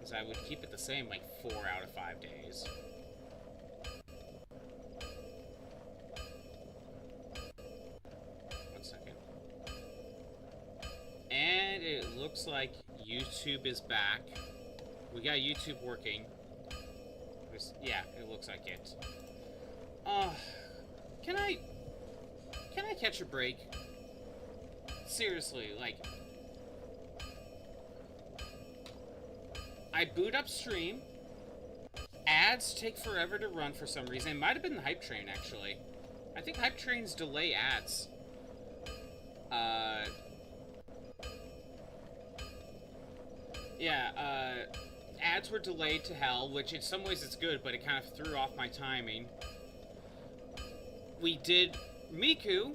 So I would keep it the same, like, 4 out of 5 days. One second. And it looks like YouTube is back. We got YouTube working. Yeah, it looks like it. Can I catch a break? Seriously, like, I boot up stream. Ads take forever to run for some reason. It might have been the Hype Train, actually. I think Hype Trains delay ads. Yeah, ads were delayed to hell, which in some ways it's good, but it kind of threw off my timing. We did Miku,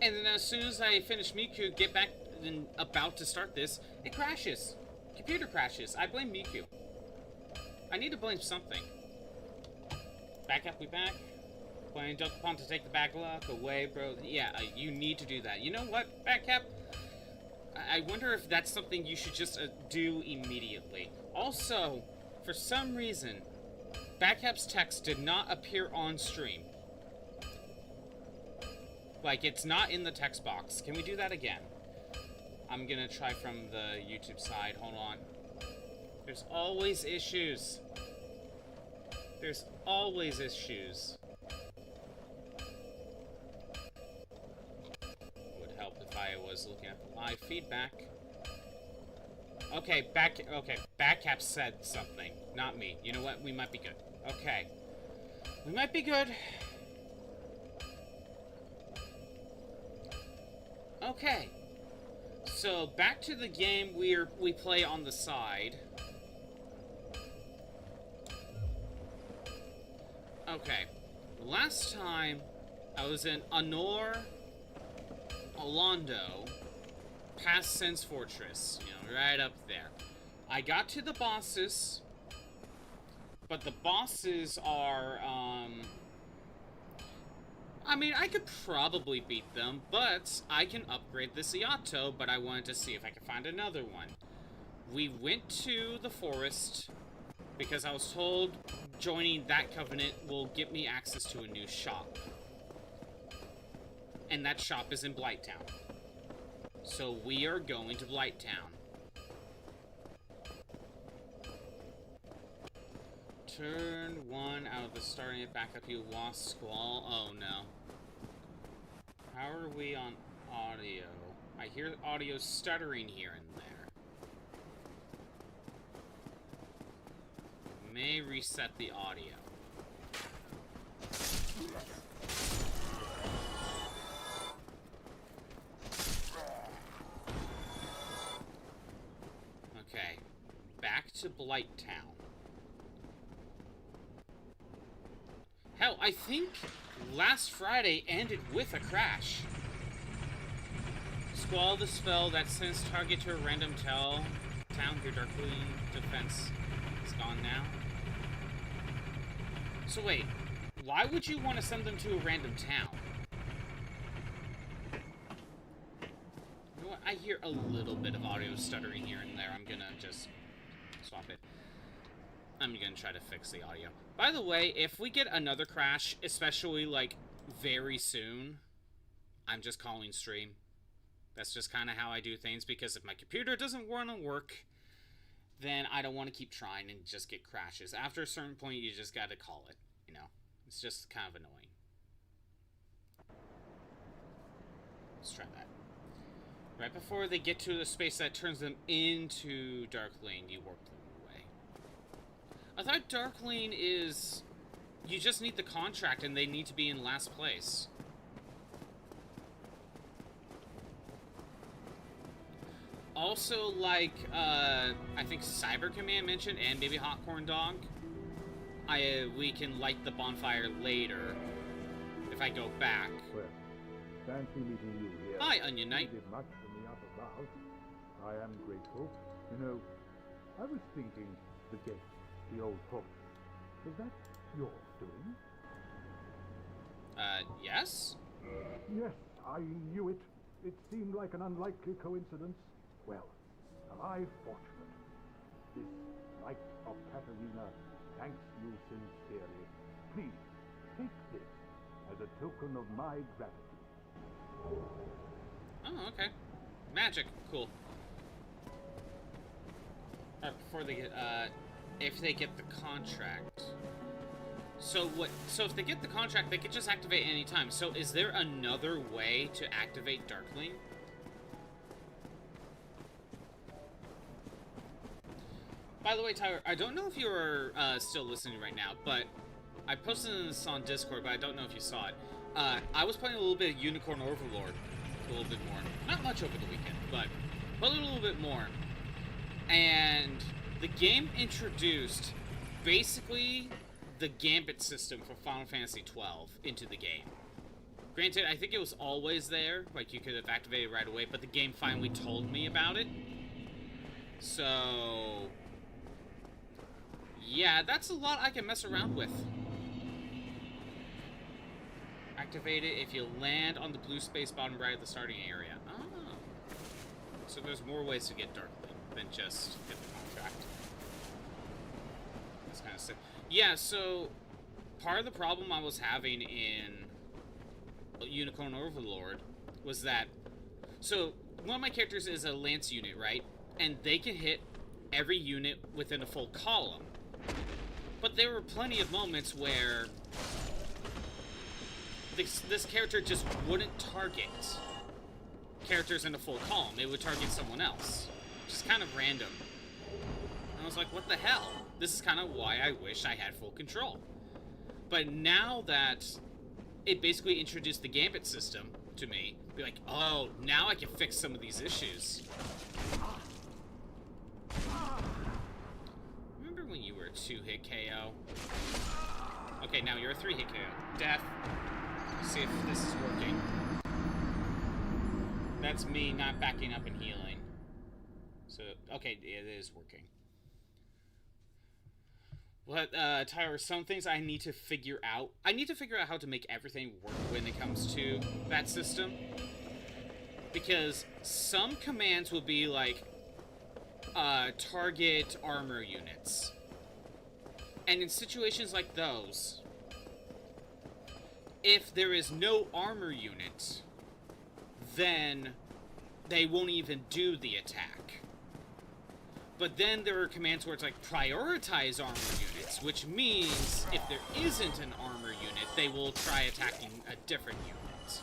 and then as soon as I finish Miku, get back and about to start this, it crashes. Computer crashes. I blame Miku. I need to blame something. Back up, we back. Playing Dokapon to take the back luck away, bro. Yeah, you need to do that. You know what, Backcap? I wonder if that's something you should just do immediately. Also, for some reason, Backcap's text did not appear on stream. Like, it's not in the text box. Can we do that again? I'm gonna try from the YouTube side. Hold on. There's always issues. There's always issues. Would help if I was looking at the live feedback. Okay, Backcap said something. Not me. You know what? We might be good. Okay. We might be good. Okay. So, back to the game we play on the side. Okay. Last time, I was in Anor Londo, past Sen's Fortress. You know, right up there. I got to the bosses, but the bosses are, I mean, I could probably beat them, but I can upgrade this Iato, but I wanted to see if I could find another one. We went to the forest, because I was told joining that covenant will get me access to a new shop. And that shop is in Blighttown. So we are going to Blighttown. Turn 1 out of the starting it back up, you lost Squall. Oh no. How are we on audio? I hear audio stuttering here and there. May reset the audio. Okay. Back to Blighttown. Hell, I think last Friday ended with a crash. Squall the spell that sends target to a random town. Your Darkly defense is gone now. So wait, why would you want to send them to a random town? You know what? I hear a little bit of audio stuttering here and there. I'm gonna just swap it. I'm gonna try to fix the audio. By the way, if we get another crash, especially, like, very soon, I'm just calling stream. That's just kind of how I do things, because if my computer doesn't want to work, then I don't want to keep trying and just get crashes. After a certain point, you just gotta call it, you know? It's just kind of annoying. Let's try that. Right before they get to the space that turns them into Darkling, you warp them away. I thought Darkling is... you just need the contract and they need to be in last place. Also, like, I think Cyber Command mentioned, and maybe Hot Corn Dog, we can light the bonfire later, if I go back. Well, fancy meeting you here. Hi, Onion Knight. You did much for me up above. I am grateful. You know, I was thinking, the gate, the old fortress, is that your doing? Yes? Yes, I knew it. It seemed like an unlikely coincidence. Well, am I fortunate? This Knight of Katarina thanks you sincerely. Please, take this as a token of my gratitude. Oh, okay. Magic. Cool. Before they get, if they get the contract. So what? So if they get the contract, they could just activate any time. So is there another way to activate Darkling? By the way, Tyler, I don't know if you're still listening right now, but I posted this on Discord, but I don't know if you saw it. I was playing a little bit of Unicorn Overlord, a little bit more. Not much over the weekend, but a little bit more. And the game introduced basically the Gambit system for Final Fantasy XII into the game. Granted, I think it was always there, like you could have activated right away, but the game finally told me about it. So yeah, that's a lot I can mess around with. Activate it if you land on the blue space bottom right of the starting area. Oh. So there's more ways to get Darkling than just get the contract. That's kind of sick. Yeah, so part of the problem I was having in Unicorn Overlord was that... So, one of my characters is a lance unit, right? And they can hit every unit within a full column. But there were plenty of moments where this character just wouldn't target characters in a full column. It would target someone else. Just kind of random. And I was like, what the hell? This is kind of why I wish I had full control. But now that it basically introduced the Gambit system to me, be like, oh, now I can fix some of these issues. Remember when you were a 2-hit KO? Okay, now you're a 3-hit KO. Death. Let's see if this is working. That's me not backing up and healing. So, okay, it is working. But, Tyler, some things I need to figure out. I need to figure out how to make everything work when it comes to that system. Because some commands will be like, target armor units. And in situations like those, if there is no armor unit, then they won't even do the attack. But then there are commands where it's like, prioritize armor units, which means if there isn't an armor unit, they will try attacking a different unit.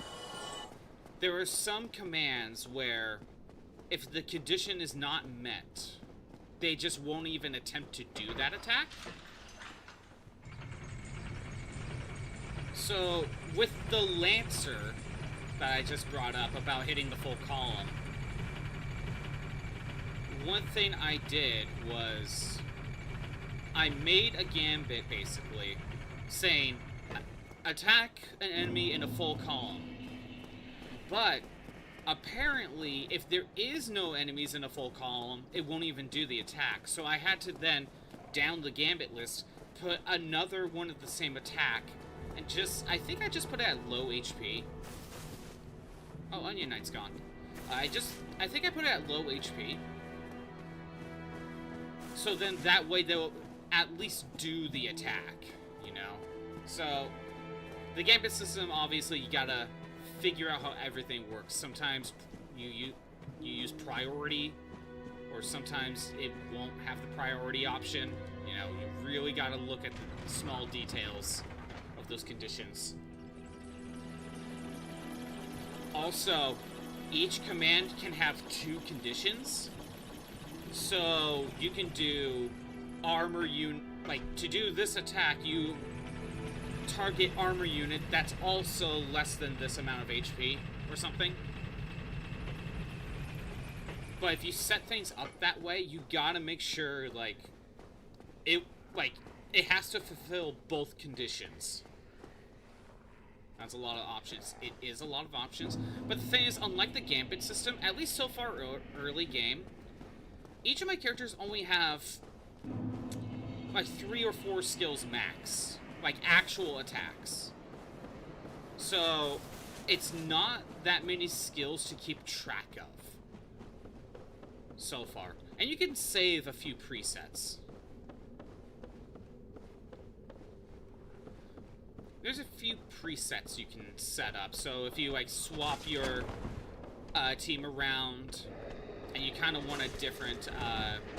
There are some commands where, if the condition is not met, they just won't even attempt to do that attack. So, with the Lancer that I just brought up about hitting the full column, one thing I did was I made a gambit, basically, saying, attack an enemy in a full column. But apparently, if there is no enemies in a full column, it won't even do the attack. So I had to then, down the gambit list, put another one of the same attack, and I think I just put it at low HP. Oh, Onion Knight's gone. I think I put it at low HP. So then that way they'll at least do the attack, you know? So, the gambit system, obviously, you gotta figure out how everything works. Sometimes you use priority, or sometimes it won't have the priority option. You know, you really gotta look at the small details of those conditions. Also, each command can have 2 conditions. So, you can do armor unit, like, to do this attack, you target armor unit that's also less than this amount of HP, or something. But if you set things up that way, you gotta make sure, it has to fulfill both conditions. That's a lot of options. It is a lot of options. But the thing is, unlike the Gambit system, at least so far early game, each of my characters only have, 3 or 4 skills max. Actual attacks. So, it's not that many skills to keep track of. So far. And you can save a few presets. There's a few presets you can set up. So if you like swap your team around and you kind of want a different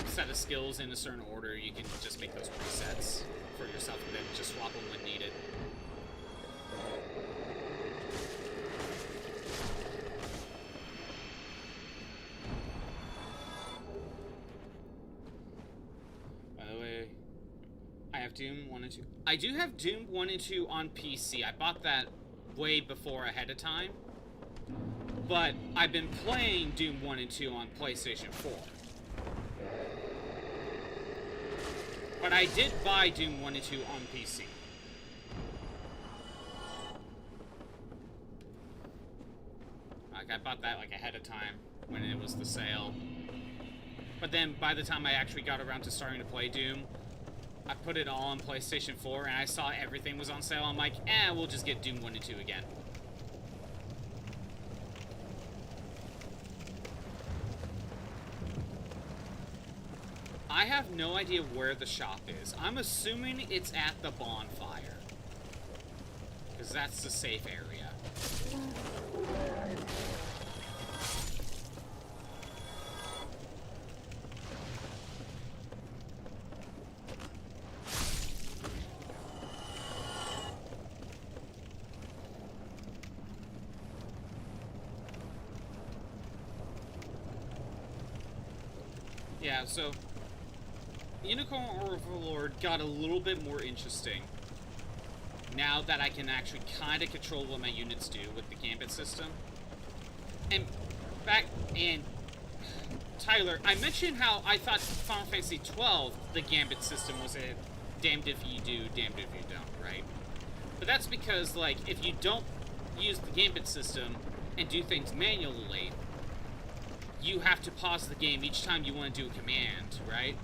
set of skills in a certain order, you can just make those presets for yourself and then just swap them when needed. I have Doom 1 and 2. I do have Doom 1 and 2 on PC. I bought that way before ahead of time. But I've been playing Doom 1 and 2 on PlayStation 4. But I did buy Doom 1 and 2 on PC. Like, I bought that like ahead of time when it was the sale. But then by the time I actually got around to starting to play Doom, I put it all on PlayStation 4 and I saw everything was on sale. I'm like, we'll just get Doom 1 and 2 again. I have no idea where the shop is. I'm assuming it's at the bonfire, because that's the safe area. Yeah, so Unicorn Overlord got a little bit more interesting now that I can actually kind of control what my units do with the gambit system. And Tyler, I mentioned how I thought Final Fantasy XII, the gambit system was a damned if you do, damned if you don't, right? But that's because, like, if you don't use the gambit system and do things manually, you have to pause the game each time you want to do a command, right?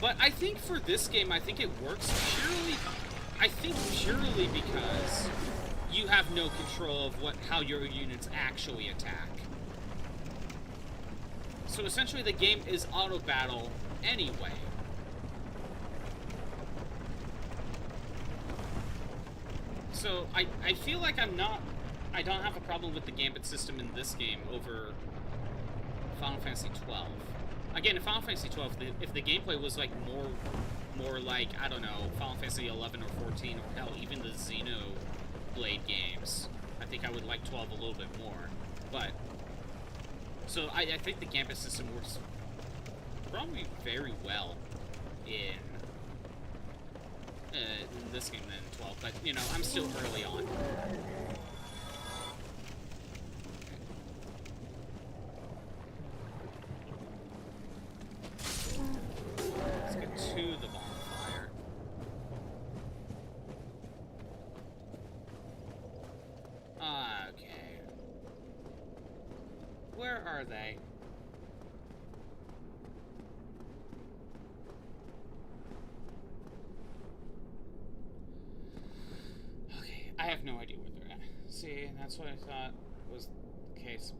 But I think for this game, I think it works purely because you have no control of how your units actually attack. So essentially the game is auto battle anyway. So I feel like I don't have a problem with the gambit system in this game over Final Fantasy XII. Again, in Final Fantasy XII, if the gameplay was like more like, I don't know, Final Fantasy 11 or 14, or hell, even the Xenoblade games, I think I would like 12 a little bit more. But so I think the gambit system works probably very well in this game than 12. But you know, I'm still early on. To the bonfire. Okay. Where are they? Okay, I have no idea where they're at. See, that's what I thought was the case.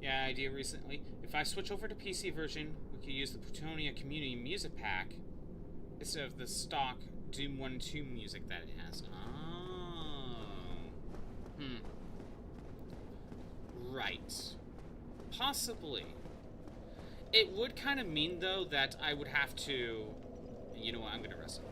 Yeah, idea recently. If I switch over to PC version, we could use the Plutonia Community Music Pack instead of the stock Doom 1 and 2 music that it has. Oh. Right. Possibly. It would kind of mean, though, that I would have to... You know what? I'm going to rest on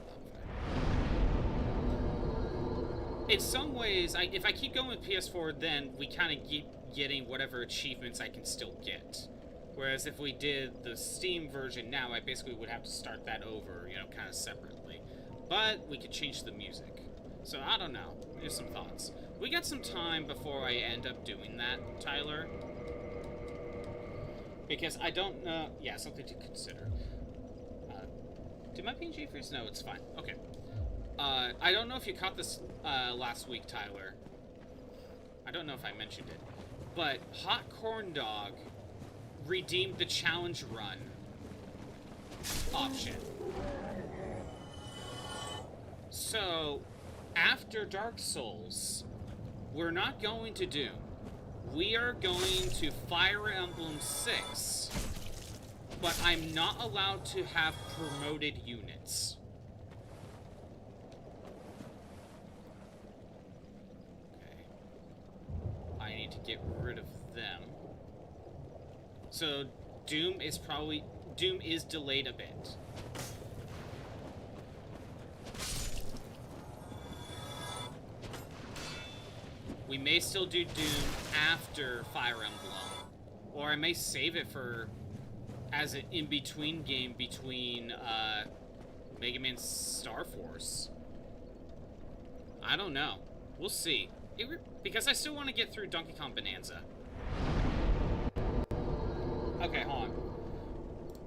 that. In some ways, if I keep going with PS4, then we kind of keep getting whatever achievements I can still get. Whereas if we did the Steam version now, I basically would have to start that over, you know, kind of separately. But we could change the music. So, I don't know. Here's some thoughts. We got some time before I end up doing that, Tyler. Because I don't know... Yeah, something to consider. Did my PNG freeze? No, it's fine. Okay. I don't know if you caught this last week, Tyler. I don't know if I mentioned it. But Hot Corn Dog redeemed the challenge run option. So, after Dark Souls, we're not going to Doom. We are going to Fire Emblem 6 but I'm not allowed to have promoted units. Okay. I need to get rid of them. So Doom is delayed a bit. We may still do Doom after Fire Emblem, or I may save it for as an in-between game between Mega Man Star Force. I don't know. We'll see. Because I still want to get through Donkey Kong Bonanza. Okay, hold on.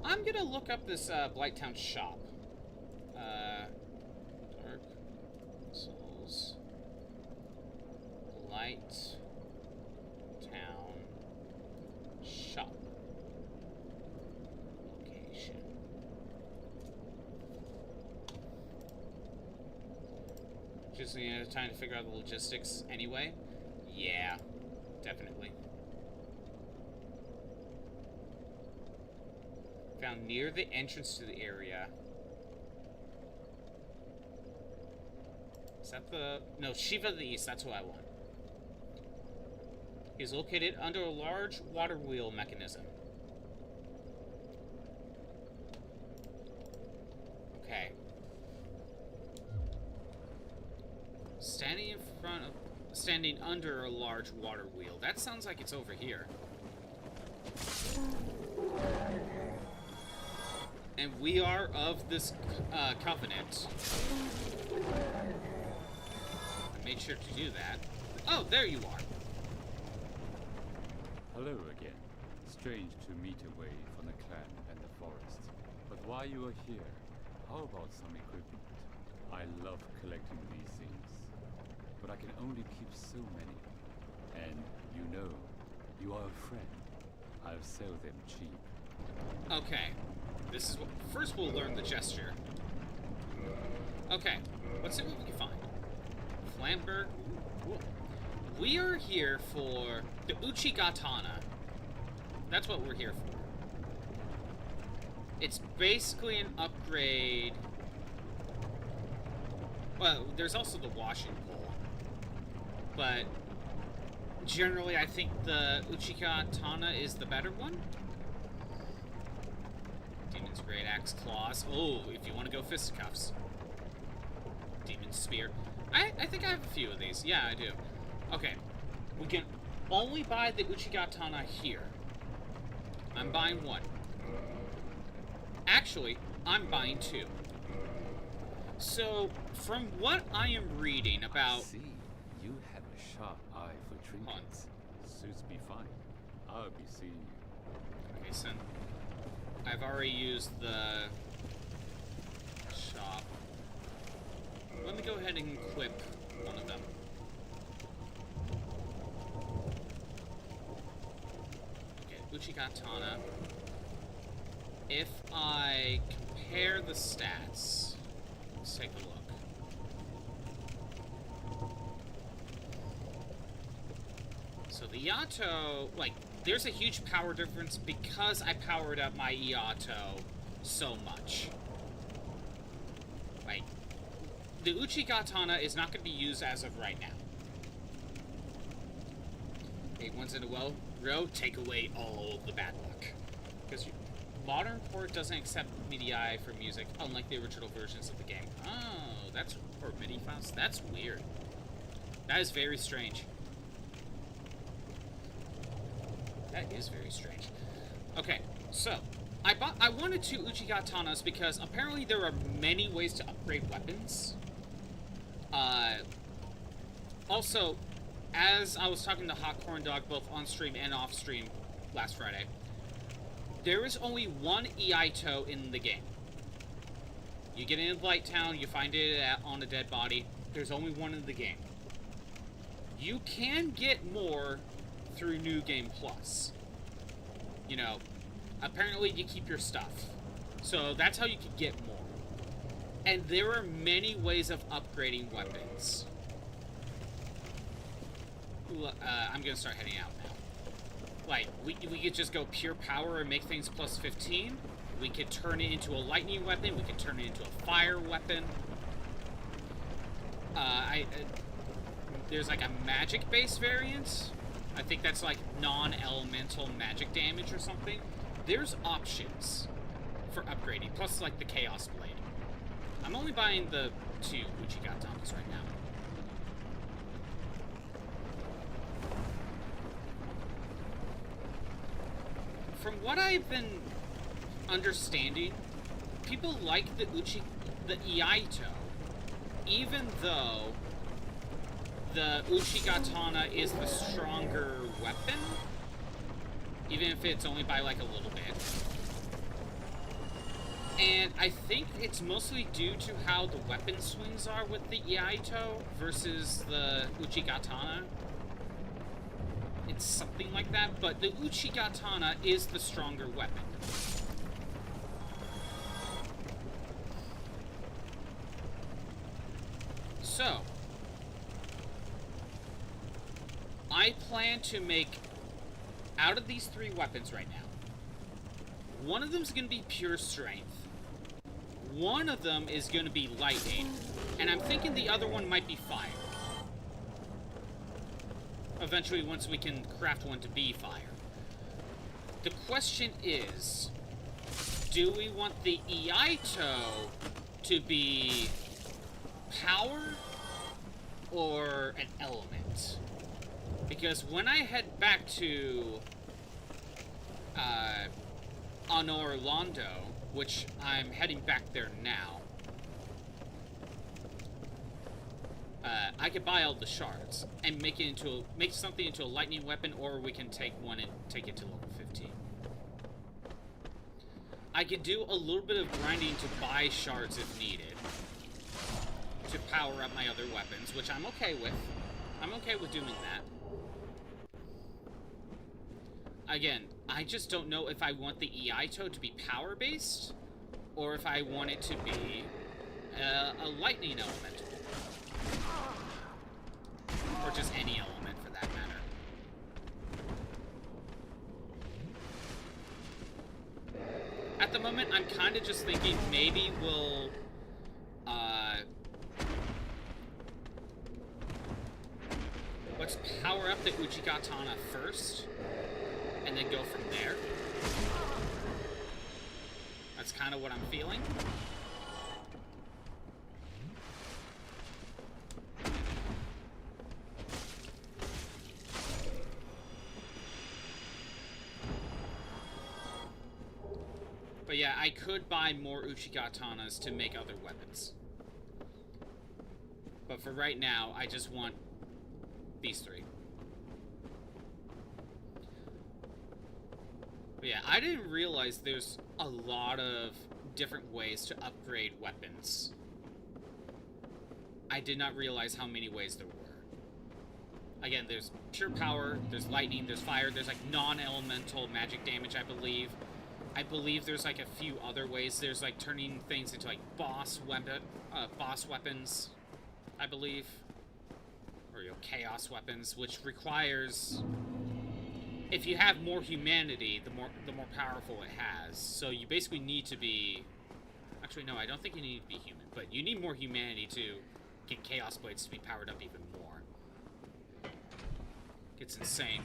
I'm gonna look up this Blighttown shop. Dark Souls. Blighttown shop. Location. Just need time to figure out the logistics anyway. Yeah, definitely. Found near the entrance to the area. Is that the... No, Shiva of the East, that's who I want. He's located under a large water wheel mechanism. Okay. Standing under a large water wheel. That sounds like it's over here. And we are of this covenant. I made sure to do that. Oh, there you are. Hello again. Strange to meet away from the clan and the forest. But while you are here, how about some equipment? I love collecting these things, but I can only keep so many. And you know, you are a friend. I'll sell them cheap. Okay. This is what... First we'll learn the gesture. Okay. Let's see what we can find. Flamberg. Ooh. We are here for the Uchigatana. That's what we're here for. It's basically an upgrade. Well, there's also the washing pole. But generally, I think the Uchigatana is the better one. Demon's Great Axe Claws. Oh, if you want to go fisticuffs. Demon's Spear. I think I have a few of these. Yeah, I do. Okay. We can only buy the Uchigatana here. I'm buying one. Actually, I'm buying two. So, from what I am reading about... I see. You have a sharp eye for trinkets. Suits me fine. I'll be seeing you. Okay, so I've already used the shop. Let me go ahead and equip one of them. Okay, Uchigatana. If I compare the stats, let's take a look. So the Yato, like, there's a huge power difference because I powered up my Yato so much. Like, the Uchigatana is not going to be used as of right now. Okay, once in a row, take away all the bad luck. Because modern port doesn't accept MIDI for music, unlike the original versions of the game. Oh, that's for MIDI files? That's weird. That is very strange. That is very strange. Okay, so I wanted two Uchigatanas because apparently there are many ways to upgrade weapons. Also, as I was talking to Hot Corn Dog both on stream and off stream last Friday, there is only one Iaito in the game. You get into Blighttown, you find it on a dead body. There's only one in the game. You can get more through New Game Plus. You know, apparently you keep your stuff. So that's how you can get more. And there are many ways of upgrading weapons. I'm gonna start heading out now. Like, we could just go pure power and make things plus 15. We could turn it into a lightning weapon. We could turn it into a fire weapon. There's like a magic-based variant. I think that's like non-elemental magic damage or something. There's options for upgrading, plus like the Chaos Blade. I'm only buying the 2 Uchigatamas right now. From what I've been understanding, people like the Iaito, even though the Uchigatana is the stronger weapon, even if it's only by like a little bit. And I think it's mostly due to how the weapon swings are with the Iaito versus the Uchigatana. It's something like that, but the Uchigatana is the stronger weapon. So, I plan to make, out of these 3 weapons right now, one of them is going to be pure strength. One of them is going to be lightning, and I'm thinking the other one might be fire. Eventually, once we can craft one to be fire. The question is, do we want the Iaito to be power or an element? Because when I head back to Anor Londo, which I'm heading back there now, I could buy all the shards and make something into a lightning weapon, or we can take one and take it to level 15. I could do a little bit of grinding to buy shards if needed to power up my other weapons, which I'm okay with. I'm okay with doing that. Again, I just don't know if I want the Iaito to be power-based, or if I want it to be a lightning elemental. Or just any element, for that matter. At the moment, I'm kind of just thinking maybe we'll, let's power up the Uchigatana first, and then go from there. That's kind of what I'm feeling. But yeah, I could buy more Uchigatanas to make other weapons. But for right now, I just want these 3. But yeah, I didn't realize there's a lot of different ways to upgrade weapons. I did not realize how many ways there were. Again, there's pure power, there's lightning, there's fire, there's like non-elemental magic damage, I believe. I believe there's like a few other ways. There's like turning things into like boss weapons, I believe. Or, you know, chaos weapons, which requires, if you have more humanity, the more powerful it has. So you basically need to be, actually no, I don't think you need to be human, but you need more humanity to get Chaos Blades to be powered up even more. It's insane.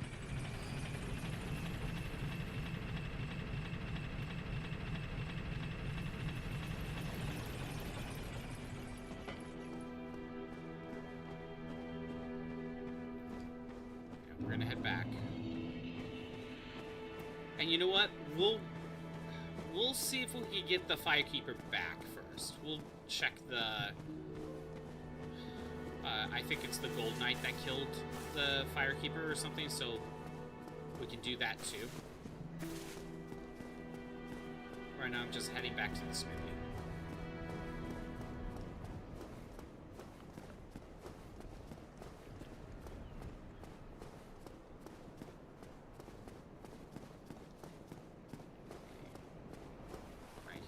We're gonna head back. And you know what? We'll see if we can get the Firekeeper back first. We'll check the... I think it's the Gold Knight that killed the Firekeeper or something, so we can do that too. Right now I'm just heading back to the smithy.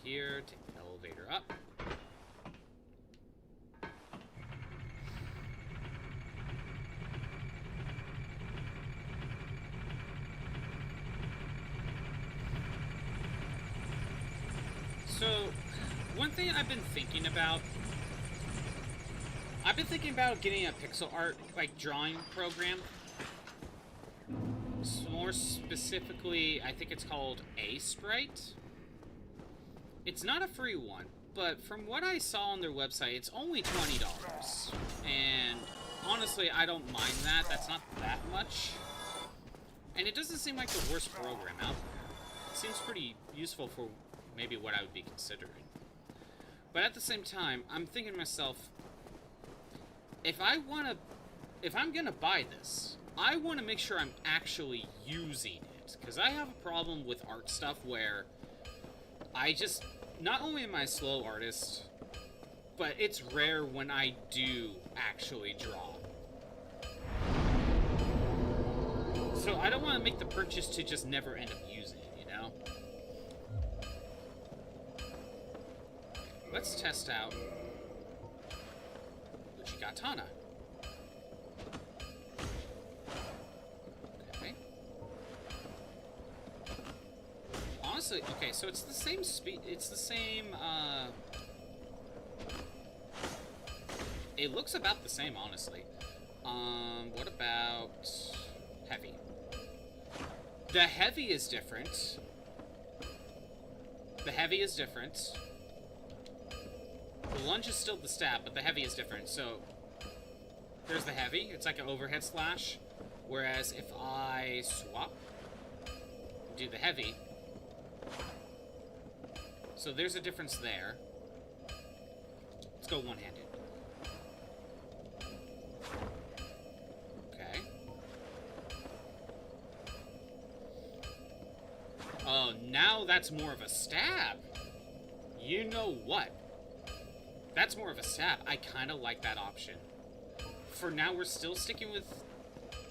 Here, take the elevator up. So, one thing I've been thinking about getting a pixel art, like, drawing program. More specifically, I think it's called A-Sprite. It's not a free one, but from what I saw on their website, it's only $20. And honestly, I don't mind that. That's not that much. And it doesn't seem like the worst program out there. It seems pretty useful for maybe what I would be considering. But at the same time, I'm thinking to myself, if I'm gonna buy this, I want to make sure I'm actually using it. Because I have a problem with art stuff where I just, not only am I a slow artist, but it's rare when I do actually draw. So I don't want to make the purchase to just never end up using it, you know? Let's test out Uchigatana. Okay. Honestly, okay, so it's the same speed, it's the same, it looks about the same, honestly. What about heavy? The heavy is different. The heavy is different. The lunge is still the stab, but the heavy is different. So, there's the heavy. It's like an overhead slash. Whereas if I swap, do the heavy. So there's a difference there. Let's go one-handed. Okay. Oh, now that's more of a stab. You know what? That's more of a stab. I kind of like that option. For now, we're still sticking with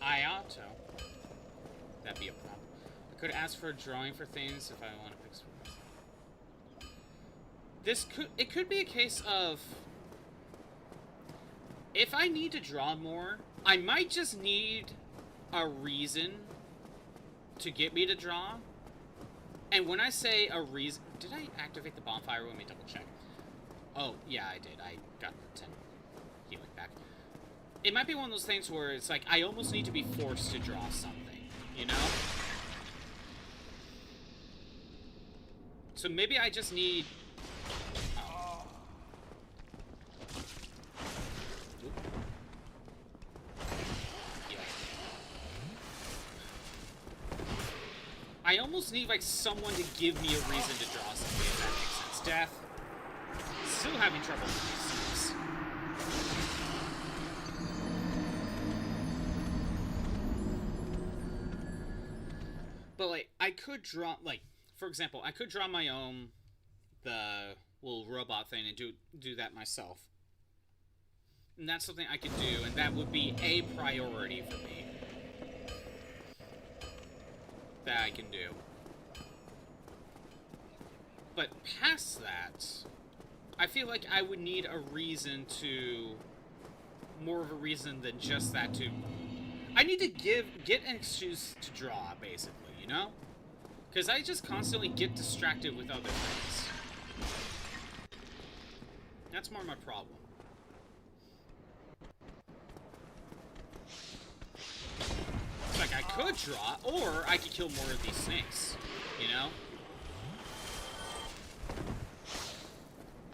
Ayato. That'd be a problem. I could ask for a drawing for things if I want to pick some. It could be a case of, if I need to draw more, I might just need a reason to get me to draw. And when I say a reason, did I activate the bonfire? Let me double check. Oh, yeah, I did. I got 10 healing back. It might be one of those things where it's like, I almost need to be forced to draw something, you know? So maybe I just need... Oh. Yeah. I almost need, like, someone to give me a reason to draw something, if that makes sense. Death. Still having trouble with these things. But, like, I could draw, like, for example, I could draw my own, the little robot thing and do that myself. And that's something I could do, and that would be a priority for me. That I can do. But past that, I feel like I would need a reason to... more of a reason than just that to... I need to get an excuse to draw, basically, you know? Because I just constantly get distracted with other things. That's more my problem. It's like I could draw, or I could kill more of these snakes, you know?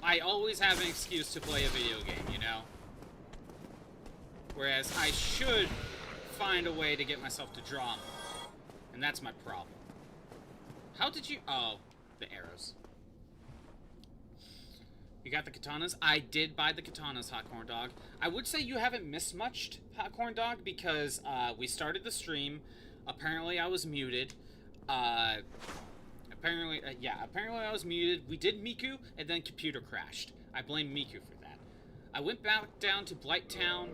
I always have an excuse to play a video game, you know? Whereas I should find a way to get myself to draw more. And that's my problem. How did you... Oh, the arrows. You got the katanas? I did buy the katanas, Hot Corn Dog. I would say you haven't missed much, Hot Corn Dog, because we started the stream. Apparently I was muted. Apparently I was muted. We did Miku, and then computer crashed. I blame Miku for that. I went back down to Blighttown.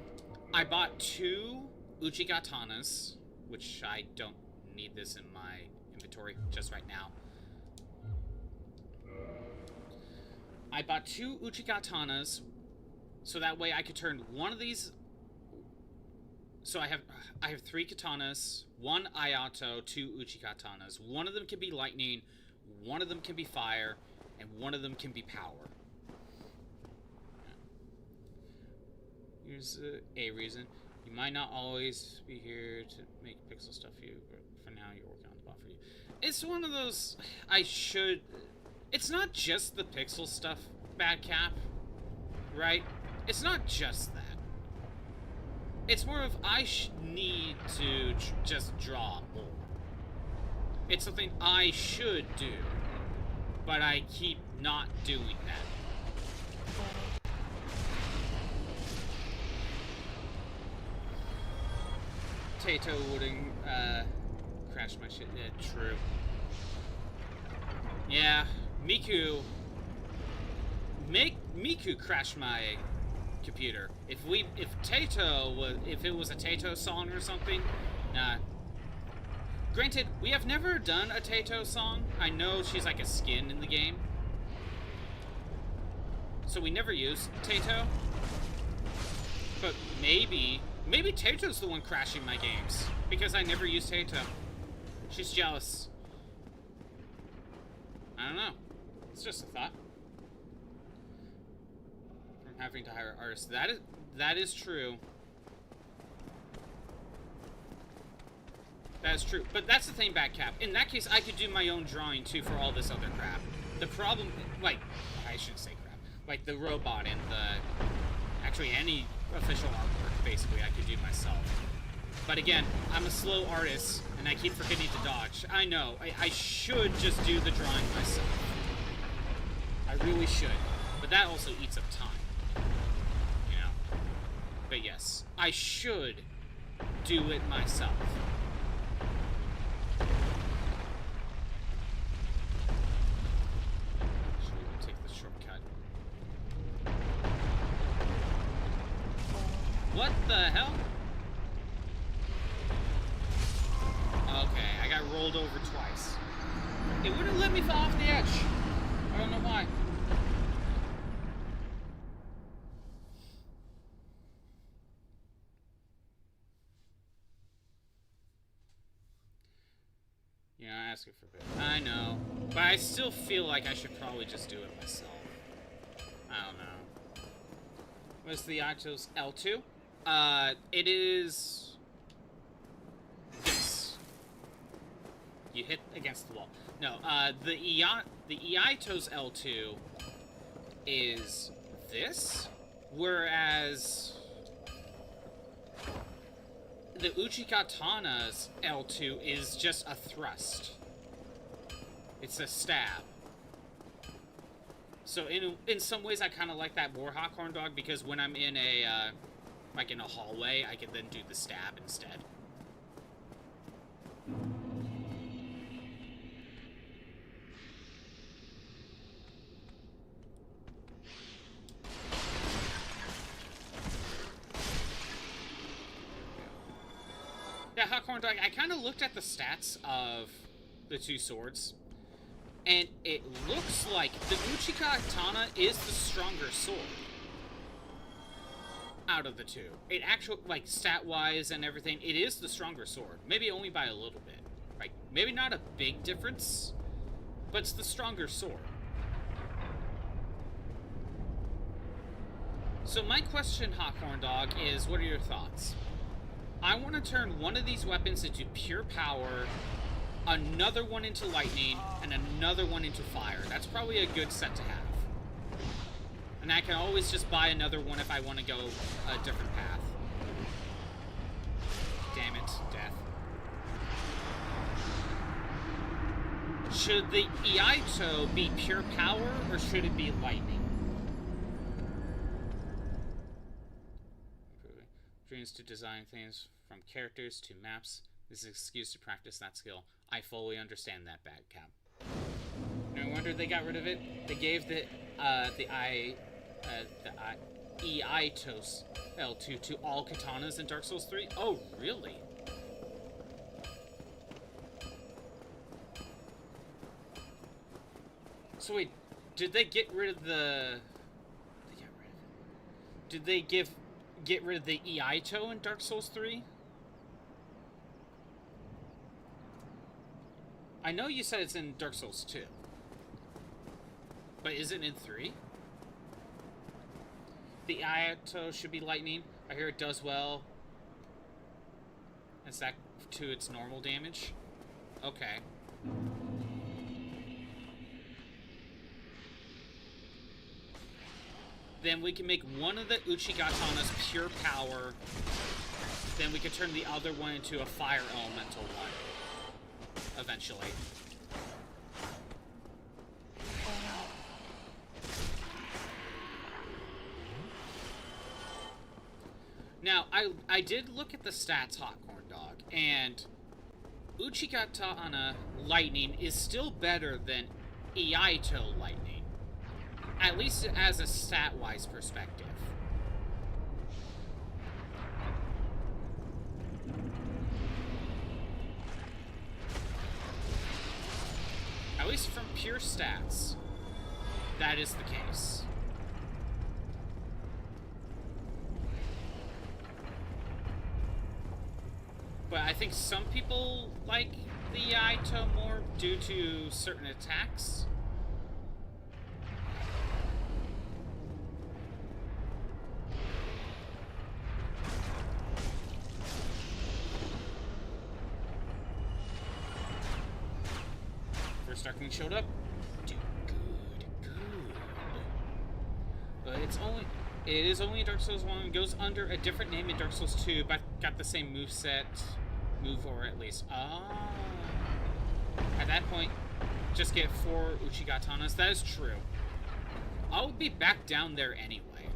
I bought 2 Uchigatanas, which I don't need this in my inventory just right now. I bought 2 Uchigatanas, so that way I could turn one of these. So I have 3 katanas, 1 Ayato, 2 Uchigatanas. One of them can be lightning, one of them can be fire, and one of them can be power. Here's a reason. You might not always be here to make pixel stuff for you, but for now you're working on the bot for you. It's one of those, it's not just the pixel stuff, Bad Cap, right? It's not just that. It's more of, I need to just draw more. It's something I should do, but I keep not doing that. Tato wouldn't crash my shit. Yeah, true. Yeah, Miku crashed my computer. If it was a Tato song or something, nah. Granted, we have never done a Tato song. I know she's like a skin in the game, so we never used Tato. But maybe Tato's the one crashing my games, because I never used Tato. She's jealous. I don't know. It's just a thought. From having to hire artists. That is true. That is true. But that's the thing, Batcap. In that case, I could do my own drawing, too, for all this other crap. The problem... Like, I shouldn't say crap. Like, the robot and the... Actually, any official artwork, basically, I could do myself. But again, I'm a slow artist, and I keep forgetting to dodge. I know. I should just do the drawing myself. I really should. But that also eats up time. You know? But yes, I should do it myself. What the hell? Okay, I got rolled over twice. It wouldn't let me fall off the edge. I don't know why. Yeah, asking for a bit. I know. But I still feel like I should probably just do it myself. I don't know. What's the Ito's L2? It is this. You hit against the wall. No, the Iaito's L2 is this, whereas the Uchikatana's L2 is just a thrust. It's a stab. So in some ways, I kind of like that more, Hawkhorn Dog, because when I'm in a like in a hallway, I can then do the stab instead. Yeah, Hawkhorn Dog, I kind of looked at the stats of the two swords, and it looks like the Uchiha Katana is the stronger sword out of the two. It actually, like, stat-wise and everything, it is the stronger sword. Maybe only by a little bit. Like, maybe not a big difference, but it's the stronger sword. So my question, Hawkhorn Dog, is what are your thoughts? I want to turn one of these weapons into pure power, another one into lightning, and another one into fire. That's probably a good set to have. And I can always just buy another one if I want to go a different path. Damn it, death. Should the Iaito be pure power, or should it be lightning? Dreams to design things from characters to maps. This is an excuse to practice that skill. I fully understand that, Bad Cap. No wonder they got rid of it. They gave the Iaito's L2 to all katanas in Dark Souls 3? Oh, really? So wait, did they get rid of the... Did they get rid of the Iaito in Dark Souls 3? I know you said it's in Dark Souls 2. But is it in 3? The Iaito should be lightning. I hear it does well. Is that to its normal damage? Okay. Then we can make one of the Uchigatanas pure power. Then we could turn the other one into a fire elemental one. Eventually. Now, I did look at the stats, Hot Corn Dog, and Uchigatana Lightning is still better than Iaito Lightning. At least as a stat-wise perspective. At least from pure stats, that is the case. But I think some people like the Iaito more due to certain attacks. First Darkling showed up. Dude, good. But it is only in Dark Souls 1. It goes under a different name in Dark Souls 2, but got the same moveset. Or at least. At that point, just get 4 Uchigatanas. That is true. I'll be back down there anyway.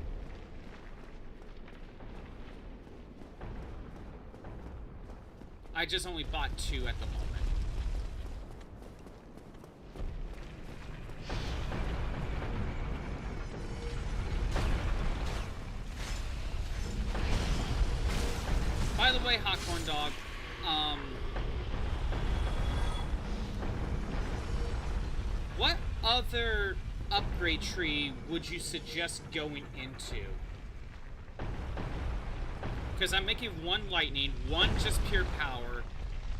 I just only bought 2 at the moment. By the way, Hot Corn Dog, what other upgrade tree would you suggest going into? Because I'm making 1 lightning, 1 just pure power,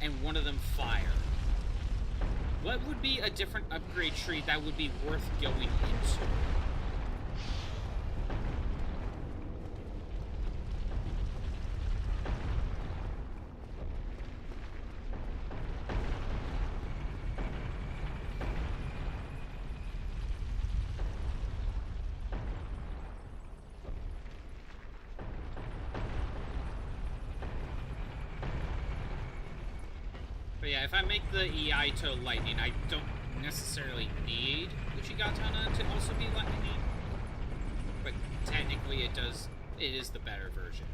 and 1 of them fire. What would be a different upgrade tree that would be worth going into? But yeah, if I make the Iaito lightning, I don't necessarily need Uchigatana to also be lightning. But technically it is the better version.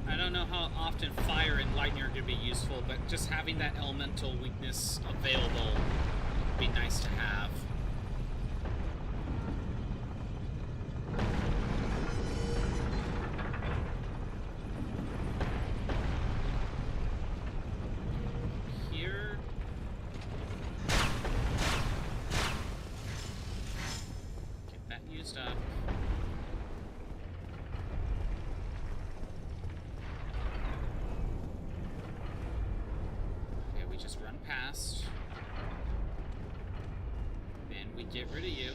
I don't know how often fire and lightning are going to be useful, but just having that elemental weakness available would be nice to have. Get rid of you.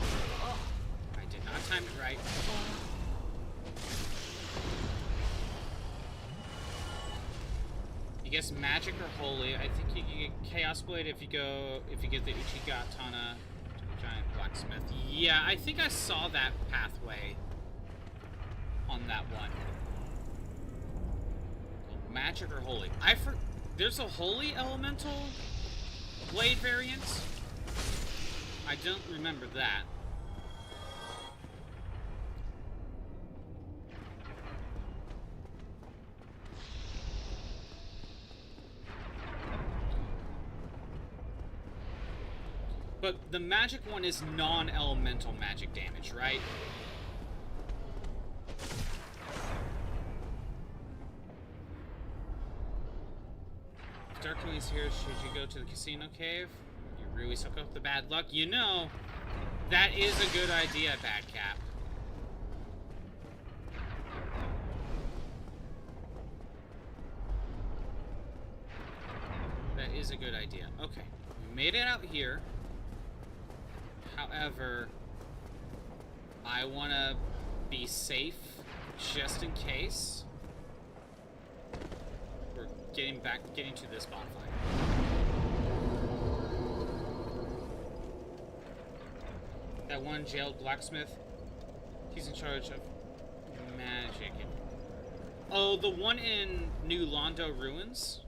I did not time it right. You guess magic or holy. I think you can get Chaos Blade if you get the Uchigatana Giant Blacksmith. Yeah, I think I saw that pathway on that one. Magic or holy. There's a holy elemental blade variant? I don't remember that. But the magic one is non-elemental magic damage, right? If Darkling is here, should you go to the casino cave? You really suck up the bad luck? You know, that is a good idea, Bad Cap. is a good idea. Okay, we made it out here. However, I want to be safe just in case. We're getting to this bonfire. That one jailed blacksmith, he's in charge of magic. Oh, the one in New Londo Ruins?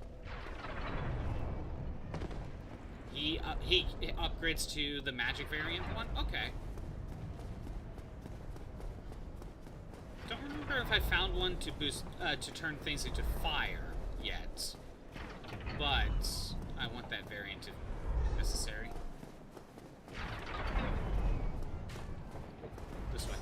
He upgrades to the magic variant one? Okay. Don't remember if I found one to boost, to turn things into fire yet. But I want that variant if necessary. This way.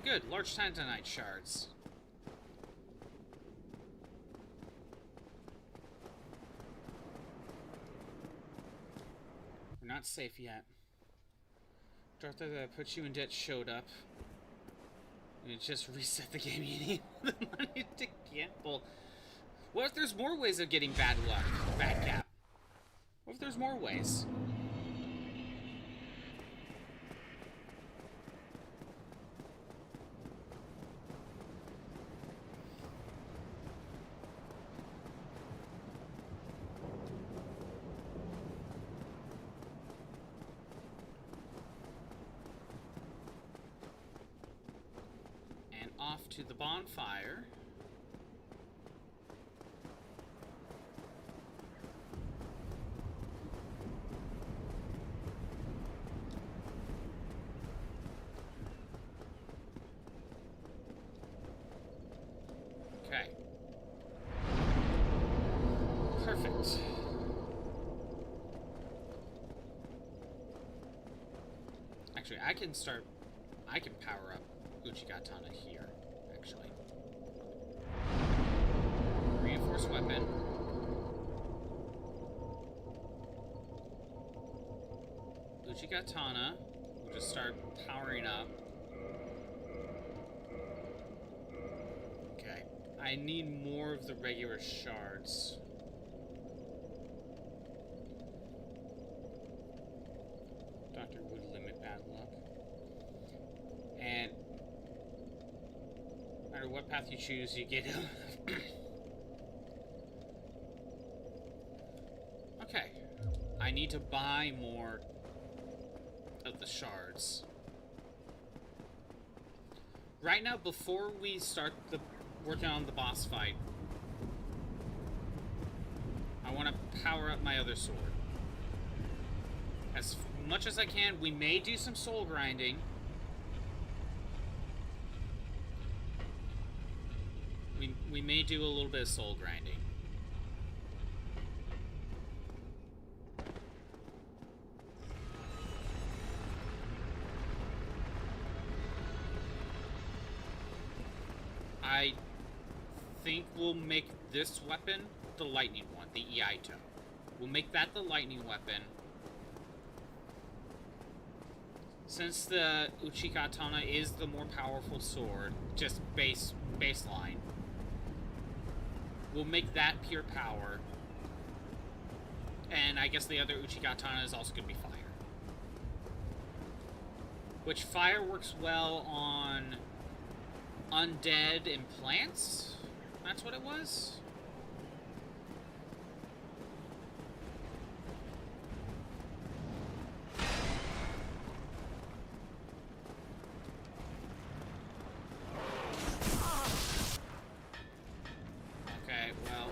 Good, large tanzanite shards. We're not safe yet. Doctor that put you in debt showed up. And it just reset the game. You need the money to gamble. What if there's more ways of getting bad luck? Bad cap. What if there's more ways? Off to the bonfire. Okay. Perfect. Actually, I can power up Uchigatana here. Actually. Reinforced weapon. Uchigatana. We'll just start powering up. Okay. I need more of the regular shards. Doctor would limit bad luck. And no matter what path you choose, you get him. Okay. I need to buy more of the shards. Right now, before we start working on the boss fight, I want to power up my other sword. As much as I can. We may do some soul grinding. We may do a little bit of soul grinding. I think we'll make this weapon the lightning one, the Iaito. We'll make that the lightning weapon. Since the Uchigatana is the more powerful sword, just baseline. We'll make that pure power. And I guess the other Uchigatana is also going to be fire. Which fire works well on undead and plants? That's what it was? Okay, well,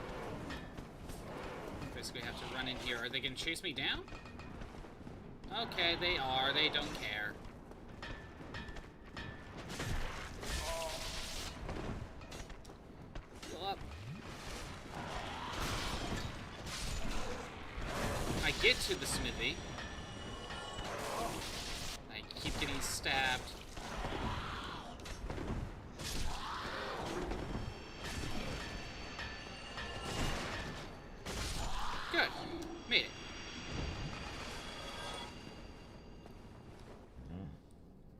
basically have to run in here. Are they gonna chase me down? Okay, they are. They don't care. get to the smithy. I keep getting stabbed. Good. Made it.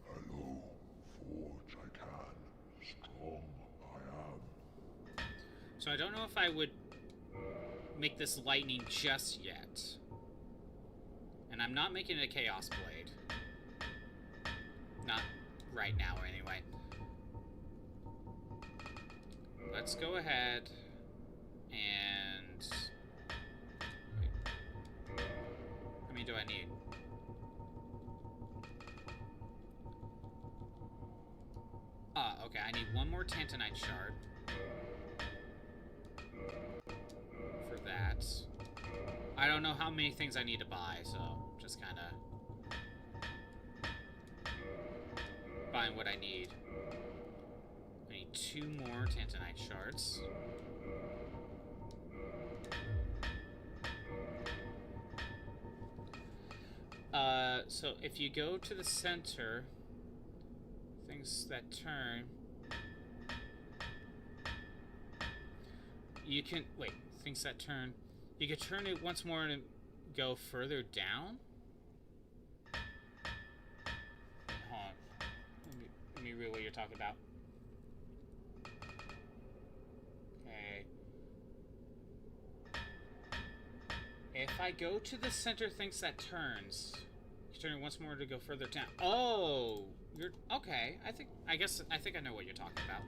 Hello, forge I can, strong I am. So I don't know if I would make this lightning just yet. And I'm not making it a chaos blade. Not right now, anyway. Let's go ahead and... How many do I need? Okay, I need one more Tantanite shard. For that. I don't know how many things I need to buy, so just kind of buying what I need. I need 2 more Tantanite shards. So if you go to the center, things that turn, you can, wait, things that turn, you can turn it once more and go further down? Hold on. Let me read what you're talking about. Okay. If I go to the center things that turns, you turn it once more to go further down. Oh, you're, okay. I think I know what you're talking about.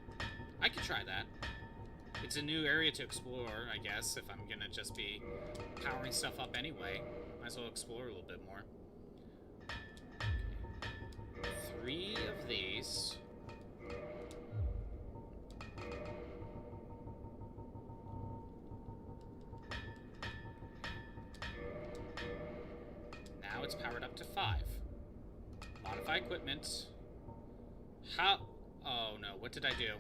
I could try that. It's a new area to explore, I guess, if I'm gonna just be powering stuff up anyway. Might as well explore a little bit more. Okay. 3 of these. Now it's powered up to 5. Modify equipment. How? Oh no, what did I do?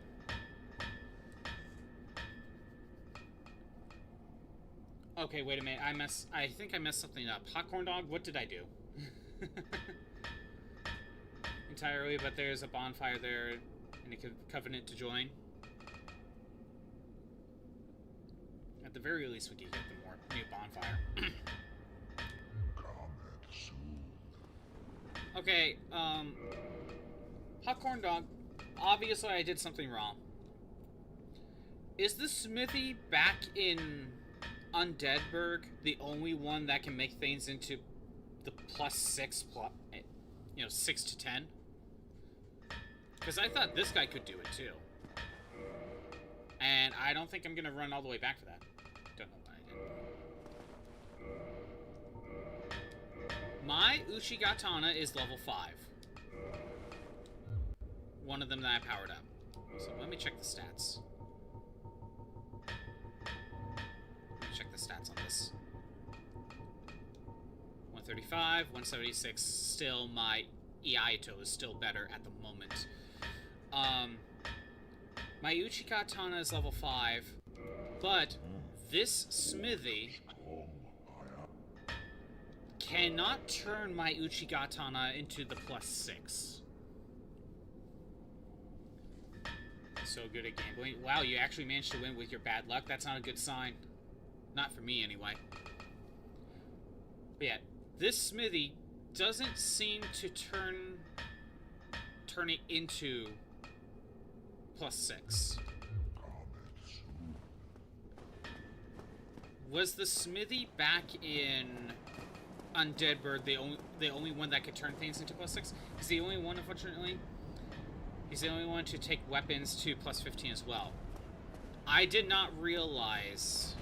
Okay, wait a minute. I think I messed something up. Hot corn dog, what did I do? Entirely, but there's a bonfire there and a covenant to join. At the very least, we can get the more new bonfire. Comment soon. Okay, hot corn dog. Obviously, I did something wrong. Is the smithy back in Undeadburg the only one that can make things into the +6, you know, 6 to 10? Because I thought this guy could do it too. And I don't think I'm going to run all the way back for that. Don't know what I did. My Uchigatana is level 5. One of them that I powered up. So let me check the stats. Check the stats on this. 135, 176. Still, my Iaito is still better at the moment. My Uchigatana is level 5, but this smithy cannot turn my Uchigatana into the +6. So good at gambling. Wow, you actually managed to win with your bad luck. That's not a good sign. Not for me, anyway. But yeah, this smithy doesn't seem to turn it into +6. Was the smithy back in Undeadburg the only one that could turn things into +6? He's the only one, unfortunately. He's the only one to take weapons to +15 as well. I did not realize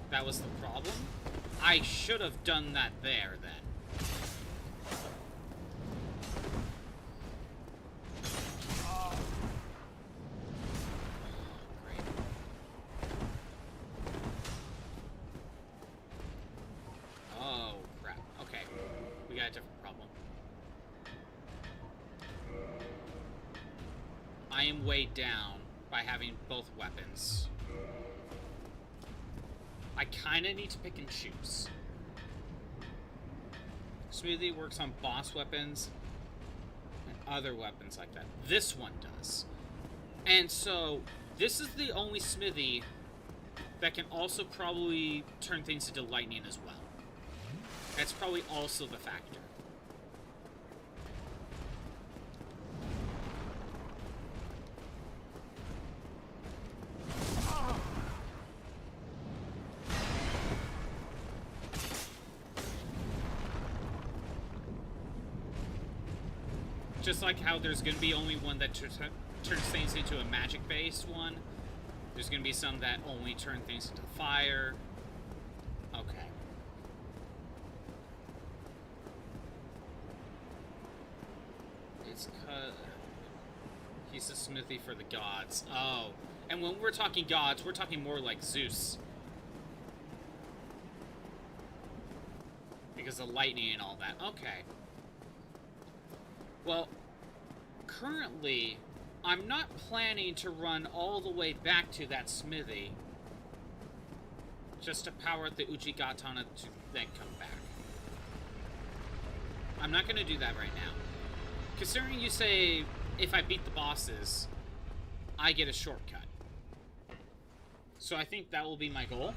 that was the problem. I should have done that there, then. Great. Oh, crap. Okay. We got a different problem. I am weighed down by having both weapons. I kind of need to pick and choose. smithy works on boss weapons and other weapons like that. This one does. And so, this is the only smithy that can also probably turn things into lightning as well. That's probably also the factor. Just like how there's going to be only one that turns things into a magic-based one. There's going to be some that only turn things into fire. Okay. It's he's a smithy for the gods. Oh. And when we're talking gods, we're talking more like Zeus. Because of lightning and all that. Okay. Well, currently, I'm not planning to run all the way back to that smithy just to power up the Uchigatana to then come back. I'm not going to do that right now. Considering you say, if I beat the bosses, I get a shortcut. So I think that will be my goal.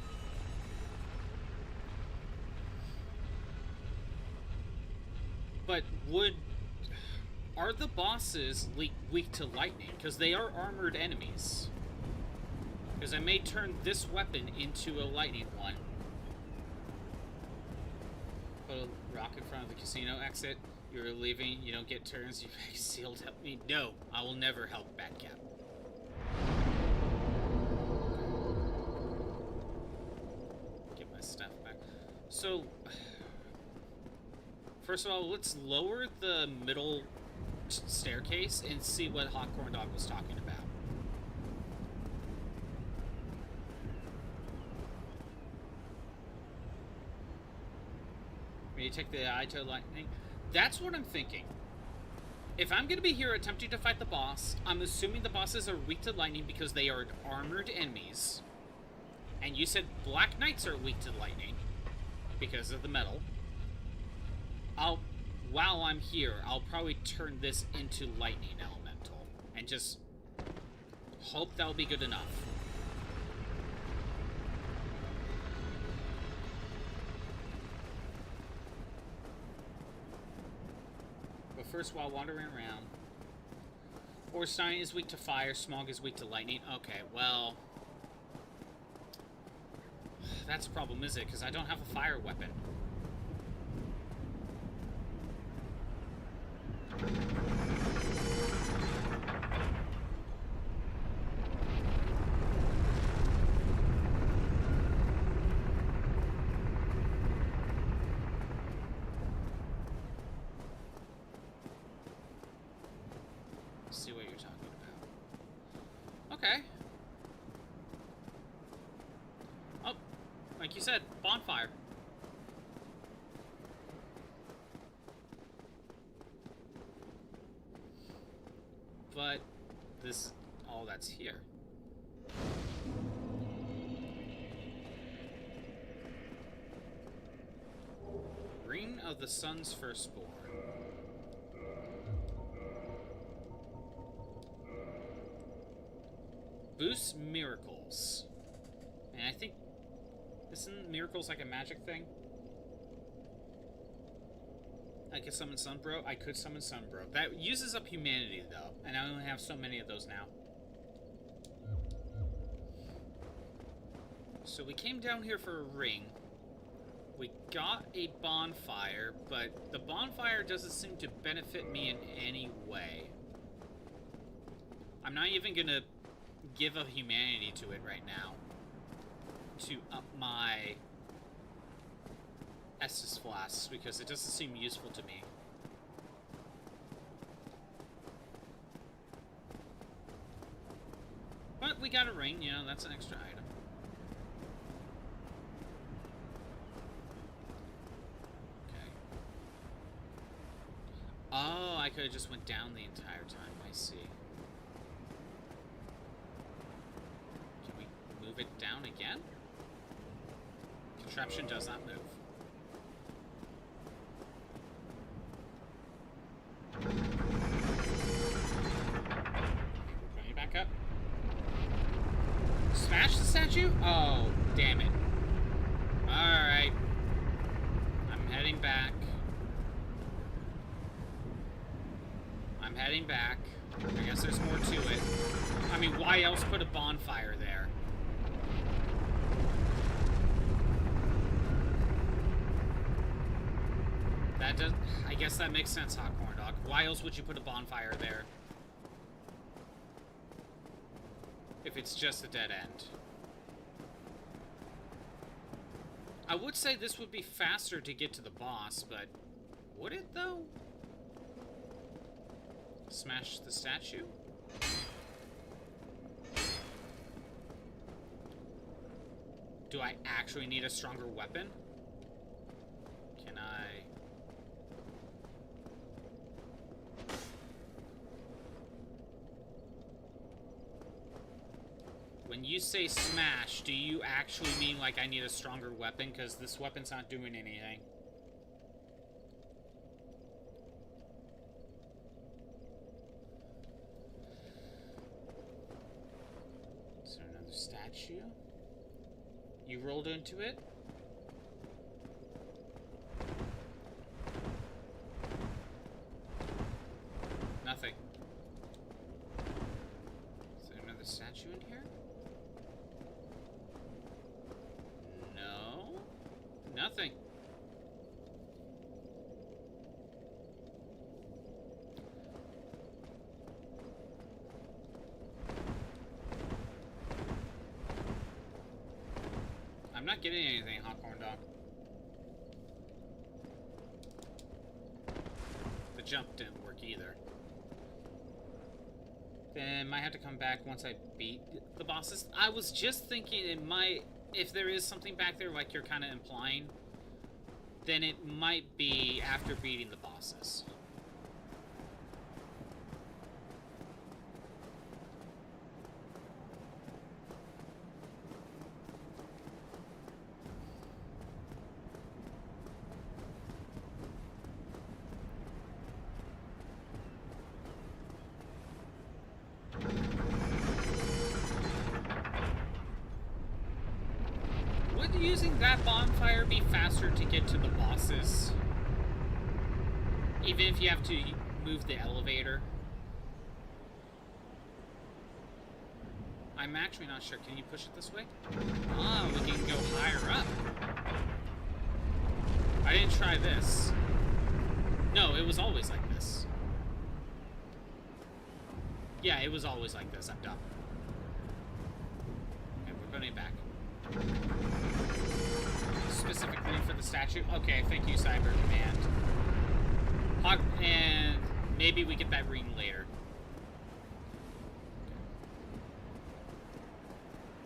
But are the bosses weak to lightning? Because they are armored enemies. Because I may turn this weapon into a lightning one. Put a rock in front of the casino exit. You're leaving, you don't get turns, you sealed help me. No, I will never help Batcap. Get my stuff back. So, first of all, let's lower the middle staircase and see what Hot Corn Dog was talking about. May you take the eye to lightning? That's what I'm thinking. If I'm going to be here attempting to fight the boss, I'm assuming the bosses are weak to lightning because they are armored enemies. And you said Black Knights are weak to lightning because of the metal. While I'm here, I'll probably turn this into lightning elemental and just hope that'll be good enough. But first, while wandering around, Orstein is weak to fire, Smog is weak to lightning. Okay, well, that's a problem, is it? Because I don't have a fire weapon. See what you're talking about. Okay. Oh, like you said, bonfire. But this, all that's here. Ring of the Sun's Firstborn. Boosts miracles. And I think, isn't miracles like a magic thing? I could summon Sunbro. I could summon Sunbro. That uses up humanity, though. And I only have so many of those now. So we came down here for a ring. We got a bonfire, but the bonfire doesn't seem to benefit me in any way. I'm not even going to give a humanity to it right now. To up my Estus flasks, because it doesn't seem useful to me. But we got a ring, you know, that's an extra item. Okay. Oh, I could have just went down the entire time, I see. Can we move it down again? Contraption does not move. statue? Oh, damn it. Alright. I'm heading back. I'm heading back. I guess there's more to it. I mean, why else put a bonfire there? That does... I guess that makes sense, Hot Corn Dog. Why else would you put a bonfire there? If it's just a dead end. I would say this would be faster to get to the boss, but... would it, though? Smash the statue? Do I actually need a stronger weapon? Can I... When you say smash, do you actually mean like I need a stronger weapon? Because this weapon's not doing anything. Is there another statue? You rolled into it? Nothing. Is there another statue in here? No. Nothing. I'm not getting anything, Hot Corn Dog. The jump didn't work either. Then might have to come back once I beat the bosses. I was just thinking it might, if there is something back there like you're kind of implying, then it might be after beating the bosses. Would using that bonfire be faster to get to the bosses? Even if you have to move the elevator? I'm actually not sure. Can you push it this way? Ah, we can go higher up. I didn't try this. No, it was always like this. Yeah, it was always like this. I'm dumb. Okay, we're going back. Specifically for the statue? Okay, thank you, Cyber Command. And maybe we get that ring later.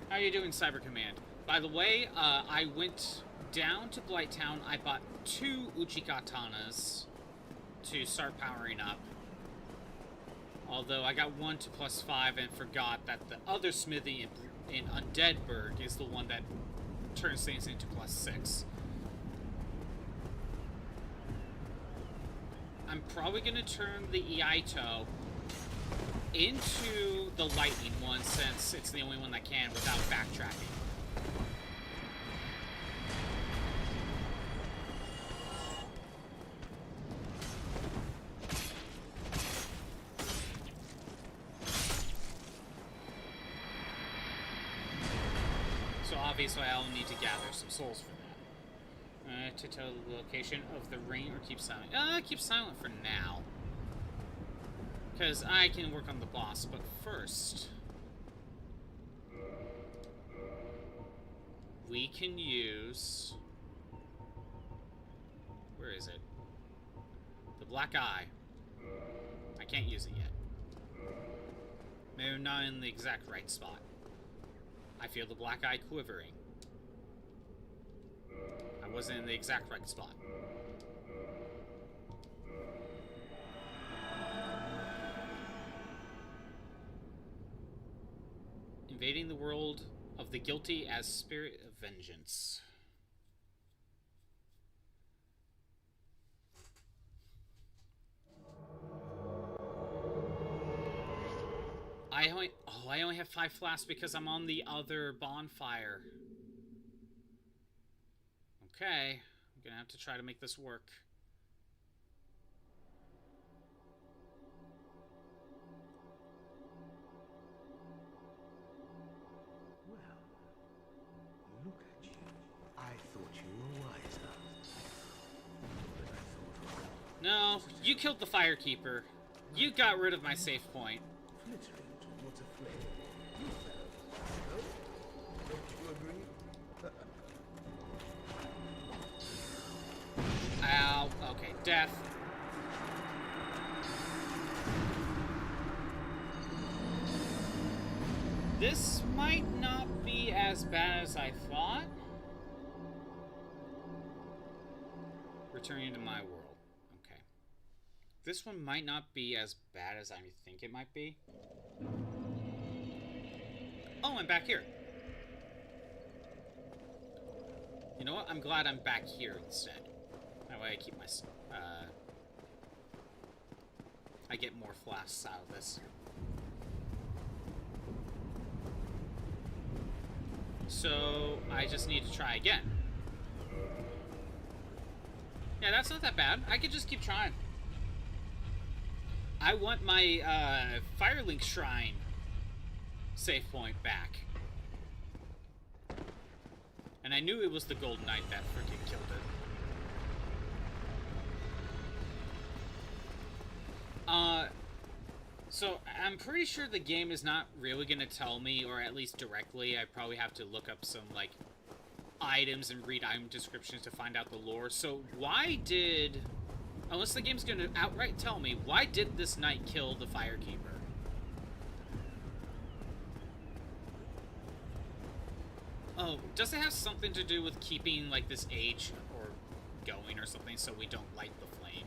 How are you doing, Cyber Command? By the way, I went down to Blighttown. I bought 2 Uchikatanas to start powering up. Although I got 1 to +5 and forgot that the other smithy in Undeadburg is the one that turns things into +6. I'm probably going to turn the Iaito into the lightning one since it's the only one that can without backtracking. So obviously I'll need to gather some souls for that. To tell the location of the ring or keep silent? Keep silent for now. Because I can work on the boss, but first... we can use... where is it? The black eye. I can't use it yet. Maybe I'm not in the exact right spot. I feel the black eye quivering. I wasn't in the exact right spot. Invading the world of the guilty as spirit of vengeance. I only have 5 flasks because I'm on the other bonfire. Okay, I'm gonna have to try to make this work. Well, look at you. I thought you were wiser. But I thought No, you killed the firekeeper. You got rid of my save point. flittering towards a flame. You fellows, no? Don't you agree? Ow. Okay, death. This might not be as bad as I thought. Returning to my world. Okay. This one might not be as bad as I think it might be. Oh, I'm back here. You know what? I'm glad I'm back here instead. That way I keep my... I get more flasks out of this. So, I just need to try again. Yeah, that's not that bad. I could just keep trying. I want my Firelink Shrine save point back. And I knew it was the Golden Knight that freaking killed it. So I'm pretty sure the game is not really gonna tell me, or at least directly. I probably have to look up some, like, items and read item descriptions to find out the lore. So why did... Unless the game's gonna outright tell me, why did this knight kill the firekeeper? Oh, does it have something to do with keeping, like, this age or going or something so we don't light the flame?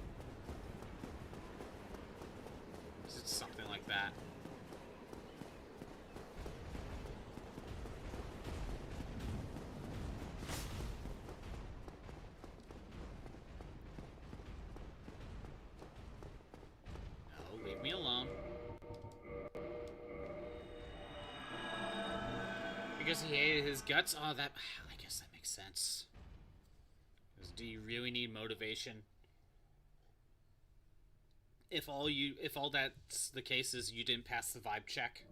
Is it something like that? No, leave me alone. Because he hated his guts? Oh, that... I guess that makes sense. Because do you really need motivation? If all that's the case is you didn't pass the vibe check.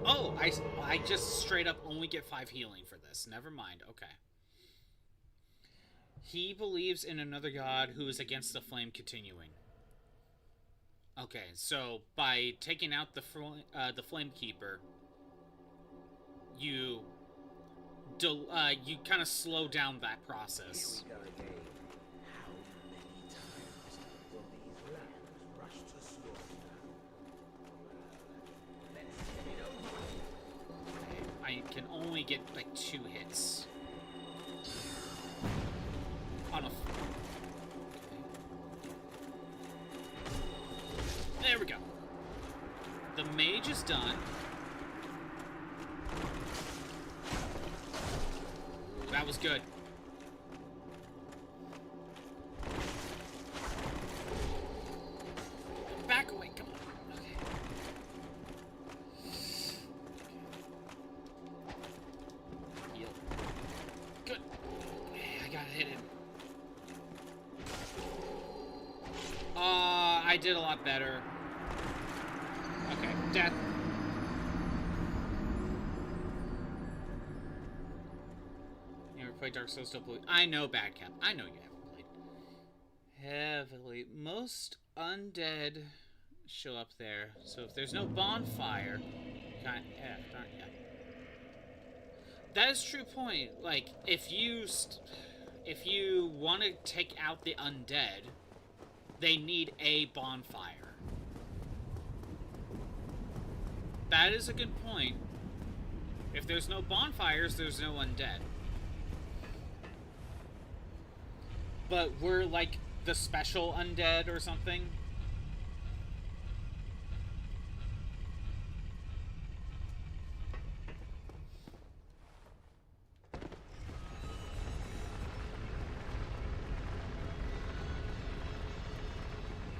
Oh, I just straight up only get 5 healing for this. Never mind. Okay. He believes in another god who is against the flame continuing. Okay, so by taking out the flame keeper, you kind of slow down that process. Here we go again. How many times will these lambs rush to slaughter? Let's get it over. I can only get like 2 hits on a... There we go. The mage is done. That was good. Back away, come on. Okay. Heal. Good. I gotta hit him. I did a lot better. Okay, death. You ever played Dark Souls? Still blue? I know, Badcap. I know you haven't played. Heavily. Most undead show up there. So if there's no bonfire, yeah. That is true point. Like, if you want to take out the undead, they need a bonfire. That is a good point. If there's no bonfires, there's no undead. But we're like the special undead or something.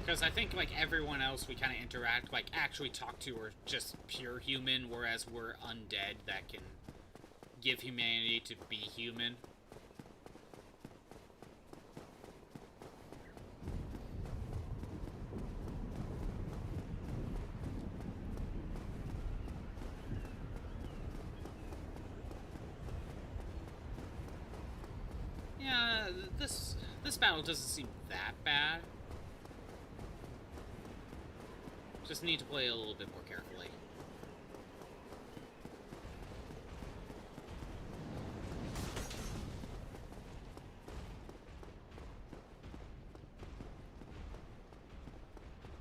Because I think, like, everyone else we kind of interact, like, actually talk to are just pure human, whereas we're undead that can give humanity to be human. Yeah, this battle doesn't seem that bad. Just need to play a little bit more carefully.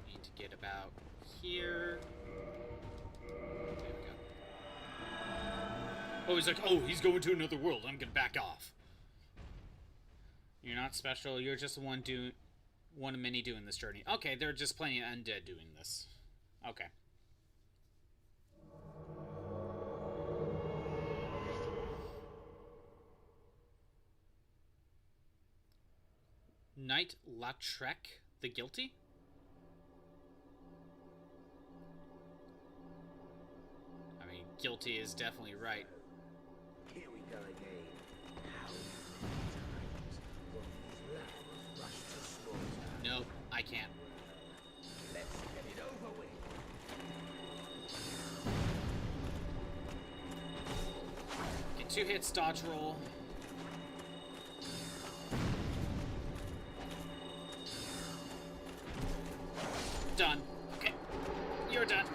Need to get about here. There we go. Oh, he's like, oh, he's going to another world. I'm gonna back off. You're not special. You're just one of many doing this journey. Okay, they're just plenty of undead doing this. Okay. Knight Lautrec the Guilty? I mean, guilty is definitely right. Here we go again. How many times will these lambs rush to slaughter? Nope, I can't. Let's get it over with. Get 2 hits, dodge roll. Done. Okay. You're done.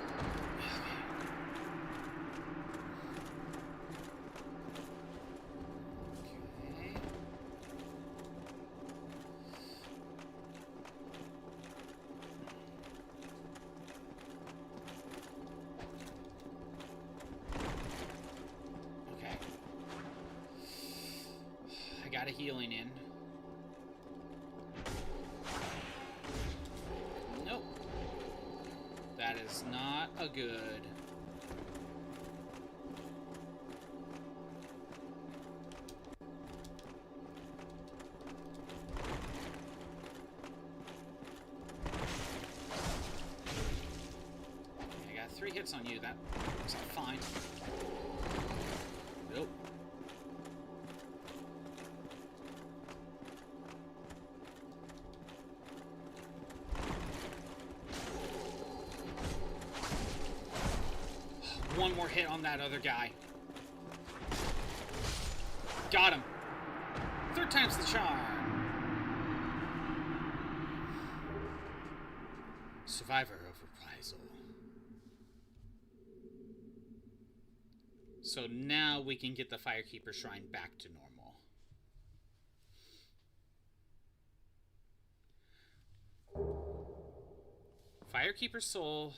Okay. Okay. I got a healing in. Nope. That is not a good. Okay, I got 3 hits on you. That's fine. Nope. One more hit on that other guy. Got him. 3rd time's the charm. Survivor of reprisal. So now we can get the Firekeeper Shrine back to normal. Firekeeper Soul,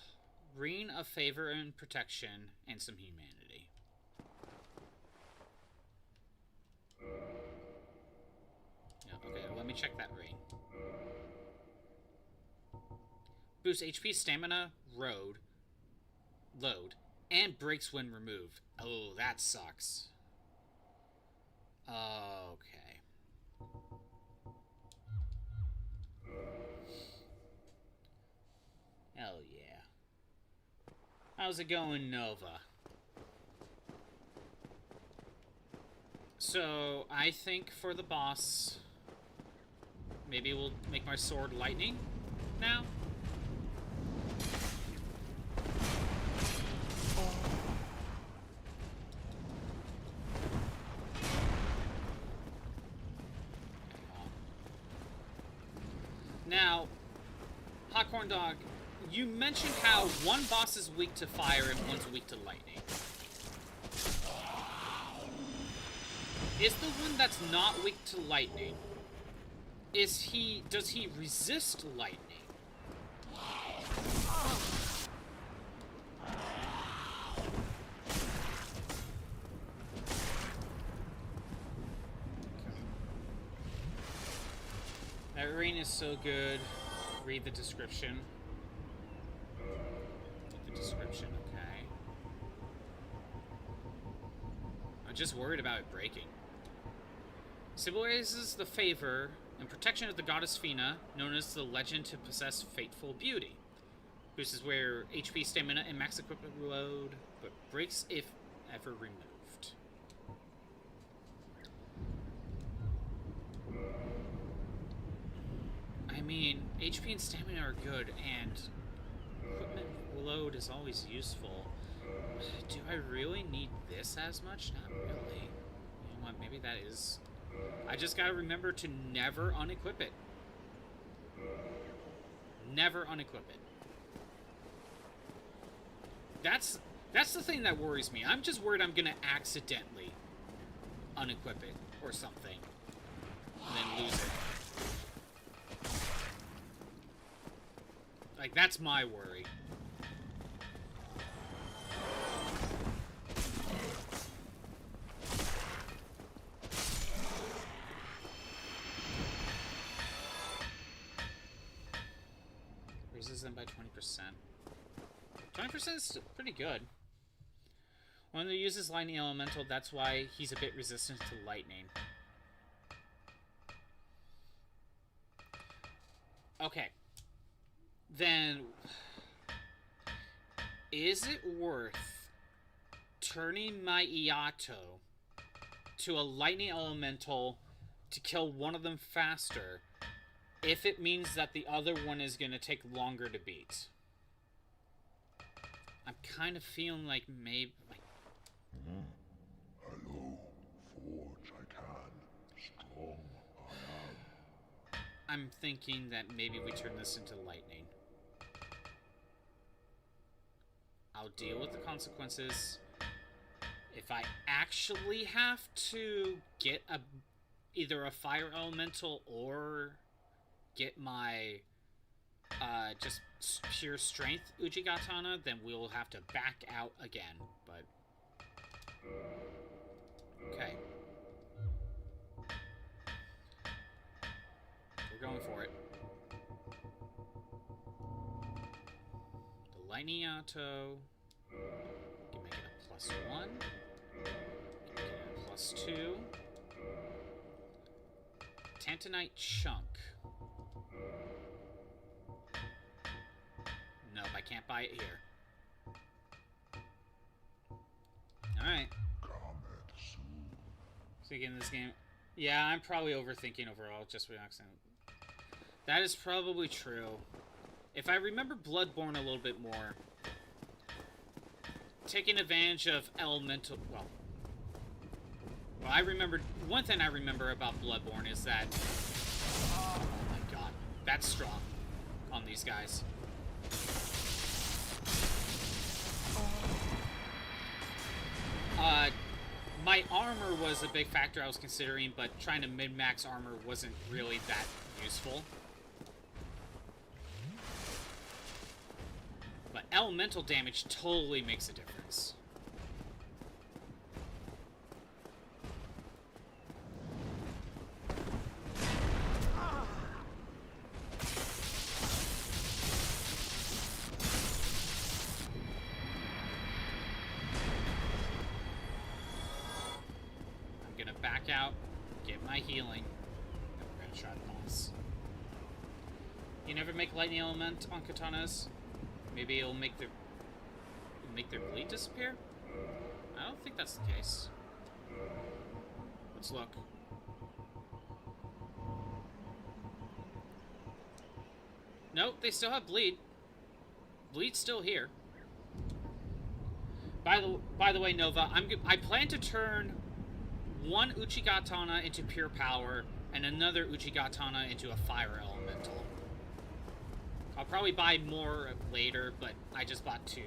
Ring of Favor and Protection, and some humanity. Yeah, okay, let me check that ring. Boosts HP, stamina, load, and breaks when removed. Oh, that sucks. Okay. Hell yeah. How's it going, Nova? So, I think for the boss, maybe we'll make my sword lightning now. Now, Hot Corn Dog, you mentioned how one boss is weak to fire and one's weak to lightning. Is the one that's not weak to lightning, does he resist lightning? That ring is so good. Read the description. Read the description, okay. I'm just worried about it breaking. Symbolizes the favor and protection of the goddess Fina, known as the legend to possess fateful beauty. Boosts where HP, stamina, and max equipment load, but breaks if ever removed. I mean, HP and stamina are good, and equipment load is always useful. Do I really need this as much? Not really. You know what, maybe that is... I just gotta remember to never unequip it. Never unequip it. That's the thing that worries me. I'm just worried I'm gonna accidentally unequip it or something, and then lose it. Like, that's my worry. Raises them by 20%. 20% is pretty good. When he uses lightning elemental, that's why he's a bit resistant to lightning. Okay. Then, is it worth turning my Iato to a lightning elemental to kill one of them faster if it means that the other one is going to take longer to beat? I'm kind of feeling like maybe... Hello, Forge, I can. Strong, I am. I'm thinking that maybe we turn this into lightning. I'll deal with the consequences. If I actually have to get either a fire elemental or get my just pure strength Uchigatana, then we'll have to back out again. But okay, we're going for it. The Lightning Auto can make it a +1. Can make it a +2. Tantanite Chunk. Nope, I can't buy it here. Alright. So again, this game... Yeah, I'm probably overthinking overall, just for accident. That is probably true. If I remember Bloodborne a little bit more, taking advantage of elemental... Well, I remember... One thing I remember about Bloodborne is that... Oh my god. That's strong on these guys. My armor was a big factor I was considering, but trying to min-max armor wasn't really that useful. But elemental damage totally makes a difference. Out, get my healing, and we're gonna try the boss. You never make lightning element on katanas? Maybe it'll make their bleed disappear? I don't think that's the case. Let's look. Nope, they still have bleed. Bleed's still here. By the way, Nova, I plan to turn one Uchigatana into pure power, and another Uchigatana into a fire elemental. I'll probably buy more later, but I just bought 2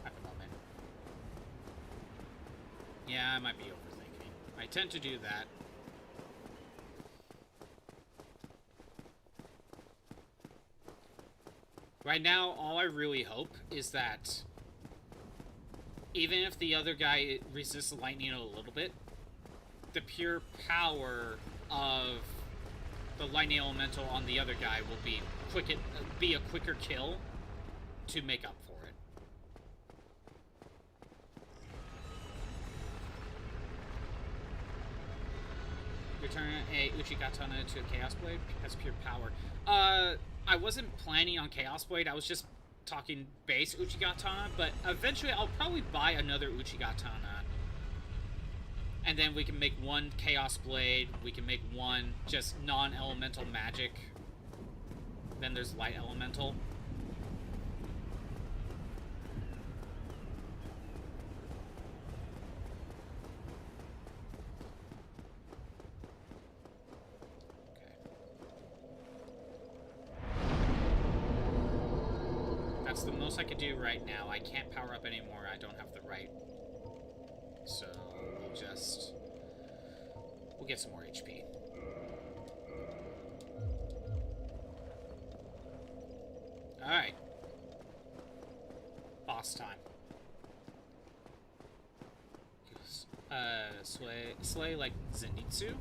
at the moment. Yeah, I might be overthinking. I tend to do that. Right now, all I really hope is that even if the other guy resists lightning a little bit, the pure power of the lightning elemental on the other guy will be a quicker kill to make up for it. You're turn a Uchigatana into a Chaos Blade? Has pure power. I wasn't planning on Chaos Blade. I was just talking base Uchigatana, but eventually I'll probably buy another Uchigatana. And then we can make one Chaos Blade. We can make one just non-elemental magic. Then there's light elemental. That's the most I could do right now. I can't power up anymore. I don't have the right. So we'll get some more HP. Alright. Boss time. Slay like Zenitsu?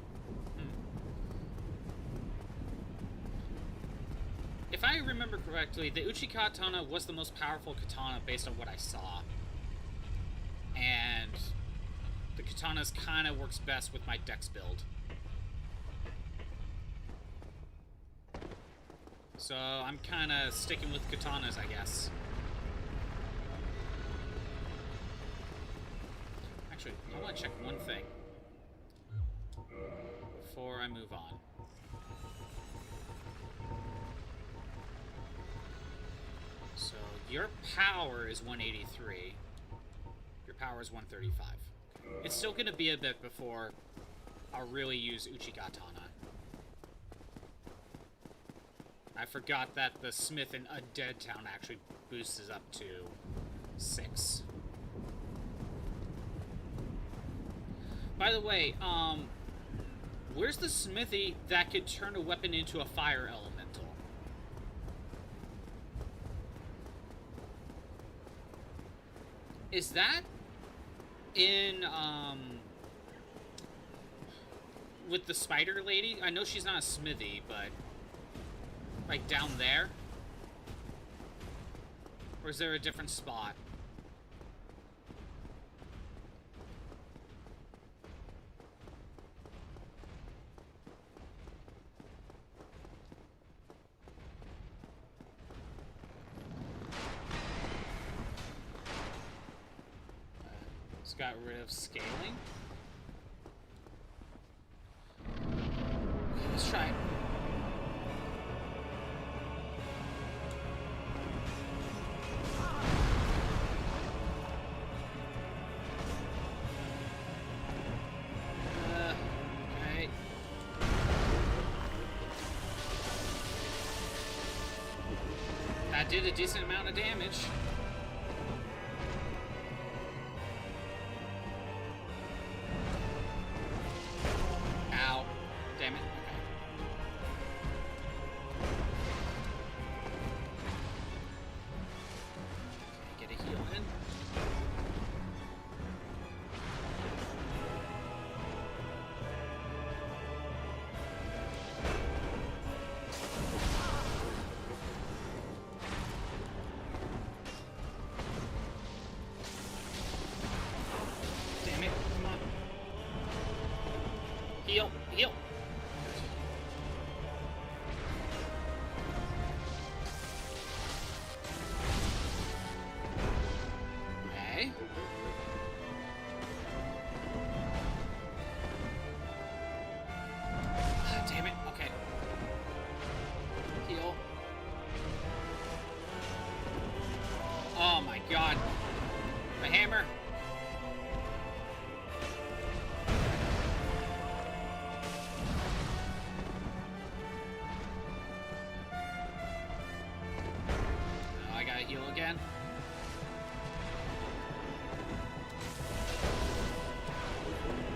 If I remember correctly, the Uchigatana was the most powerful katana based on what I saw. And the katanas kind of works best with my dex build. So I'm kind of sticking with katanas, I guess. Actually, I want to check one thing before I move on. So your power is 183. Your power is 135. It's still going to be a bit before I'll really use Uchigatana. I forgot that the Smith in Undead Town actually boosts up to 6. By the way, where's the smithy that could turn a weapon into a fire elemental? Is that in, with the spider lady? I know she's not a smithy, but like down there? Or is there a different spot? It's got rid of scaling. Let's try it. Okay. That did a decent amount of damage. Ow. Damn it. Okay. Get a heal in. Damn it. Come on. Heal. Heal. Okay. Ah, damn it. Okay. Heal. Oh my god. My hammer. Oh, I gotta heal again.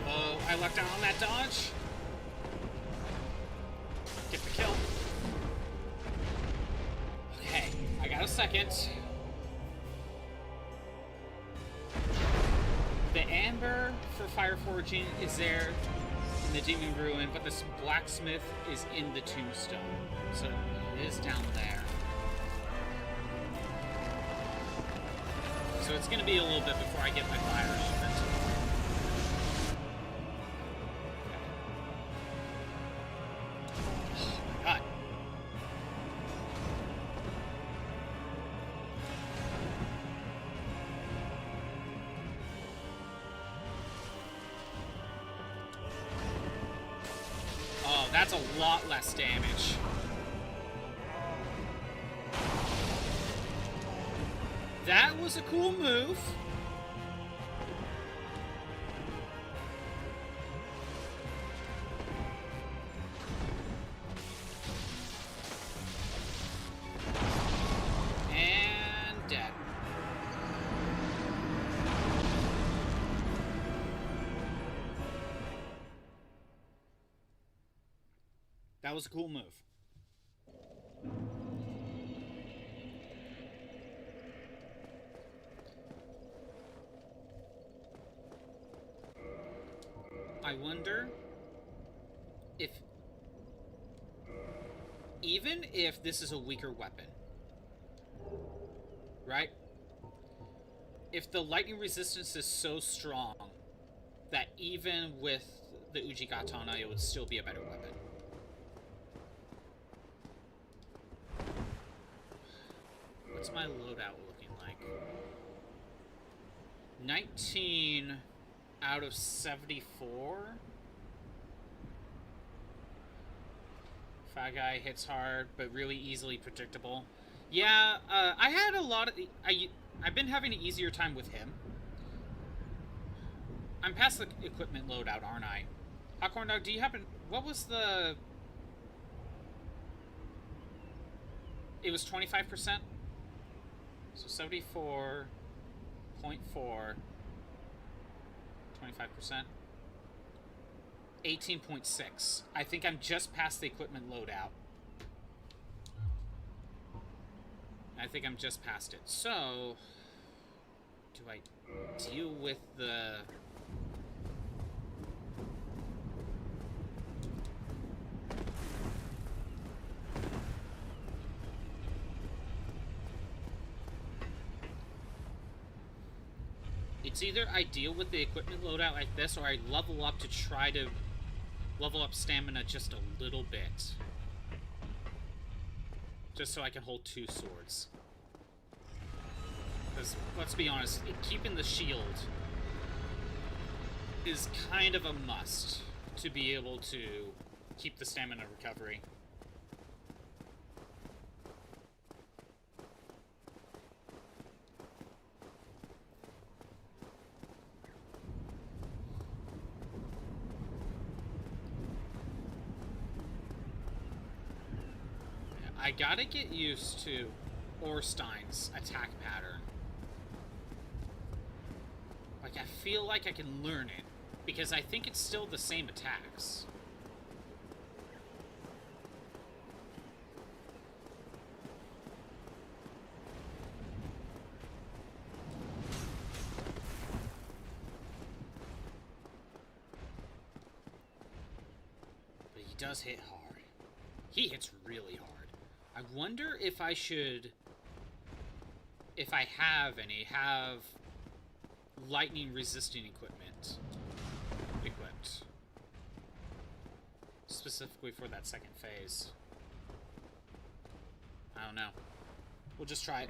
Oh, I lucked out on that dodge. Get the kill. Okay, I got a second. The amber for fire forging is there in the demon ruin, but this blacksmith is in the tombstone, so it is down there. So it's gonna be a little bit before I get my fire element. That's a lot less damage. That was a cool move. And dead. That was a cool move. I wonder if, even if this is a weaker weapon, right? If the lightning resistance is so strong that even with the Uji Katana, it would still be a better weapon. What's my loadout looking like? 19 out of 74. Fat guy hits hard, but really easily predictable. Yeah, I had a lot of... I've been having an easier time with him. I'm past the equipment loadout, aren't I? Popcorn Dog, do you happen... What was the... It was 25%? So 74.4... 25%. 18.6. I think I'm just past the equipment loadout. I think I'm just past it. So, do I deal with the... It's either I deal with the equipment loadout like this, or I level up to try to level up stamina just a little bit. Just so I can hold two swords. Because, let's be honest, keeping the shield is kind of a must to be able to keep the stamina recovery. I gotta get used to Orstein's attack pattern. Like, I feel like I can learn it, because I think it's still the same attacks. But he does hit hard. He hits really hard. I wonder if I should, if I have any, have lightning resisting equipment equipped. Specifically for that second phase. I don't know. We'll just try it.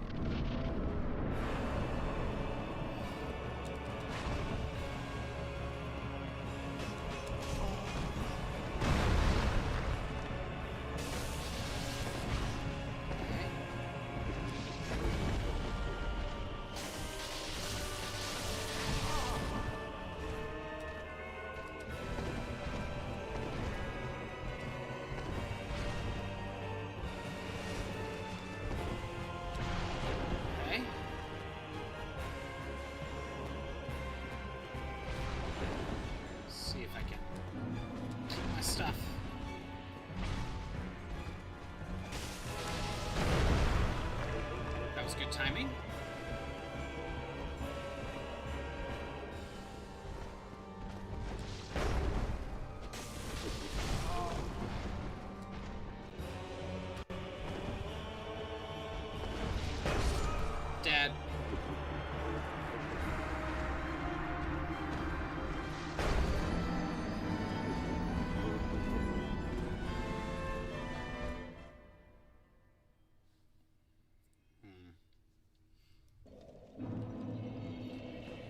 Timing. Dad.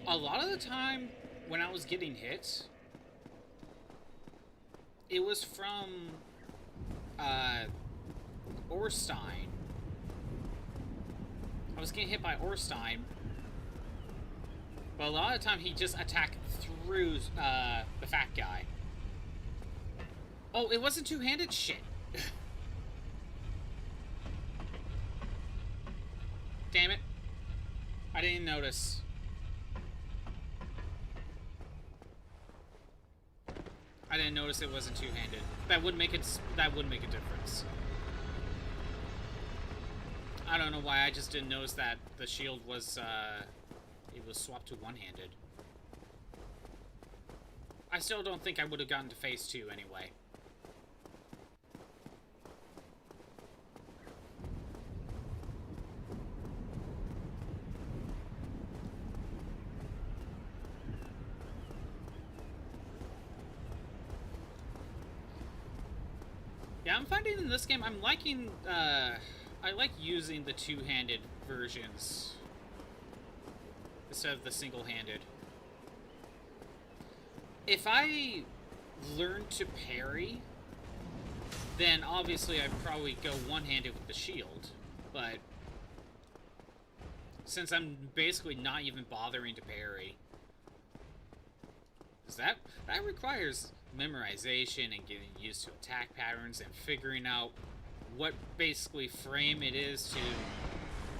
A lot of the time, when I was getting hit, it was from Orstein. I was getting hit by Orstein, but a lot of the time he just attacked through the fat guy. Oh, it wasn't two-handed? Shit. Damn it. I didn't notice. I didn't notice it wasn't two-handed. That would make a difference. I don't know why I just didn't notice that the shield was it was swapped to one-handed. I still don't think I would have gotten to phase 2 anyway. Yeah, I'm finding in this game, I'm liking, I like using the two-handed versions instead of the single-handed. If I learn to parry, then obviously I'd probably go one-handed with the shield, but since I'm basically not even bothering to parry, because that requires memorization and getting used to attack patterns and figuring out what basically frame it is to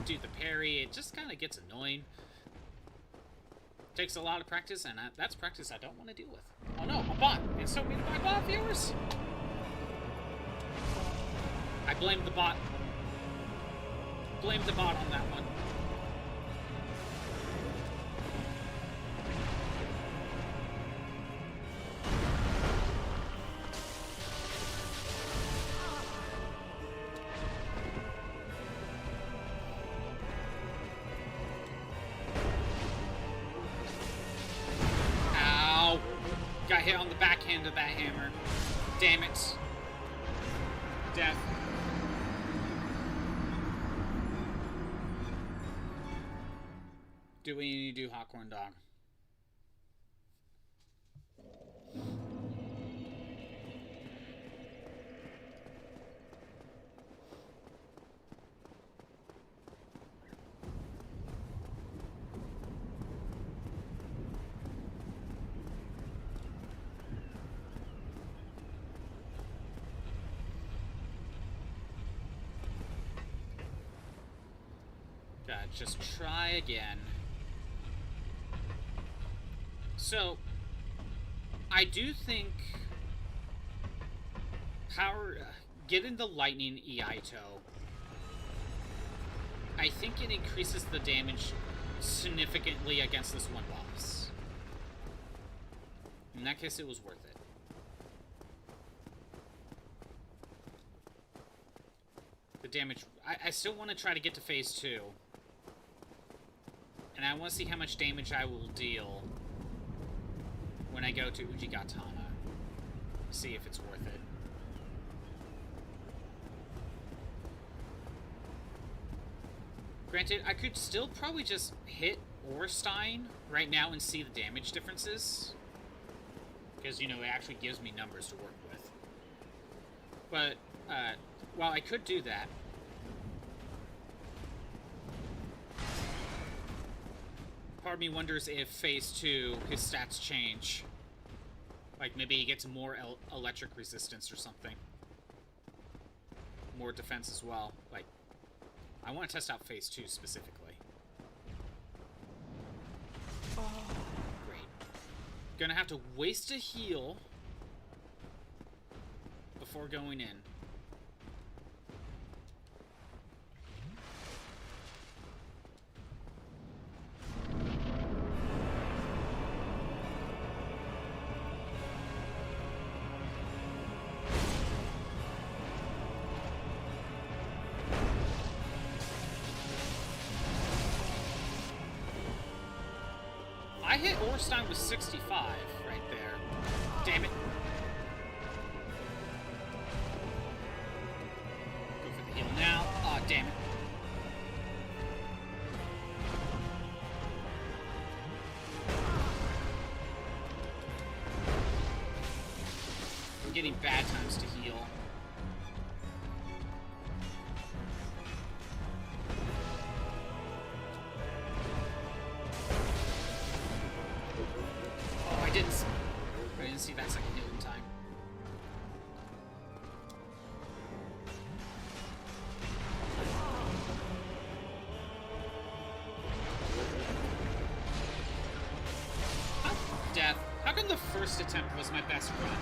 do the parry. It just kind of gets annoying. Takes a lot of practice, and that's practice I don't want to deal with. Oh no, a bot! It's so mean to my bot viewers! I blame the bot. Blame the bot on that one. Got hit on the backhand of that hammer. Damn it. Death. Do what you need to do, Hawkhorn Dog. God, just try again. So, I do think getting the lightning Iaito, I think it increases the damage significantly against this one boss. In that case, it was worth it. The damage, I still want to try to get to phase 2. And I want to see how much damage I will deal when I go to Ujigatana. See if it's worth it. Granted, I could still probably just hit Orstein right now and see the damage differences. Because, you know, it actually gives me numbers to work with. But, while I could do that, part of me wonders if phase 2, his stats change. Like, maybe he gets more electric resistance or something. More defense as well. Like, I want to test out phase 2 specifically. Great. Gonna have to waste a heal before going in. I hit Orstein with 65 right there. Damn it. Go for the heal now. Aw, damn it. I'm getting bad times to heal. first attempt was my best run?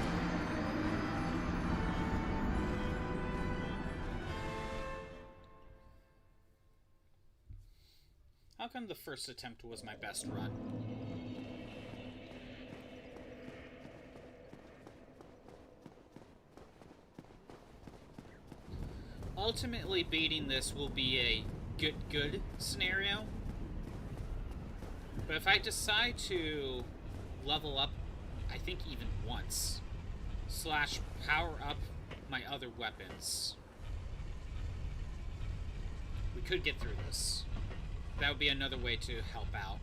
How come the first attempt was my best run? Ultimately, beating this will be a good scenario. But if I decide to level up, I think even once, / power up my other weapons, we could get through this. That would be another way to help out.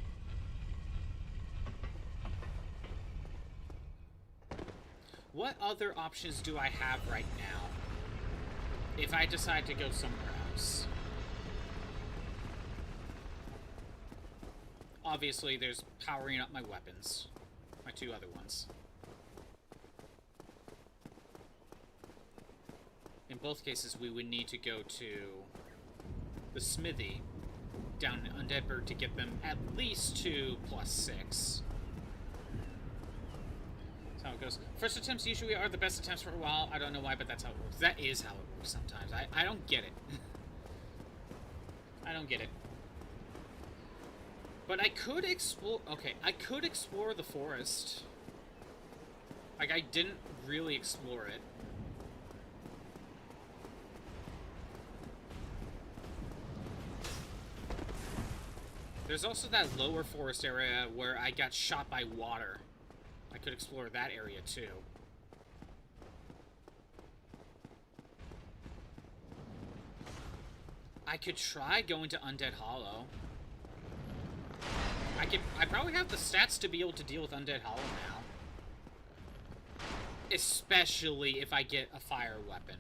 What other options do I have right now if I decide to go somewhere else? Obviously, there's powering up my weapons. My 2 other ones. In both cases, we would need to go to the smithy down in Undead Bird to get them at least to +6. That's how it goes. First attempts usually are the best attempts for a while. I don't know why, but that's how it works. That is how it works sometimes. I don't get it. I don't get it. But I could explore... Okay, I could explore the forest. Like, I didn't really explore it. There's also that lower forest area where I got shot by water. I could explore that area too. I could try going to Undead Hollow. I probably have the stats to be able to deal with Undead Hollow now. Especially if I get a fire weapon.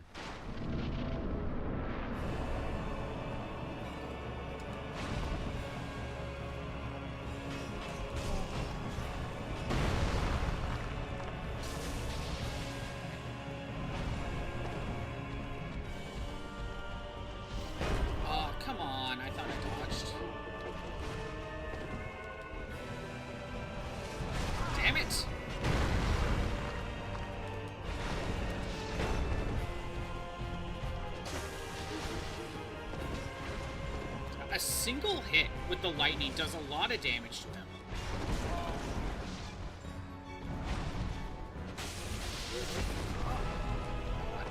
Single hit with the lightning does a lot of damage to him.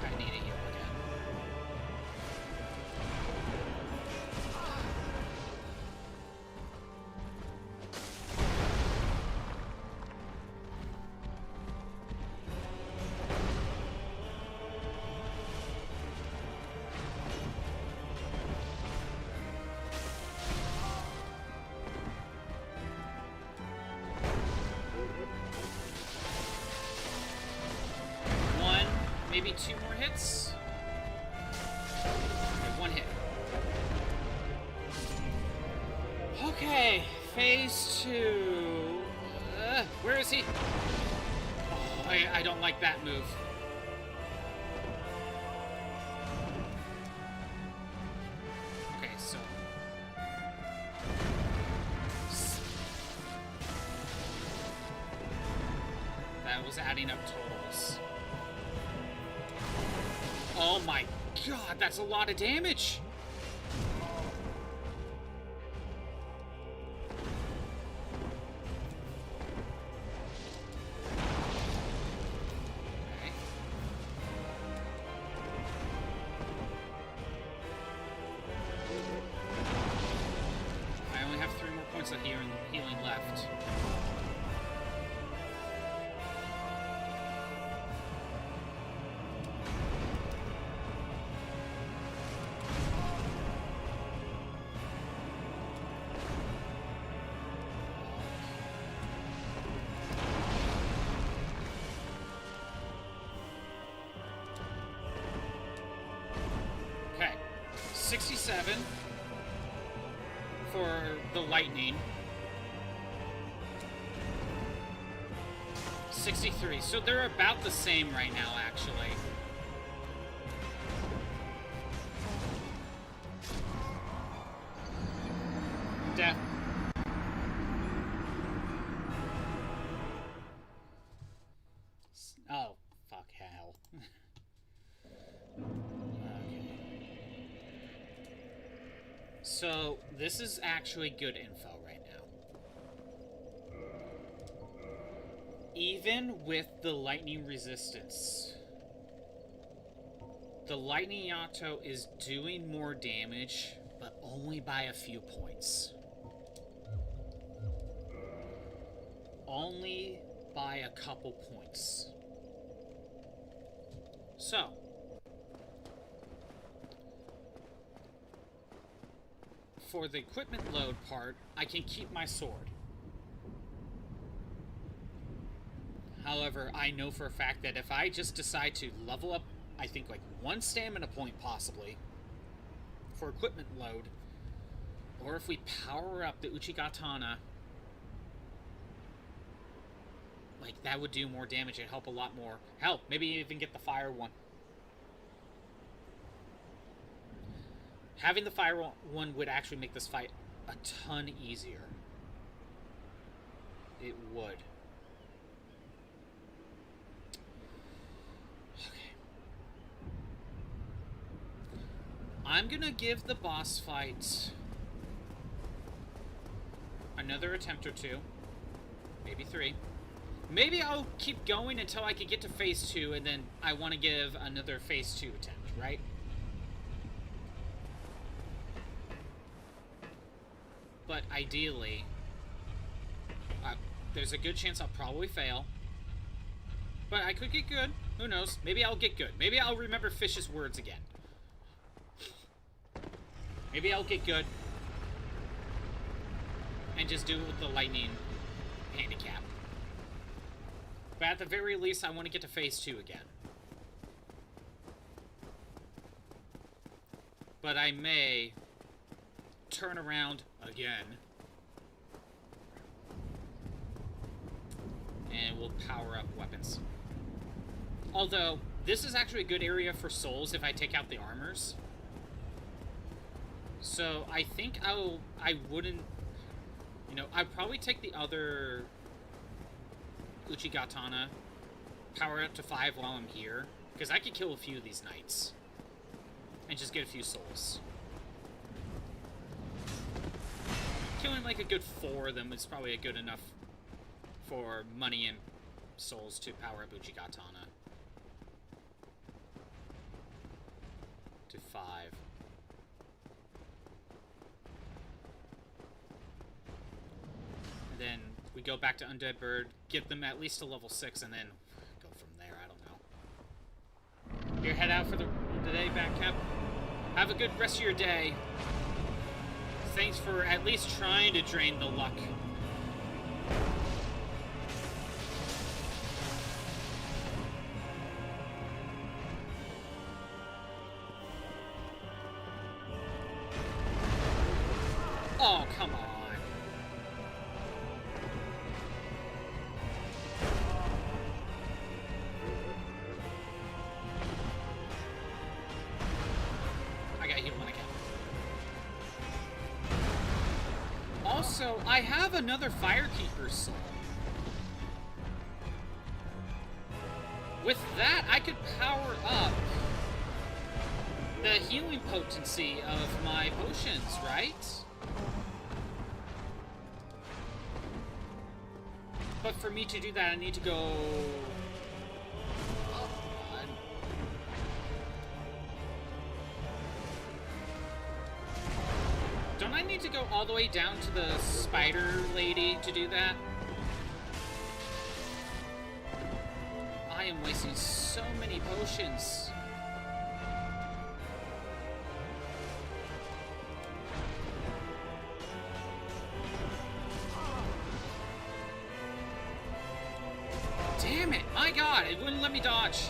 I need a heal again. Maybe 2 more hits? Okay, 1 hit. Okay, phase 2. Where is he? Oh, I don't like that move. Okay, so... That was adding up totals. Oh my god, that's a lot of damage! Okay. I only have 3 more points of healing left. Okay, 67 for the lightning. 63. So they're about the same right now, actually. Death. So, this is actually good info right now. Even with the lightning resistance, the lightning Yato is doing more damage, but only by a few points. Only by a couple points. So, for the equipment load part, I can keep my sword. However, I know for a fact that if I just decide to level up, I think like 1 stamina point possibly, for equipment load, or if we power up the Uchigatana, like that would do more damage and help a lot more. Hell, maybe even get the fire one. Having the fire one would actually make this fight a ton easier. It would. Okay. I'm gonna give the boss fight another attempt or 2. Maybe 3. Maybe I'll keep going until I can get to phase 2, and then I want to give another phase 2 attempt, right? But ideally, there's a good chance I'll probably fail. But I could get good. Who knows? Maybe I'll get good. Maybe I'll remember Fish's words again. Maybe I'll get good. And just do it with the lightning handicap. But at the very least, I want to get to phase 2 again. But I may turn around again. And we'll power up weapons. Although, this is actually a good area for souls if I take out the armors. So, I think I wouldn't... You know, I'd probably take the other Uchigatana, power up to 5 while I'm here, because I could kill a few of these knights and just get a few souls. Killing like a good 4 of them is probably a good enough for money and souls to power up Uchigatana to 5. And then we go back to Undead Bird, get them at least to level 6, and then go from there. I don't know. Here, head out for the day, Backcap. Have a good rest of your day. Thanks for at least trying to drain the luck. Oh, come on. Also, I have another Firekeeper soul. With that, I could power up the healing potency of my potions, right? But for me to do that, I need to go... Don't I need to go all the way down to the spider lady to do that? I am wasting so many potions. Damn it! My God, it wouldn't let me dodge.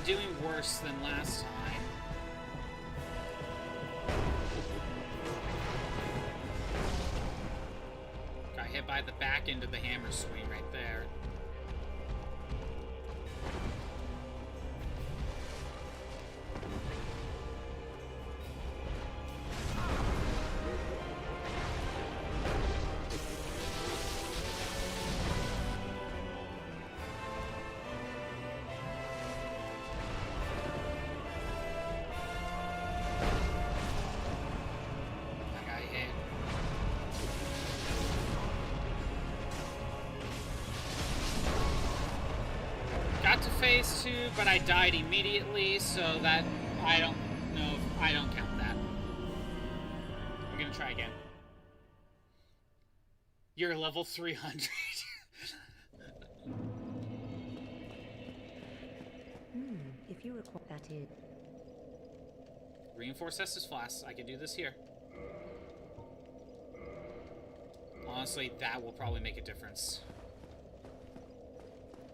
Doing worse than last time. Got hit by the back end of the hammer swing right there. phase 2, but I died immediately, so that I don't know if I don't count that. I'm gonna try again. You're level 300. If you require that is. Reinforce Estus Flask. I can do this here. Honestly, that will probably make a difference.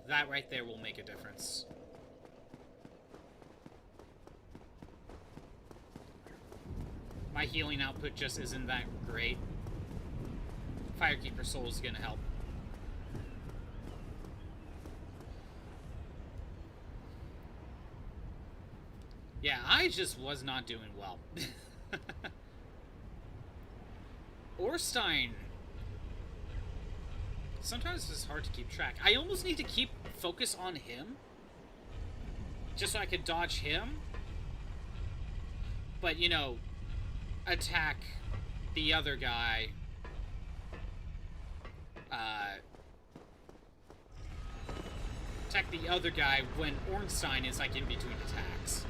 That right there will make a difference. My healing output just isn't that great. Firekeeper Soul is gonna help. Yeah, I just was not doing well. Orstein. Sometimes it's hard to keep track. I almost need to keep focus on him. Just so I could dodge him. But, you know, attack the other guy. Attack the other guy when Ornstein is, like, in between attacks.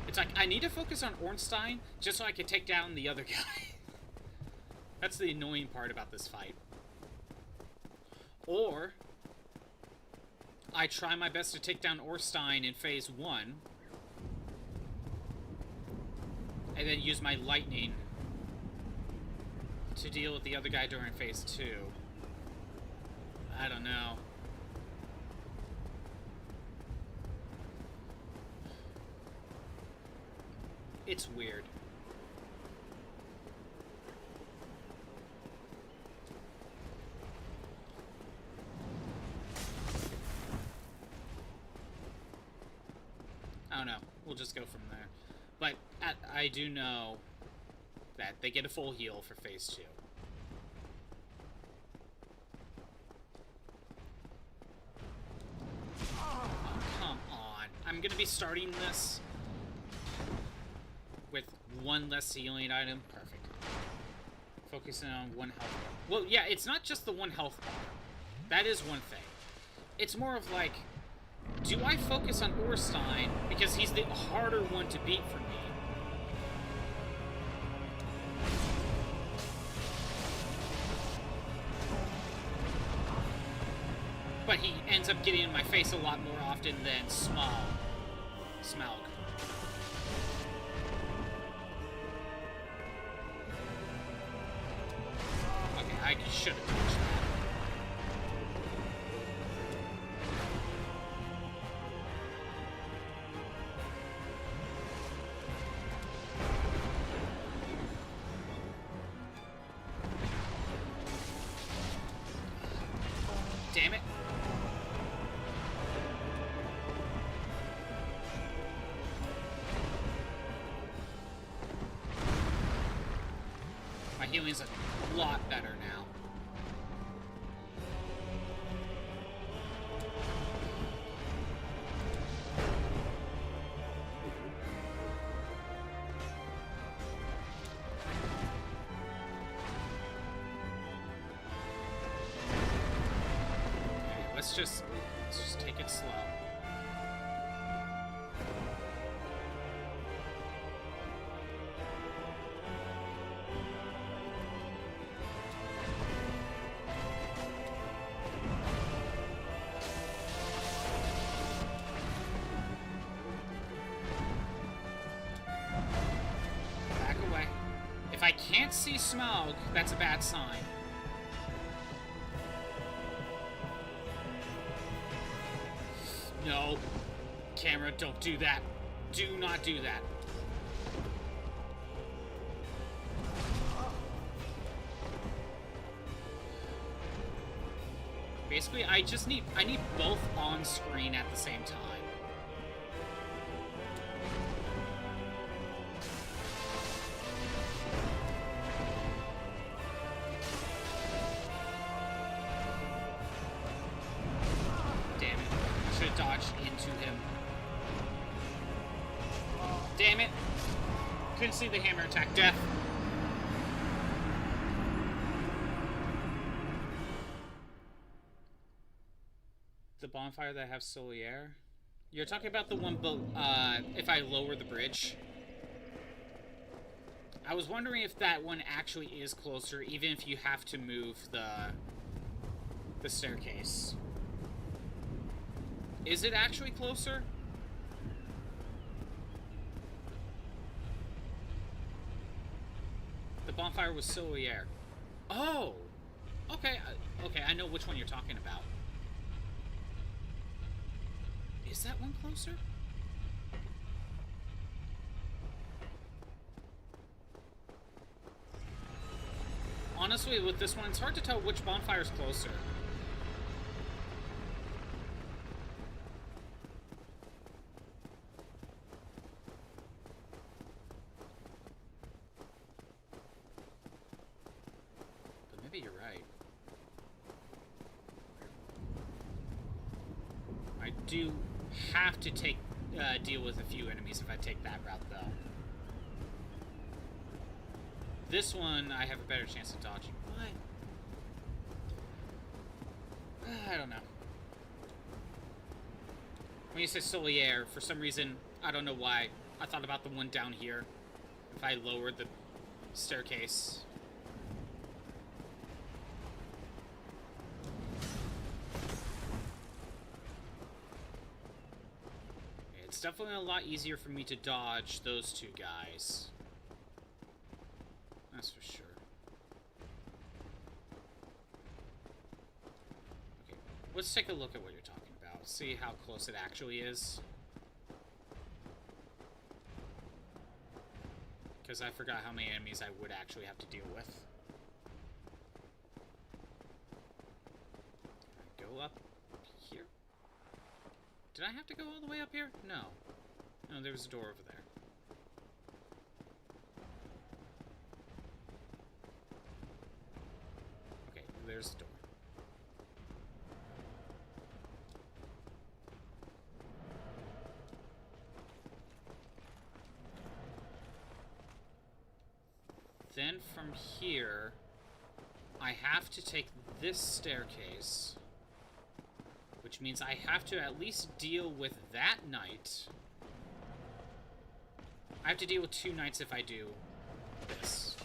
It's like, I need to focus on Ornstein just so I can take down the other guy. That's the annoying part about this fight. Or, I try my best to take down Ornstein in phase 1. And then use my lightning to deal with the other guy during phase 2. I don't know. It's weird. I don't know. We'll just go from there. But I do know that they get a full heal for phase 2. Oh, come on. I'm gonna be starting this with one less healing item. Perfect. Focusing on one health bar. Well, yeah, it's not just the one health bar. That is one thing. It's more of like, do I focus on Ornstein because he's the harder one to beat for me? But he ends up getting in my face a lot more often than Smaug. Okay, I should have touched that. Damn it. My healing's a lot better now. Let's just take it slow. Back away. If I can't see Smaug, that's a bad sign. No. Camera, don't do that. Do not do that. Basically, I need both on screen at the same time. Damn it. Couldn't see the hammer attack. Death. The bonfire that have Solier? You're talking about the one, if I lower the bridge? I was wondering if that one actually is closer, even if you have to move the staircase. Is it actually closer? The bonfire was Solier. Oh! Okay, okay, I know which one you're talking about. Is that one closer? Honestly, with this one, it's hard to tell which bonfire is closer. But maybe you're right. I do have to take deal with a few enemies if I take that route, though. This one, I have a better chance of dodging. What? I don't know. When you say Solier, for some reason, I don't know why, I thought about the one down here. If I lowered the staircase. It's definitely a lot easier for me to dodge those two guys. That's for sure. Okay, let's take a look at what you're talking about. See how close it actually is. Because I forgot how many enemies I would actually have to deal with. Go up here? Did I have to go all the way up here? No. No, there was a door over there. There's the door. Then from here, I have to take this staircase, which means I have to at least deal with that knight. I have to deal with two knights if I do this.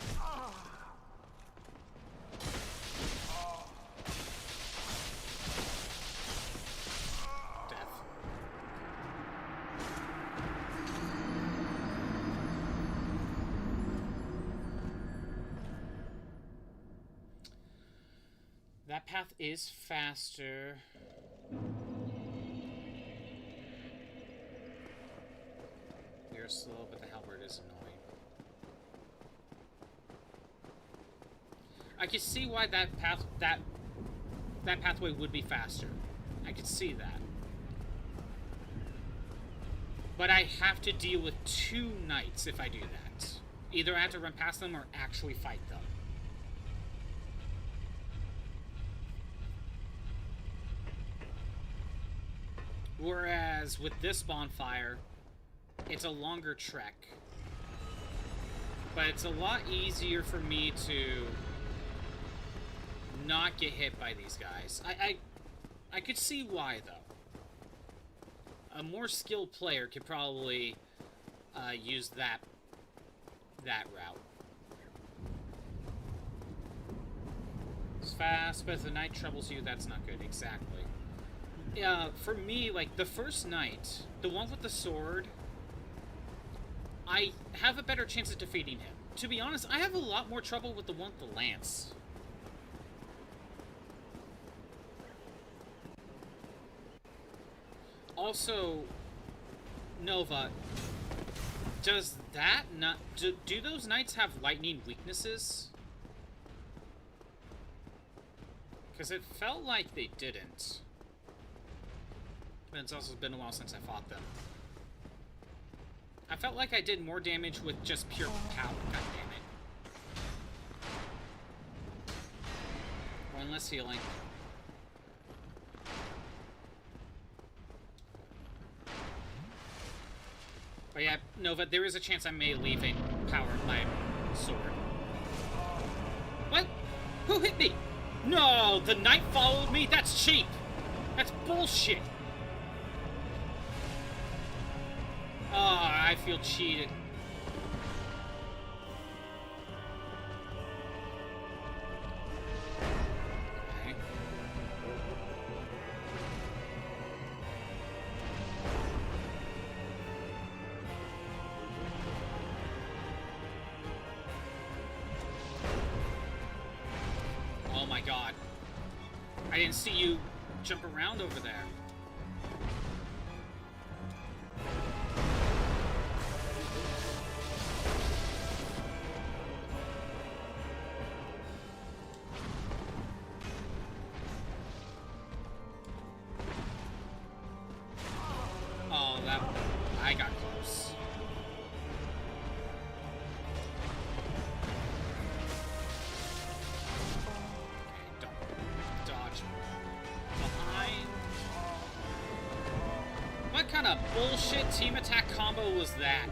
That path is faster. You're slow, but the halberd is annoying. I can see why that pathway would be faster. I could see that. But I have to deal with two knights if I do that. Either I have to run past them or actually fight them. Whereas with this bonfire, it's a longer trek. But it's a lot easier for me to not get hit by these guys. I could see why, though. A more skilled player could probably use that route. It's fast, but if the knight troubles you, that's not good. Exactly. For me, like, the first knight, the one with the sword, I have a better chance of defeating him. To be honest, I have a lot more trouble with the one with the lance. Also, Nova, does that not... Do those knights have lightning weaknesses? Because it felt like they didn't. But it's also been a while since I fought them. I felt like I did more damage with just pure power. God damn it. One less healing. But yeah, Nova, there is a chance I may leave a power in my sword. What? Who hit me? No, the knight followed me? That's cheap. That's bullshit! Oh, I feel cheated. Okay. Oh my god. I didn't see you jump around over there. Oh, that... I got close. Okay, don't dodge behind. What kind of bullshit team attack combo was that?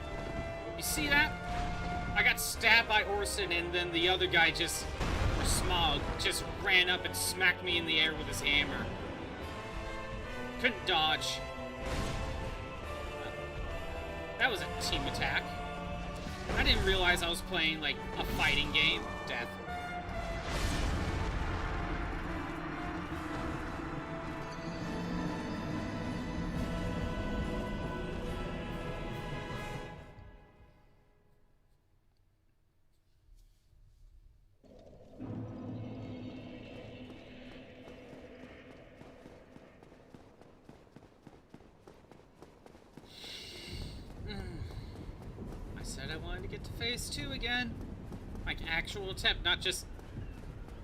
You see that? I got stabbed by Orson and then the other guy just, or Smog, just ran up and smacked me in the air with his hammer. Couldn't dodge. That was a team attack. I didn't realize I was playing, like, a fighting game. Death. I wanted to get to phase 2 again. Like, actual attempt, not just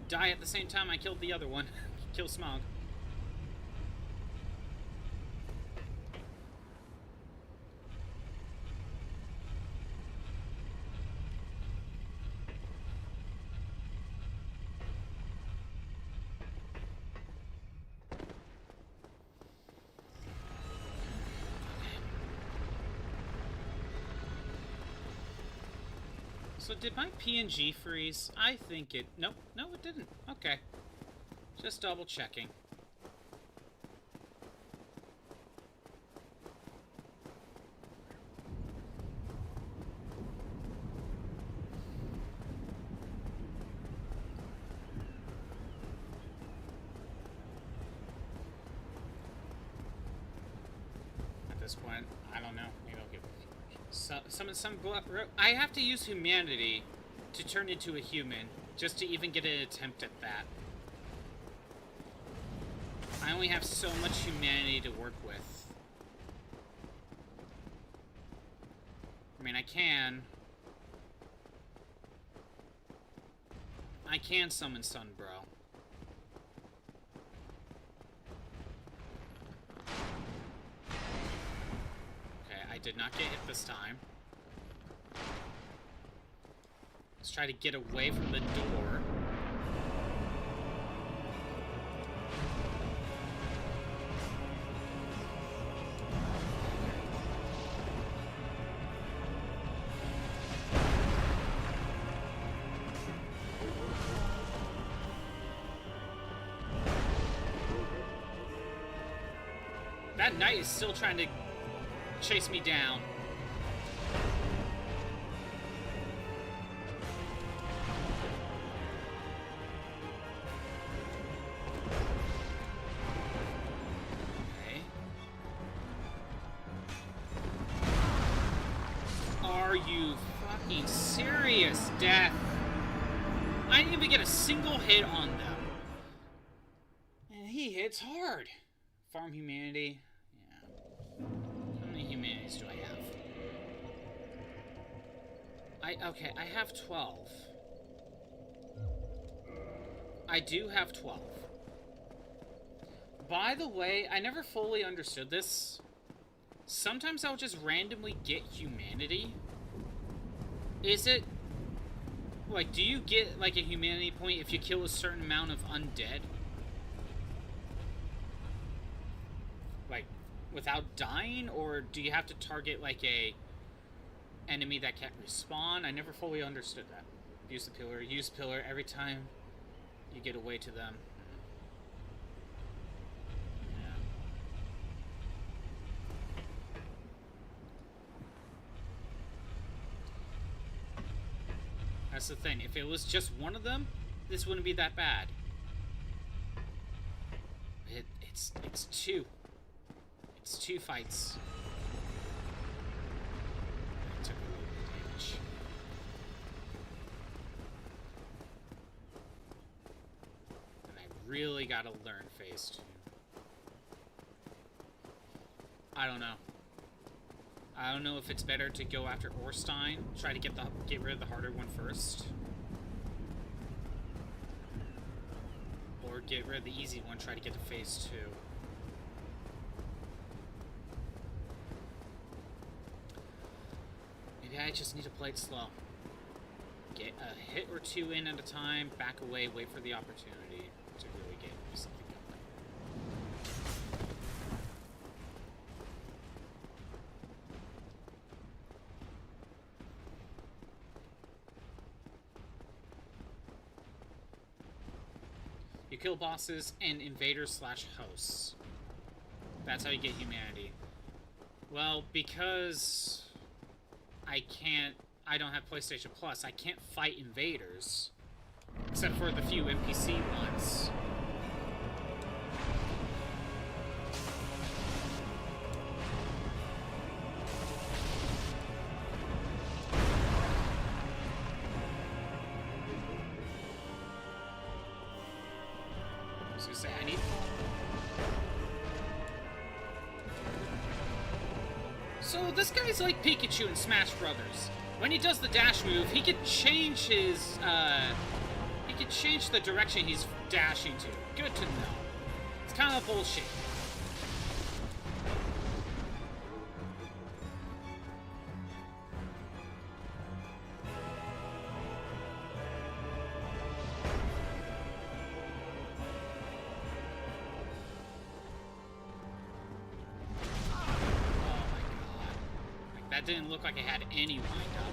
die at the same time I killed the other one. Kill Smog. So did my PNG freeze? I think it... Nope. No, it didn't. Okay. Just double checking. At this point, I don't know. Maybe I'll give it... I have to use humanity to turn into a human, just to even get an attempt at that. I only have so much humanity to work with. I mean, I can summon Sunbro. I did not get hit this time. Let's try to get away from the door. That knight is still trying to chase me down. Okay. Are you fucking serious, Death? I didn't even get a single hit on them. And he hits hard. Farm humanity. How many humanities do I have? Okay, I have 12. I do have 12. By the way, I never fully understood this. Sometimes I'll just randomly get humanity. Is it... Like, do you get, like, a humanity point if you kill a certain amount of undead? Like, without dying? Or do you have to target, like, a enemy that can't respawn? I never fully understood that. Use the pillar. Use pillar every time you get away to them. Yeah. That's the thing. If it was just one of them, this wouldn't be that bad. It's two. It's two fights. I took a little bit of damage. And I really gotta learn phase 2. I don't know. I don't know if it's better to go after Orstein, try to get rid of the harder one first, or get rid of the easy one, try to get to phase 2. Maybe I just need to play it slow. Get a hit or two in at a time, back away, wait for the opportunity to really get something going. You kill bosses and invaders / hosts. That's how you get humanity. Well, because I don't have PlayStation Plus, I can't fight invaders. Except for the few NPC ones. I was gonna say, I need... So this guy's like Pikachu in Smash Brothers. When he does the dash move, he could change his, he could change the direction he's dashing to. Good to know. It's kind of bullshit. That didn't look like it had any wind up.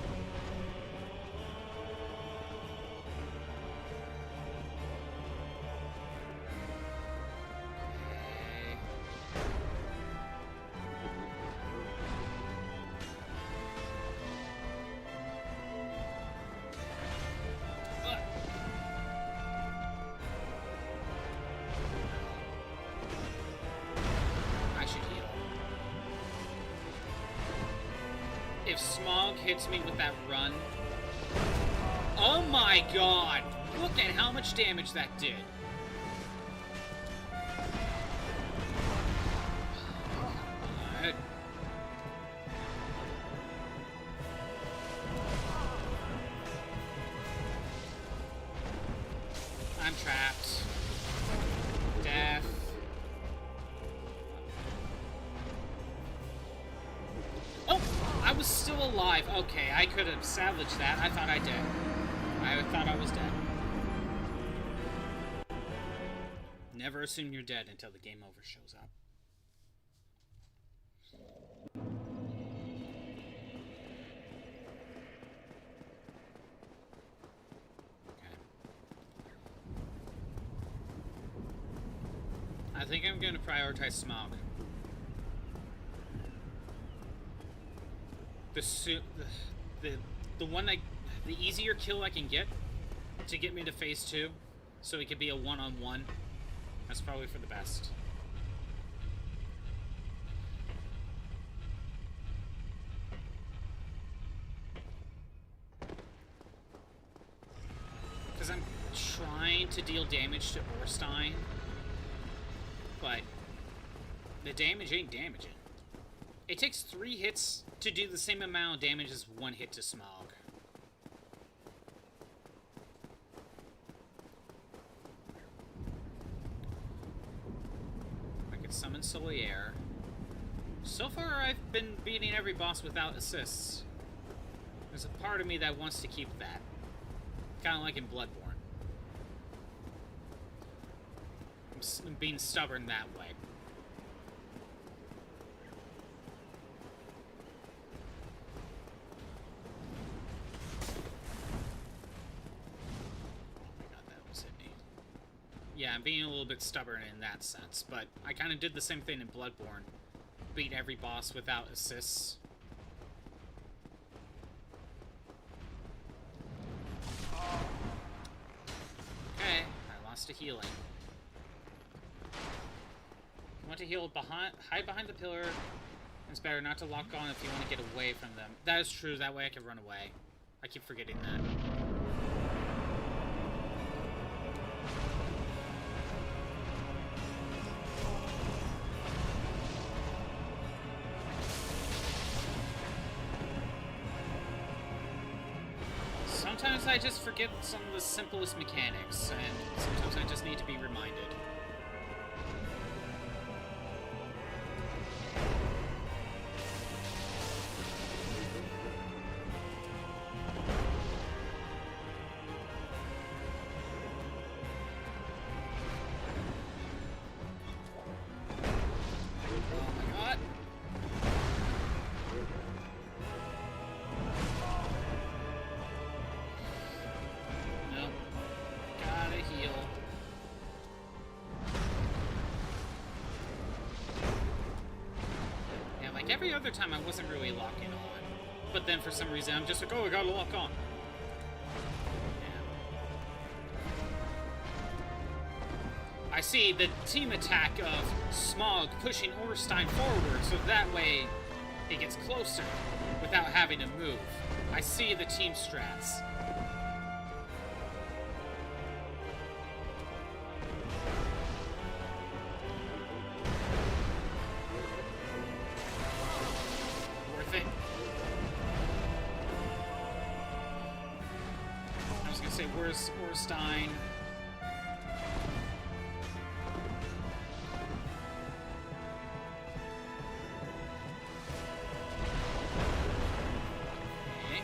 If Smog hits me with that run... Oh my god! Look at how much damage that did. God. I'm trapped. Death. Oh! I was still alive. Okay, I could have salvaged that. I thought I did. I thought I was dead. Never assume you're dead until the game over shows up. Okay. I think I'm going to prioritize Smog. The one the easier kill I can get to get me to phase 2, so it could be a one-on-one. That's probably for the best. Because I'm trying to deal damage to Orstein, but the damage ain't damaging. It takes 3 hits to do the same amount of damage as 1 hit to Smog. I could summon Solier. So far, I've been beating every boss without assists. There's a part of me that wants to keep that. Kind of like in Bloodborne. I'm being stubborn that way. Yeah, I'm being a little bit stubborn in that sense, but I kind of did the same thing in Bloodborne. Beat every boss without assists. fast to healing. You want to heal behind, hide behind the pillar. It's better not to lock on if you want to get away from them. That is true, that way I can run away. I keep forgetting that. Sometimes I just forget some of the simplest mechanics, and sometimes I just need to be reminded. Every other time I wasn't really locking on. But then for some reason I'm just like, oh, I gotta lock on. Yeah. I see the team attack of Smog pushing Orstein forward so that way it gets closer without having to move. I see the team strats. Where's Orstein? Okay.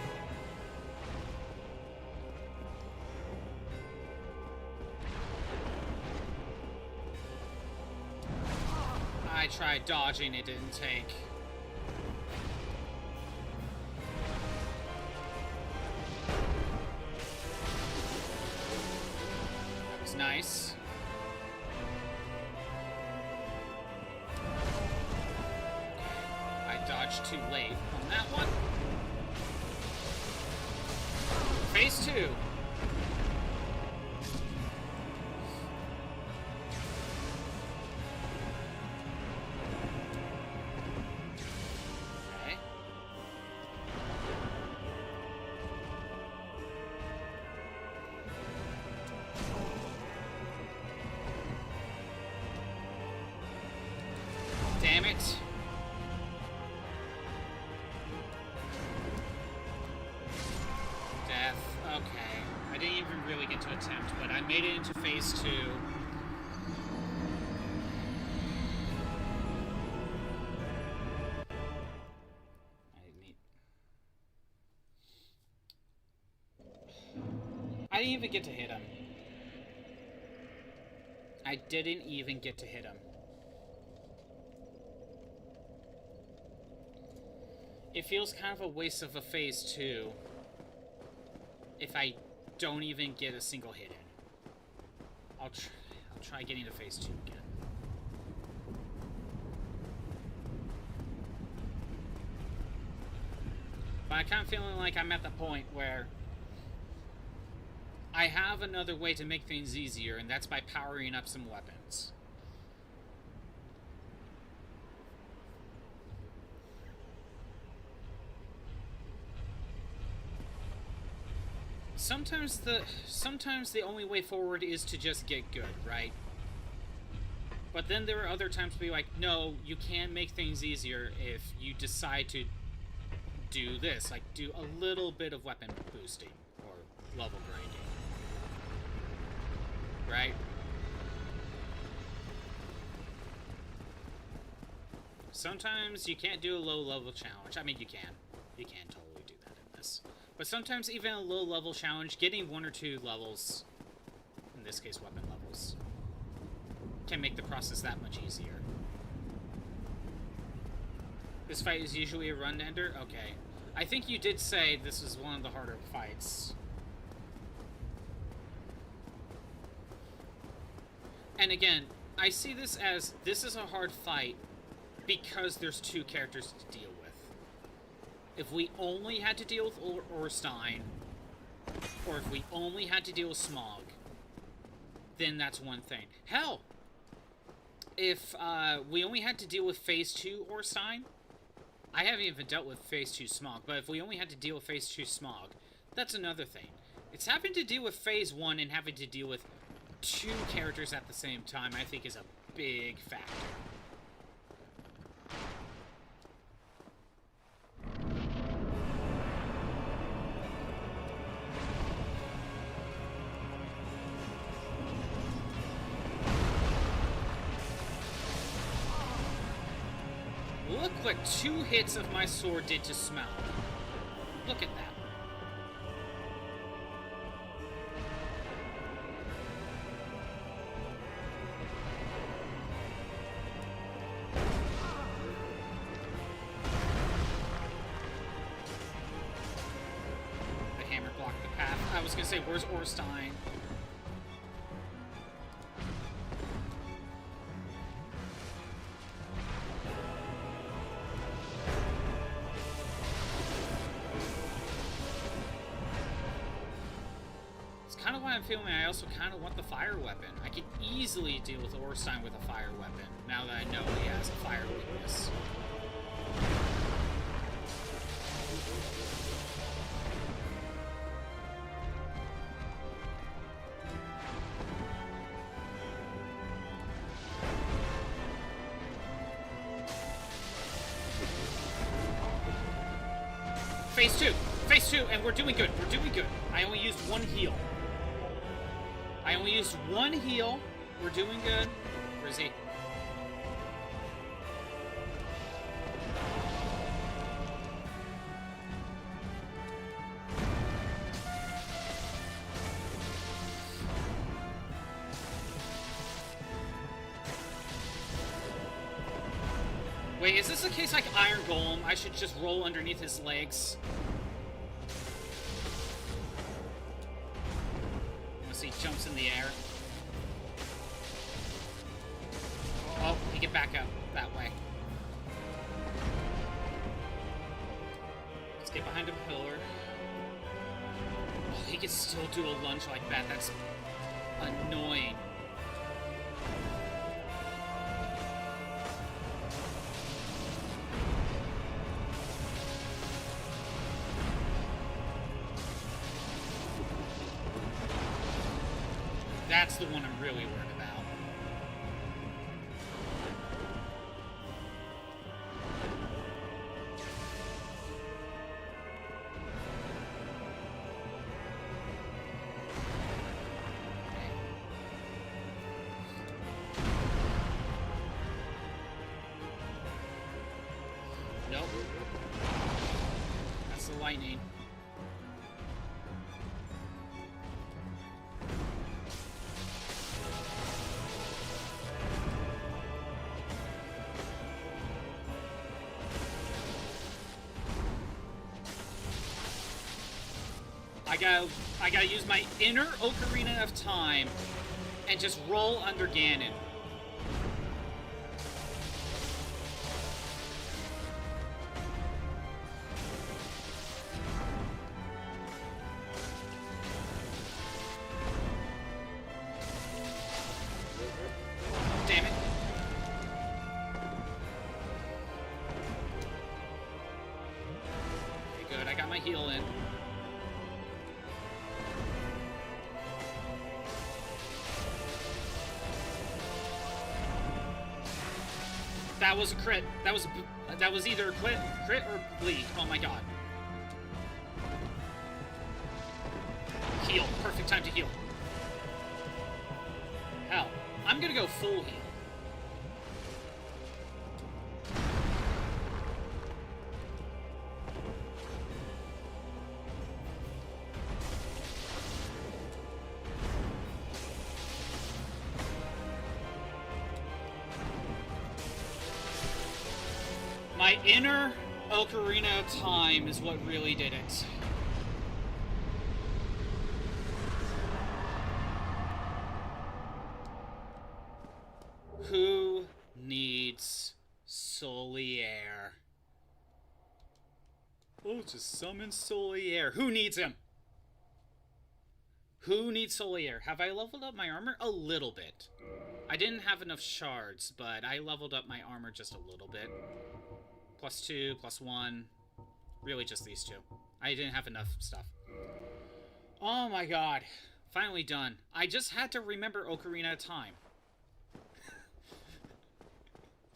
I tried dodging, it didn't take. Nice. I dodged too late on that one. Phase 2. Okay. Damn it. Death. Okay. I didn't even really get to attempt, but I made it into phase 2. I didn't even get to hit him. I didn't even get to hit him. It feels kind of a waste of a phase 2 if I don't even get a single hit in. I'll try getting to phase 2 again. But I'm kind of feeling like I'm at the point where I have another way to make things easier, and that's by powering up some weapons. Sometimes the only way forward is to just get good, right? But then there are other times where you're like, no, you can make things easier if you decide to do this, like do a little bit of weapon boosting or level grinding. Right? Sometimes you can't do a low level challenge. I mean, you can. You can totally do that in this. But sometimes even a low level challenge, getting 1 or 2 levels, in this case weapon levels, can make the process that much easier. This fight is usually a run ender? Okay. I think you did say this is one of the harder fights. And again, I see this as, this is a hard fight because there's 2 characters to deal with. If we only had to deal with Orstein, or if we only had to deal with Smog, then that's one thing. Hell, if we only had to deal with Phase 2 Orstein, I haven't even dealt with Phase 2 Smog, but if we only had to deal with Phase 2 Smog, that's another thing. It's having to deal with Phase 1 and having to deal with 2 characters at the same time, I think is a big factor. Look what 2 hits of my sword did to Smell. Look at that. The hammer blocked the path. I was gonna say, where's Orstein? I'm feeling I also kind of want the fire weapon. I could easily deal with Orstein with a fire weapon, now that I know he has a fire weakness. Phase 2! Phase 2, and we're doing good. We're doing good. I only used 1 heal. I only used 1 heal. We're doing good. Where is he? Wait, is this a case like Iron Golem? I should just roll underneath his legs. He jumps in the air. Oh, he can back up that way. Let's get behind a pillar. Oh, he can still do a lunge like that. That's annoying. That's the one I'm really worried about. Nope. That's the lightning. I gotta use my inner Ocarina of Time and just roll under Ganon. Damn it. Okay, good. I got my heal in. That was a crit. That was either a crit or bleed. Oh my god. Heal. Perfect time to heal. Hell, I'm gonna go full heal. My inner Ocarina of Time is what really did it. Who needs Solier? Oh, just summon Solier. Who needs him? Who needs soul air? Have I leveled up my armor? A little bit. I didn't have enough shards, but I leveled up my armor just a little bit. +2, +1. Really just these two. I didn't have enough stuff. Oh my god. Finally done. I just had to remember Ocarina of Time.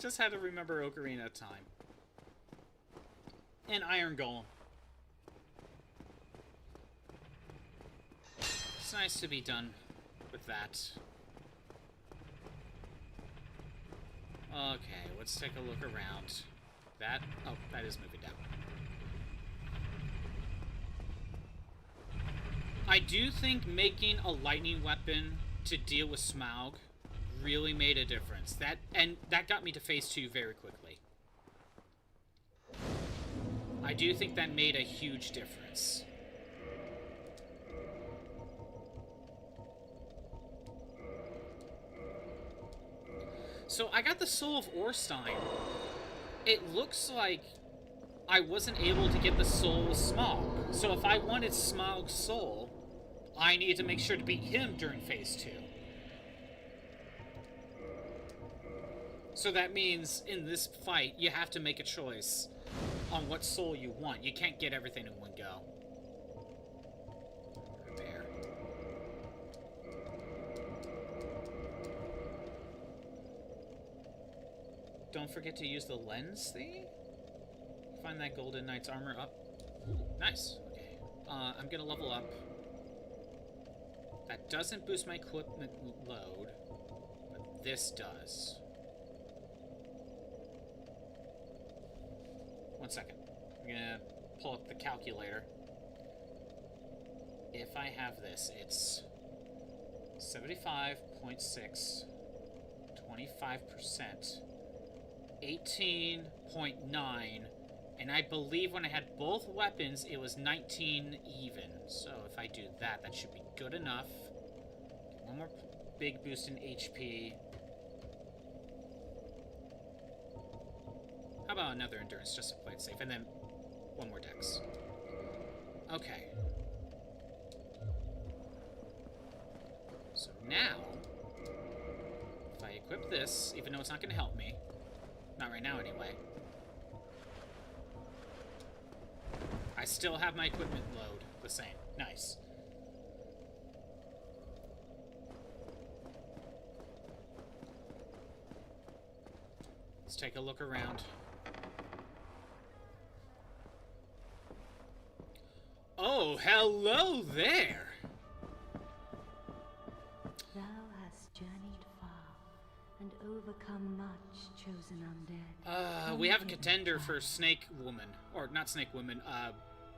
Just had to remember Ocarina of Time. And Iron Golem. It's nice to be done with that. Okay, let's take a look around. That, oh, that is moving down. I do think making a lightning weapon to deal with Smaug really made a difference. That got me to phase 2 very quickly. I do think that made a huge difference. So I got the Soul of Orstein. It looks like I wasn't able to get the Soul of Smaug. So if I wanted Smaug's soul, I needed to make sure to beat him during phase 2. So that means in this fight, you have to make a choice on what soul you want. You can't get everything in one go. There. Don't forget to use the lens thingy. Find that Golden Knight's armor up. Ooh, nice. Okay. I'm gonna level up. That doesn't boost my equipment load, but this does. 1 second. I'm gonna pull up the calculator. If I have this, it's 75.6, 25%, 18.9, and I believe when I had both weapons, it was 19 even. So if I do that, that should be good enough. Get one more big boost in HP. How about another endurance just to play it safe, and then one more dex. Okay. So now, if I equip this, even though it's not going to help me, not right now anyway, I still have my equipment load the same. Nice. Let's take a look around. Oh, hello there! Thou hast journeyed far and overcome much, chosen undead. We have a contender for Snake Woman. Or, not Snake Woman,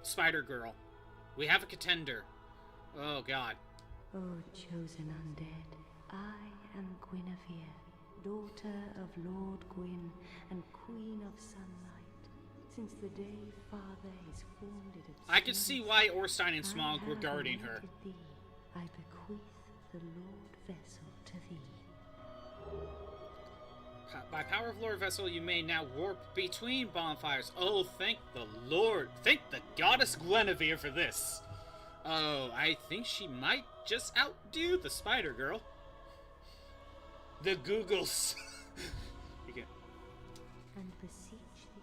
Spider Girl. We have a contender. Oh, God. O chosen undead, I am Guinevere, daughter of Lord Gwyn and Queen of Sunlight. Since the day father is formed it I could see why Orstein and Smaug were guarding her. thee. I bequeath the Lord Vessel to thee. By power of Lord Vessel, you may now warp between bonfires. Oh, thank the Lord. Thank the goddess Guinevere for this. Oh, I think she might just outdo the Spider Girl. The Googles. You can... And beseech thee,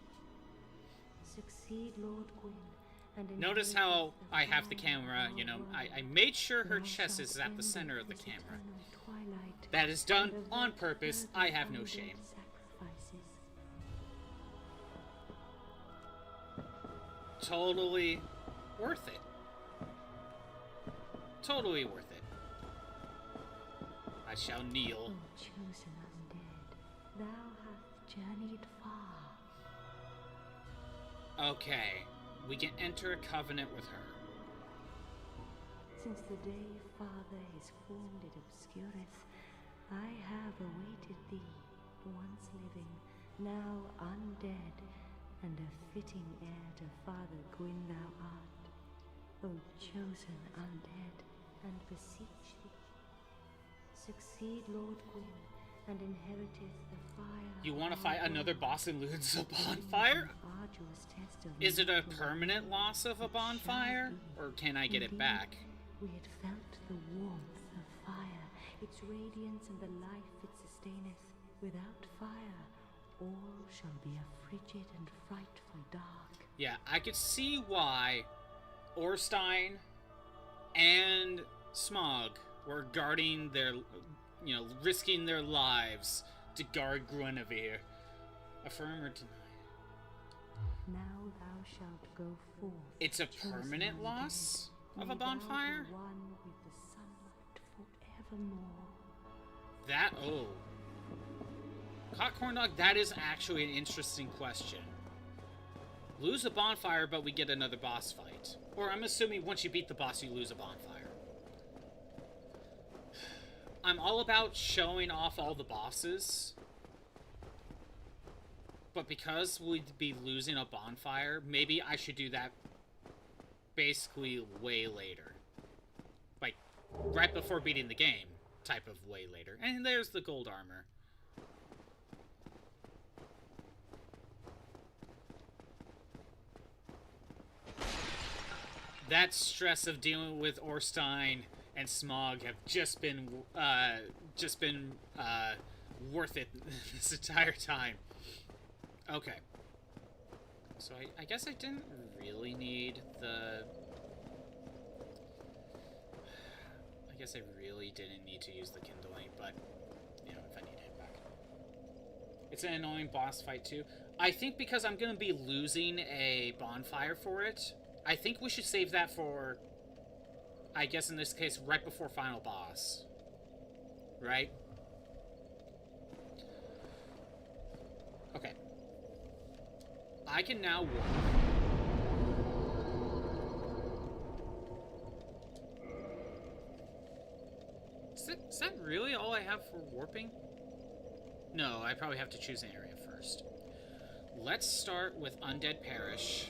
succeed Lord Gwyn, and Notice how I have the camera, you know, I made sure her chest is at the center of the camera. That is done on purpose. I have no shame. Totally worth it. Totally worth it. I shall kneel. O chosen undead, thou hast journeyed far. Okay, we can enter a covenant with her. Since the day father is formed it obscureth, I have awaited thee, once living, now undead, and a fitting heir to Father Gwyn thou art. O chosen undead, and beseech thee, succeed Lord Gwyn, and inheriteth the fire. You want to fight another boss and lose a bonfire? Arduous test of Is it a mortal permanent loss of a bonfire? Or can I get it back? We had felt the its radiance and the life it sustaineth. Without fire, all shall be a frigid and frightful dark. Yeah, I could see why Orstein and Smog were guarding their, risking their lives to guard Guinevere. Affirm or deny? Now thou shalt go forth. It's a permanent loss of a bonfire? One with the sunlight forevermore. That, Hot Corn Dog, that is actually an interesting question. Lose a bonfire, but we get another boss fight. Or I'm assuming once you beat the boss, you lose a bonfire. I'm all about showing off all the bosses. But because we'd be losing a bonfire, maybe I should do that basically way later. Like, right before beating the game, type of way later. And there's the gold armor. That stress of dealing with Orstein and Smog have just been worth it this entire time. Okay. So I guess I didn't really need the... I guess I really didn't need to use the kindling, but, if I need to hit back. It's an annoying boss fight, too. I think because I'm going to be losing a bonfire for it, I think we should save that for, I guess in this case, right before final boss. Right? Okay. I can now warp. Is that really all I have for warping? No, I probably have to choose an area first. Let's start with Undead Parish.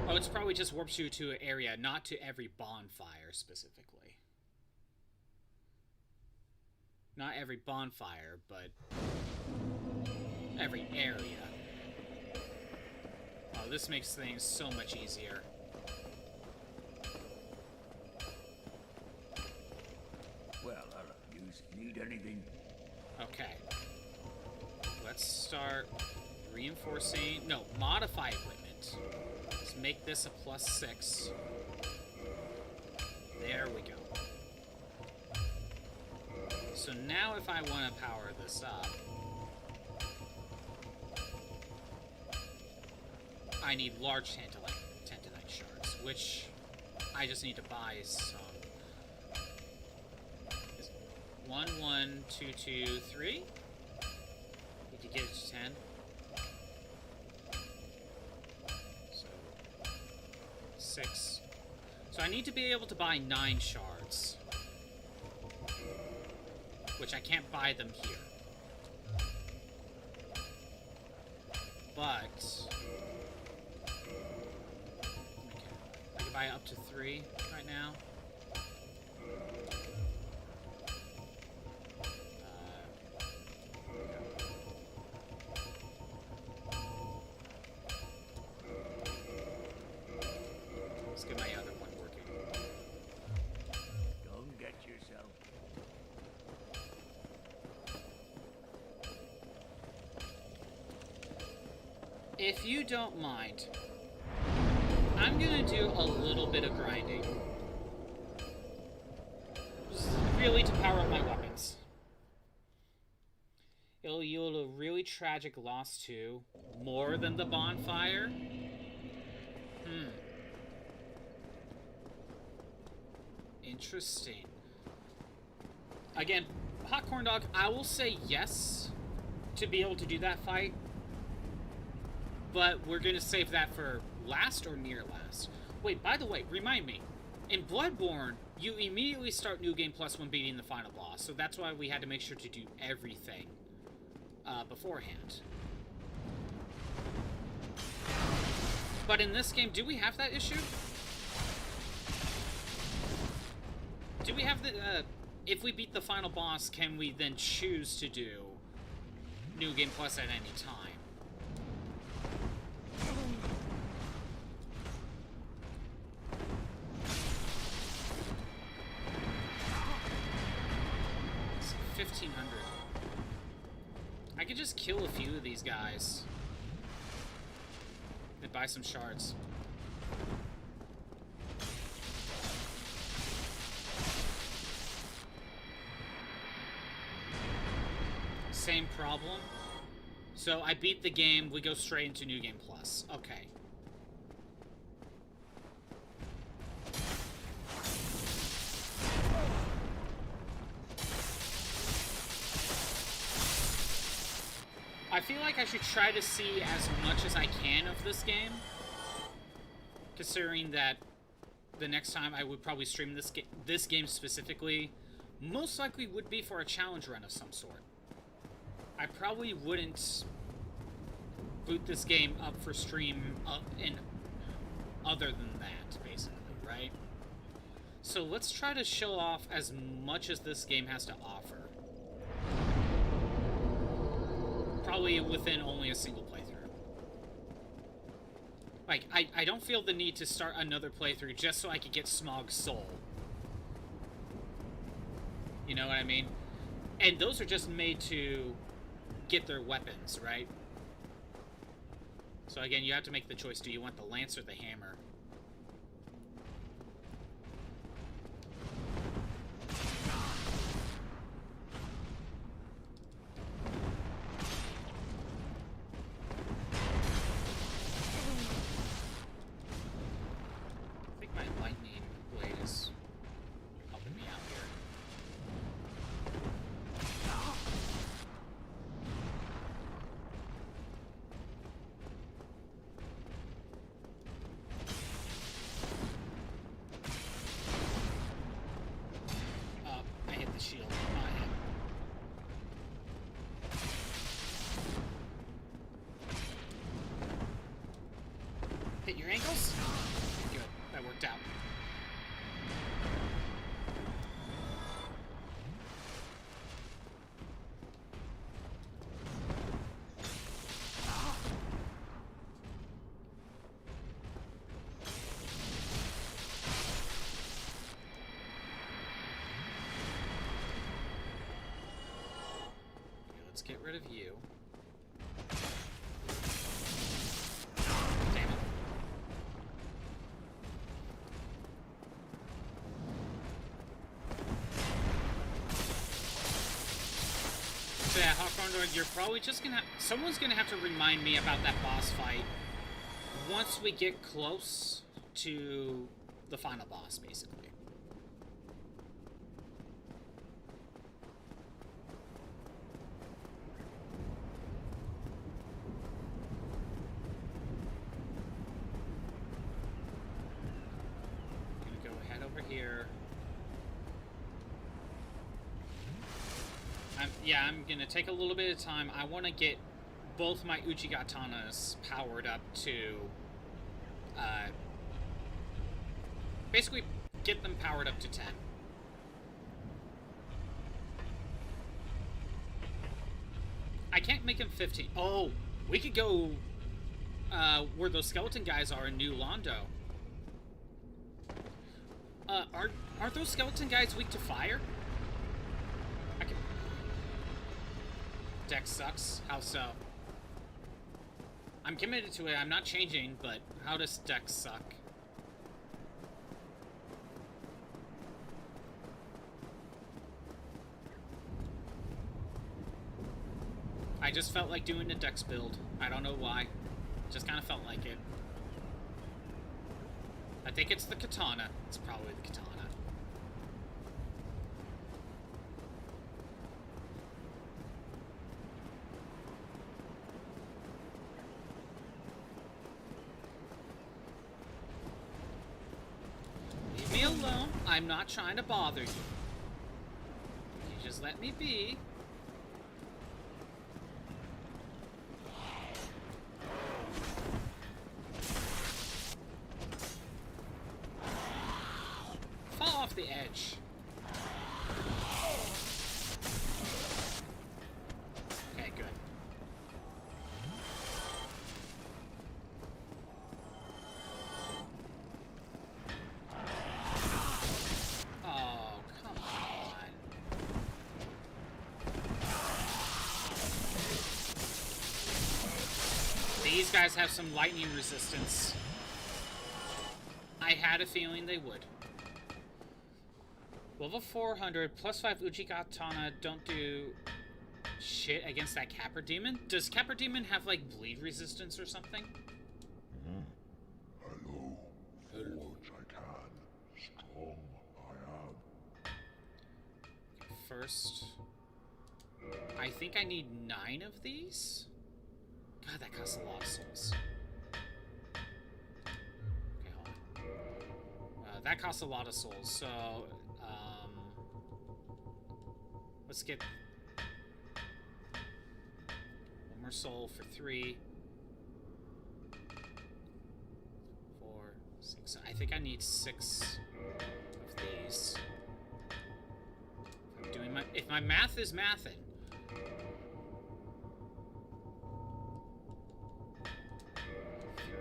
Oh, it's probably just warps you to an area, not to every bonfire specifically. Not every bonfire, but every area. Oh, this makes things so much easier. Well, you need anything? Okay. Let's start reinforcing... No, modify equipment. Let's make this a +6. There we go. So now if I want to power this up, I need large tantalite shards, which I just need to buy some. 1, 1, 2, 2, 3. We could get it to 10. So 6. So I need to be able to buy 9 shards, which I can't buy them here. But I can buy up to 3 right now. Let's get my other one working. Don't get yourself. If you don't mind, I'm gonna do a little bit of grinding. Just really to power up my weapons. It'll yield a really tragic loss too. More than the bonfire? Interesting. Again, Hot Corn Dog, I will say yes to be able to do that fight. But we're going to save that for last or near last. Wait, by the way, remind me. In Bloodborne, you immediately start New Game Plus when beating the final boss. So that's why we had to make sure to do everything beforehand. But in this game, do we have that issue? Do we have the... if we beat the final boss, can we then choose to do New Game Plus at any time? 1,500. I could just kill a few of these guys. And buy some shards. Same problem. So I beat the game, we go straight into New Game Plus. Okay. I feel like I should try to see as much as I can of this game, considering that the next time I would probably stream this game specifically, most likely would be for a challenge run of some sort. I probably wouldn't boot this game up for stream in other than that, basically, right? So let's try to show off as much as this game has to offer. Probably within only a single playthrough. Like, I don't feel the need to start another playthrough just so I could get Smog's soul. You know what I mean? And those are just made to get their weapons, right? So again, you have to make the choice. Do you want the lance or the hammer? I think my lightning blade is helping me out here. I hit the shield. Oh, I hit your ankles? Good. That worked out. Okay, let's get rid of you. Damn it. So yeah, Hawkthorn, you're probably just gonna... Someone's gonna have to remind me about that boss fight once we get close to the final boss, basically. Gonna go head over here. I'm gonna take a little bit of time. I want to get both my Uchigatanas powered up to, basically get them powered up to 10. I can't make them 15. Oh, we could go where those skeleton guys are in New Londo. Aren't those skeleton guys weak to fire? Deck sucks. How so? I'm committed to it. I'm not changing, but how does deck suck? I just felt like doing a dex build. I don't know why. Just kind of felt like it. I think it's the katana. It's probably the katana. Leave me alone. I'm not trying to bother you. You just let me be. Fall off the edge. Okay, good. Oh, come on. guys have some lightning resistance. I had a feeling they would. Level 400, plus 5 Uchigatana don't do shit against that Capra Demon? Does Capra Demon have, like, bleed resistance or something? Hello, forge I can, strong I am. First, I think I need 9 of these? God, that costs a lot of souls. Okay, hold on. That costs a lot of souls, so, let's get one more soul for 3, 4, 6. I think I need 6 of these. If I'm doing if my math is mathing.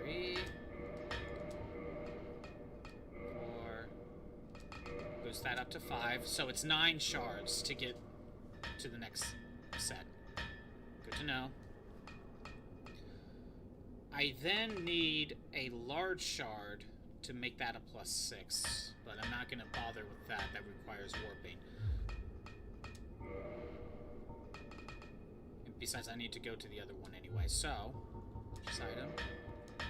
3, 4. Boost that up to 5. So it's 9 shards to get to the next set. Good to know. I then need a large shard to make that a +6, but I'm not going to bother with that. That requires warping. And besides, I need to go to the other one anyway, so purchase item. Go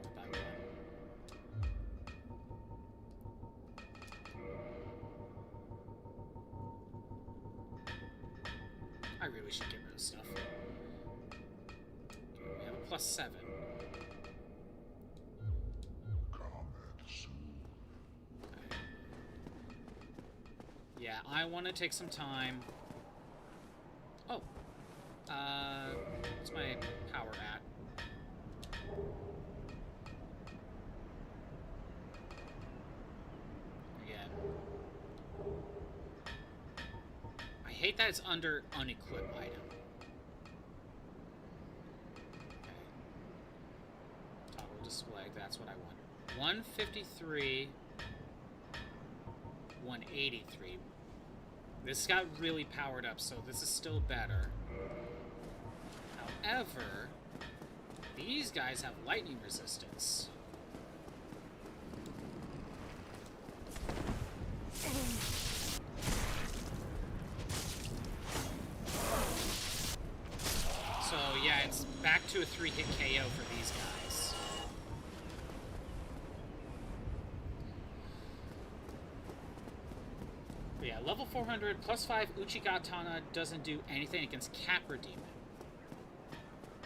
with that one. I really should get rid of stuff. We have a +7. Okay. Yeah, I want to take some time. Oh. What's my power at? Again. I hate that it's under unequipped item. Okay. Toggle display, that's what I want. 153, 183. This got really powered up, so this is still better. However, these guys have lightning resistance. So yeah, it's back to a 3-hit KO for these guys. But yeah, level 400 plus 5 Uchigatana doesn't do anything against Capra Demon.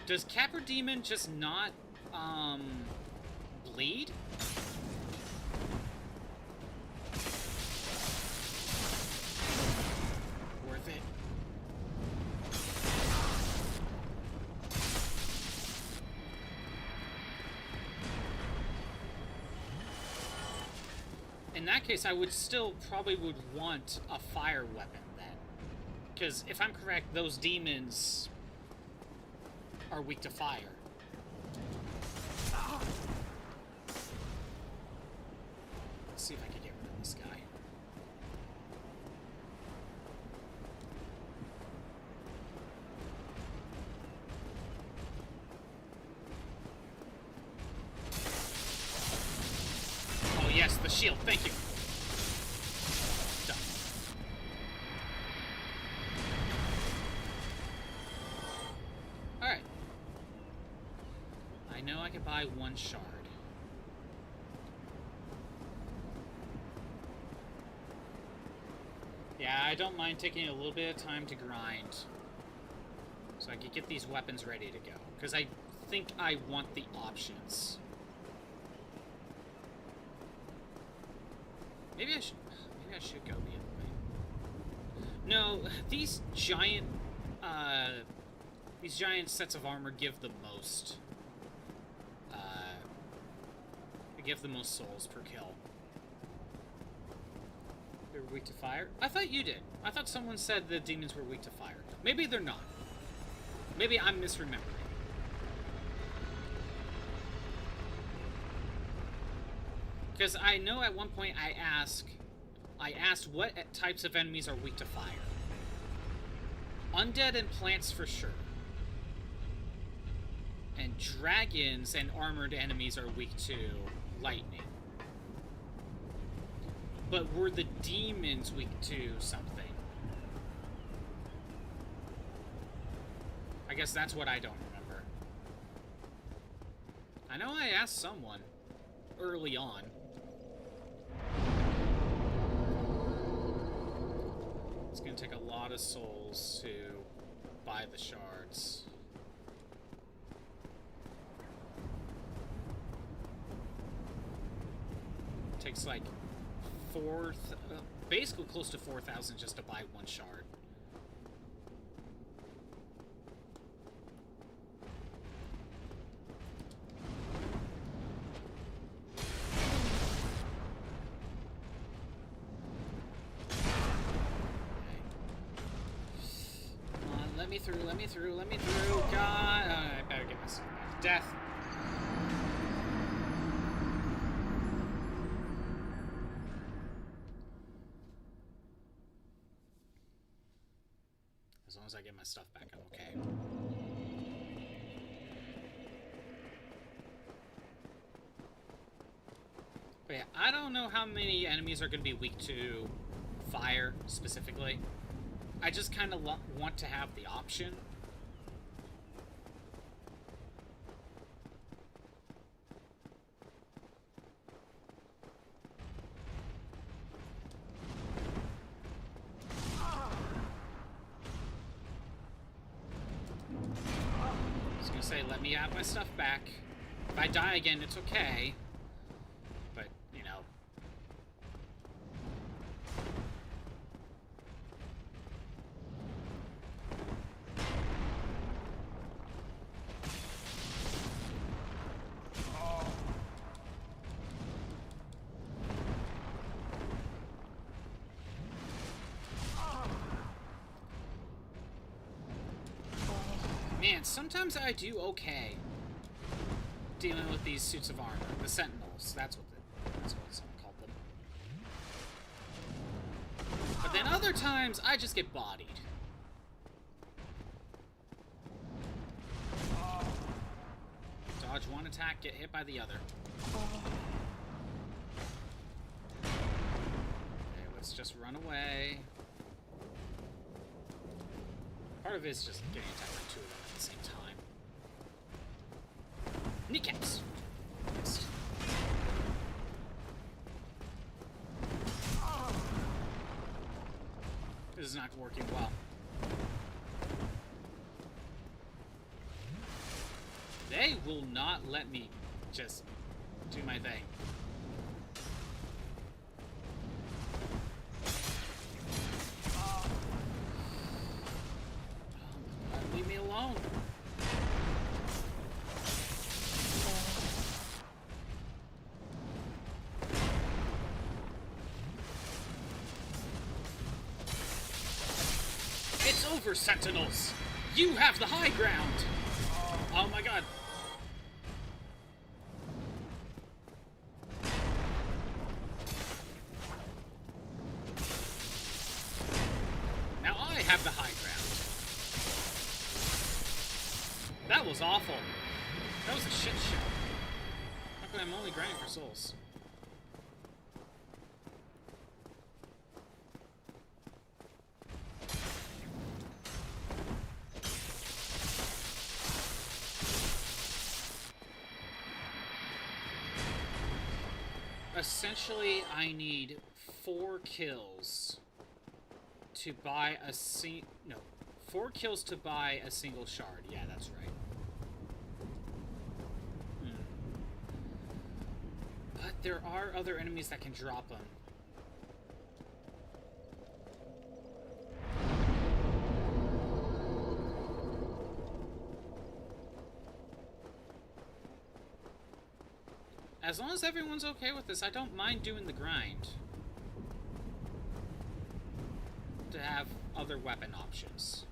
Does Capra Demon just not, bleed? Worth it. In that case, I would still probably would want a fire weapon then. Because if I'm correct, those demons are weak to fire. Let's see if I can get rid of this guy. Oh yes, the shield, thank you. Done. Alright. I know I can buy 1 shard. Yeah, I don't mind taking a little bit of time to grind. So I can get these weapons ready to go. Because I think I want the options. Maybe I should go the other way. No, these giant sets of armor give the most. They give the most souls per kill. They're weak to fire? I thought you did. I thought someone said the demons were weak to fire. Maybe they're not. Maybe I'm misremembering. Because I know at one point I asked what types of enemies are weak to fire. Undead and plants for sure. And dragons and armored enemies are weak to lightning. But were the demons weak to something? I guess that's what I don't remember. I know I asked someone early on. It's gonna take a lot of souls to buy the shards. Takes like basically close to 4,000 just to buy one shard. Come on, let me through, let me through, let me through. God, I better get myself back to death. As long as I get my stuff back, I'm okay. But yeah, I don't know how many enemies are going to be weak to fire, specifically. I just kind of want to have the option. Let me have my stuff back. If I die again, it's okay. But, you know. Man, sometimes I do okay dealing with these suits of armor. The Sentinels, that's what someone called them. But then other times, I just get bodied. Dodge one attack, get hit by the other. Okay, let's just run away. Part of it is just getting attacked by two of them at the same time. Kneecaps! Next. This is not working well. They will not let me just do my thing. Leave me alone. It's over, Sentinels! You have the high ground! Oh my god. Now I have the high ground. That was awful. That was a shit show. How come I'm only grinding for souls? Essentially, I need 4 kills to buy a 4 kills to buy a single shard. Yeah, that's right. But there are other enemies that can drop them. As long as everyone's okay with this, I don't mind doing the grind. To have other weapon options.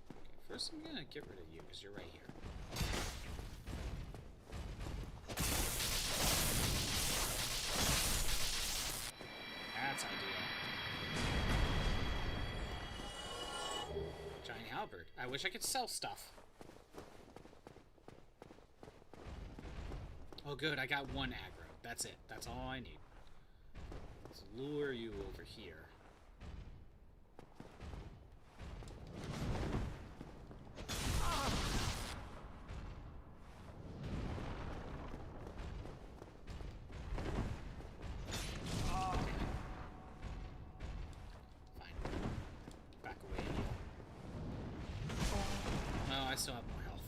Okay, first I'm gonna get rid of you, because you're right here. That's ideal. halberd. I wish I could sell stuff. Oh good, I got one aggro. That's it. That's all I need. Let's lure you over here. I still have more health.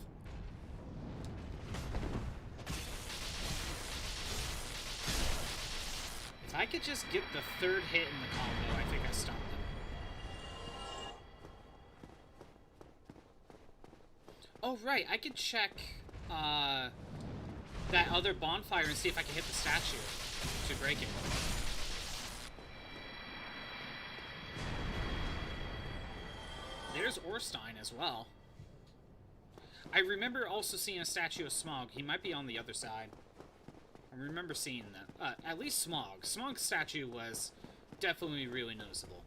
If I could just get the third hit in the combo, I think I stunned them. Oh, right. I could check that other bonfire and see if I can hit the statue to break it. There's Orstein as well. I remember also seeing a statue of Smog. He might be on the other side. I remember seeing that. At least Smog. Smog's statue was definitely really noticeable.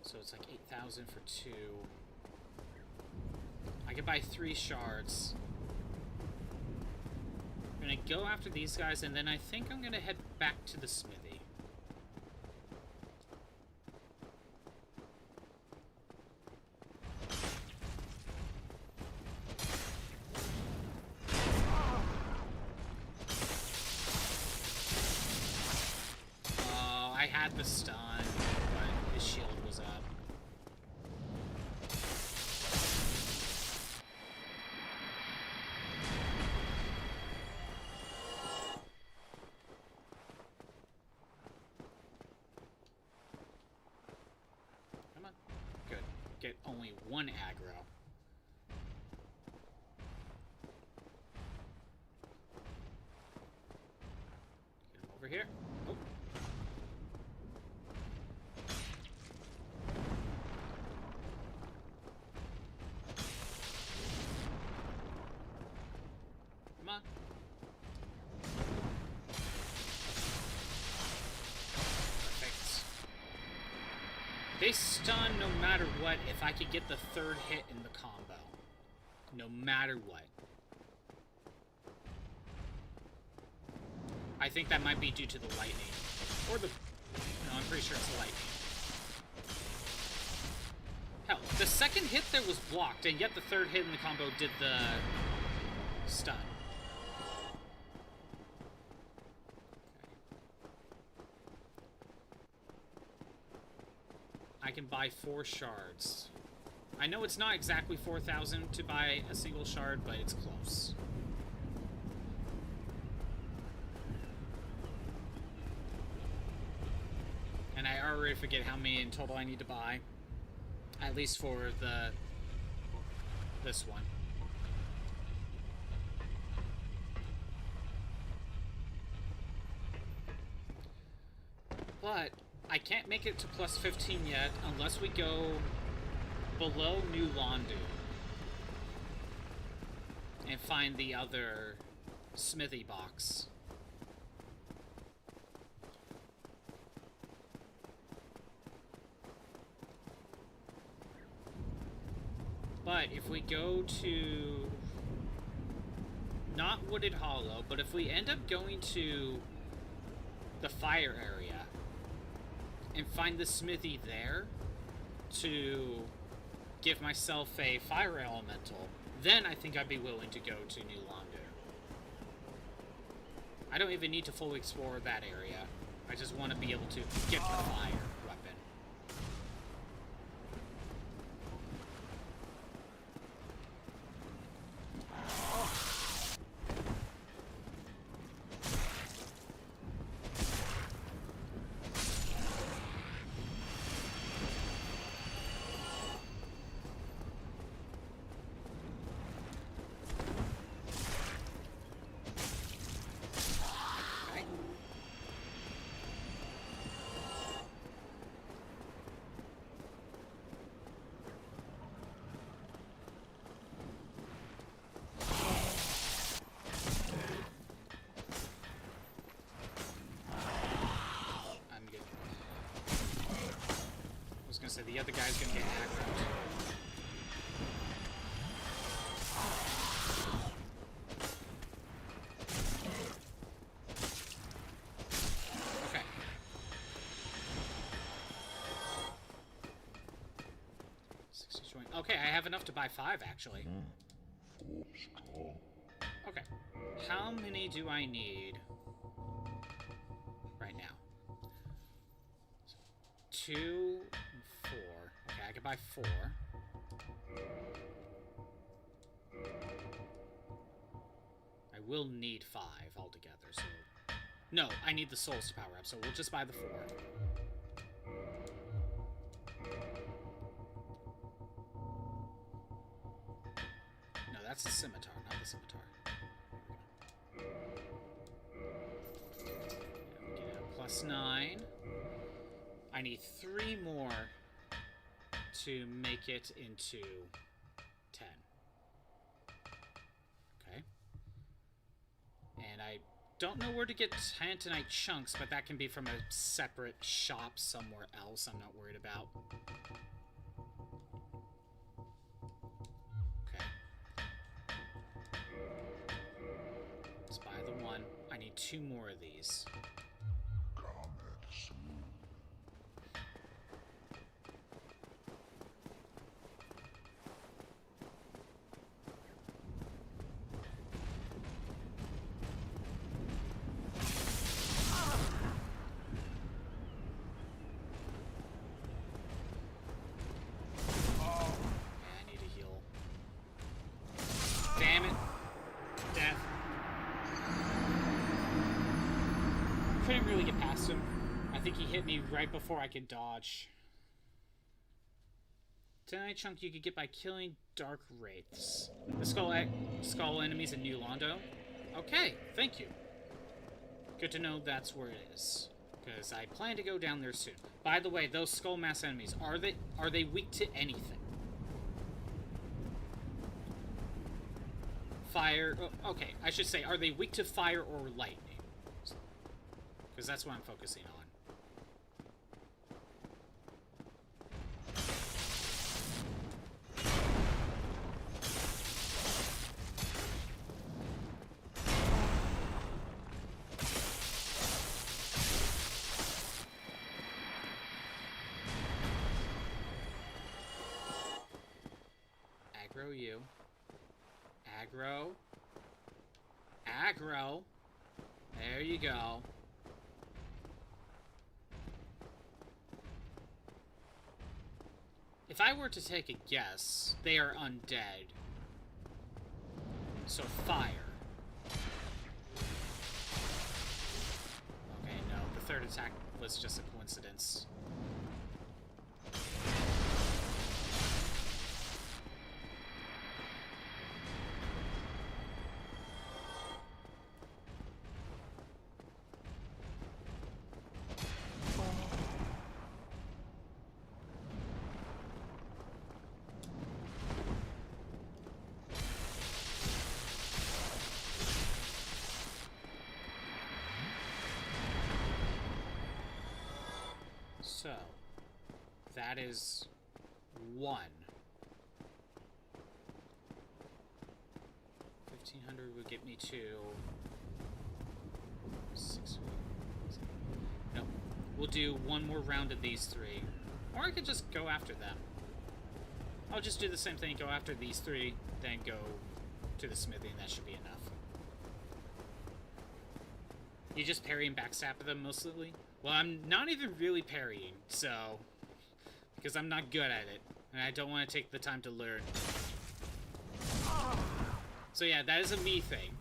So it's like 8,000 for 2. I could buy 3 shards. I'm gonna go after these guys, and then I think I'm gonna head back to the smithy. Oh, I had the stun, but his shield was up. Come on. Good. Get only 1 aggro. Get him over here. Oh. Come on. Perfect. They stun no matter what if I could get the 3rd hit in the combo. No matter what. I think that might be due to the lightning. Or the... No, I'm pretty sure it's the lightning. Hell, the 2nd hit there was blocked, and yet the 3rd hit in the combo did the stun. I can buy 4 shards. I know it's not exactly 4,000 to buy a single shard, but it's close. And I already forget how many in total I need to buy. At least for this one. But I can't make it to plus 15 yet unless we go below New Londo and find the other smithy box. But if we go to not Wooded Hollow, but if we end up going to the fire area and find the smithy there to give myself a fire elemental, then I think I'd be willing to go to New Londo. I don't even need to fully explore that area. I just want to be able to get the fire weapon. the other guy's gonna get aggroed. Okay. Okay, I have enough to buy 5, actually. 4 strong. Okay. How many do I need right now? 2 and 4. Okay, I can buy 4. I will need 5 altogether, so... No, I need the souls to power up, so we'll just buy the 4. No, that's the scimitar, not the scimitar. Get a +9. I need 3 more to make it into 10. Okay. And I don't know where to get tantanite chunks, but that can be from a separate shop somewhere else I'm not worried about. Okay. Let's buy the 1. I need 2 more of these. Couldn't really get past him. I think he hit me right before I could dodge. Tantanite chunk you could get by killing dark wraiths. The skull enemies in New Londo. Okay, thank you. Good to know that's where it is, because I plan to go down there soon. By the way, those skull mass enemies, are they weak to anything? Fire. Oh, okay, I should say, are they weak to fire or lightning? Because that's what I'm focusing on. Aggro you. Aggro. Aggro. There you go. If I were to take a guess, they are undead. So fire. Okay, no, the third attack was just a coincidence. So, that is 1. 1,500 would get me to 6. No, we'll do 1 more round of these 3. Or I could just go after them. I'll just do the same thing, go after these 3, then go to the smithy, and that should be enough. You just parry and backstab them mostly? Well, I'm not even really parrying, so... Because I'm not good at it, and I don't want to take the time to learn. So yeah, that is a me thing.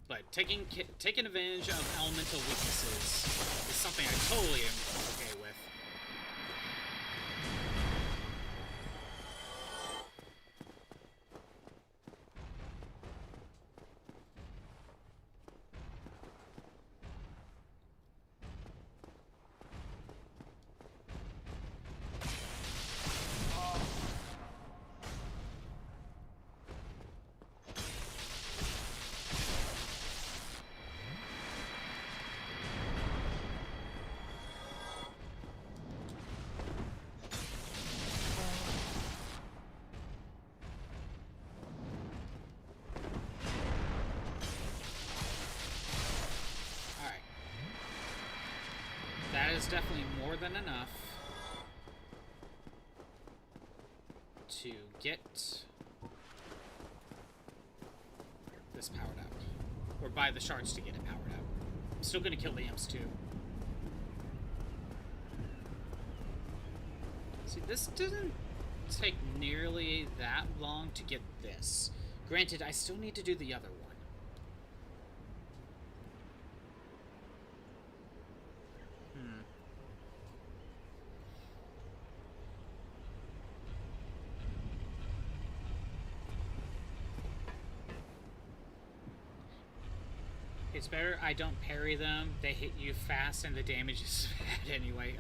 But taking advantage of elemental weaknesses is something I totally am okay with. is definitely more than enough to get this powered up. Or buy the shards to get it powered up. I'm still gonna kill the imps too. See, this doesn't take nearly that long to get this. Granted, I still need to do the other one. It's better I don't parry them. They hit you fast and the damage is bad anyway.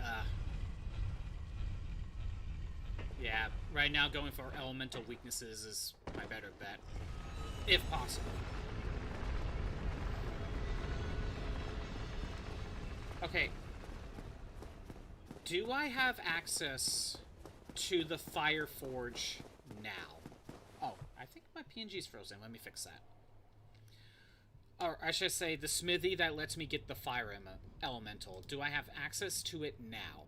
Yeah, right now going for elemental weaknesses is my better bet. If possible. Okay. Do I have access to the Fire Forge now? Oh, I think my PNG's frozen. Let me fix that. Or I should say the smithy that lets me get the fire elemental. Do I have access to it now?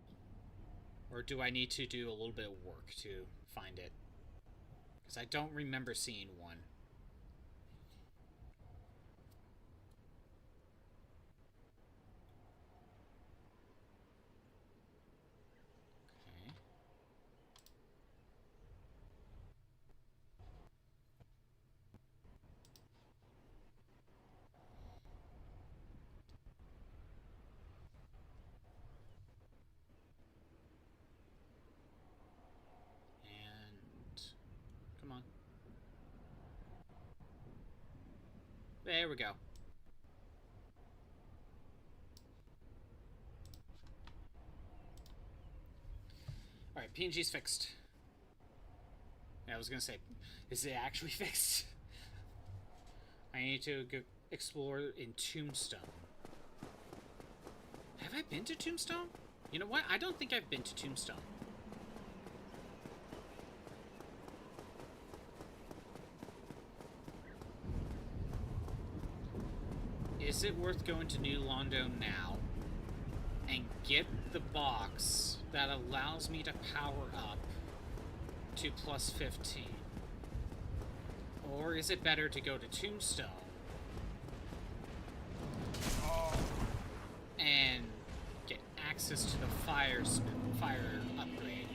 Or do I need to do a little bit of work to find it? Because I don't remember seeing one. Okay. Come on. There we go. Alright, PNG's fixed. Yeah, I was gonna say, is it actually fixed? I need to go explore in Tombstone. Have I been to Tombstone? You know what? I don't think I've been to Tombstone. Is it worth going to New Londo now and get the box that allows me to power up to plus 15? Or is it better to go to Tombstone and get access to the fire upgrade?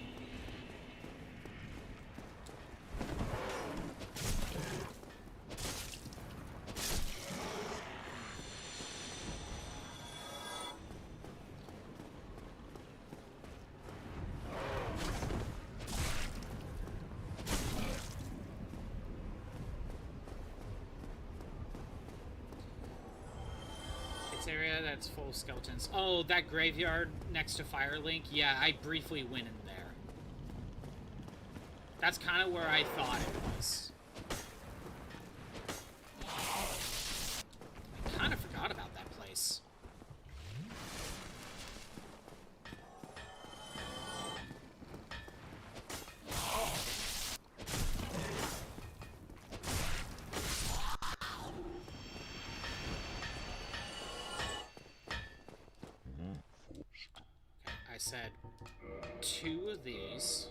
Area that's full of skeletons. Oh, that graveyard next to Firelink? Yeah, I briefly went in there. That's kind of where I thought it was. I kind of forgot about that place. I said 2 of these.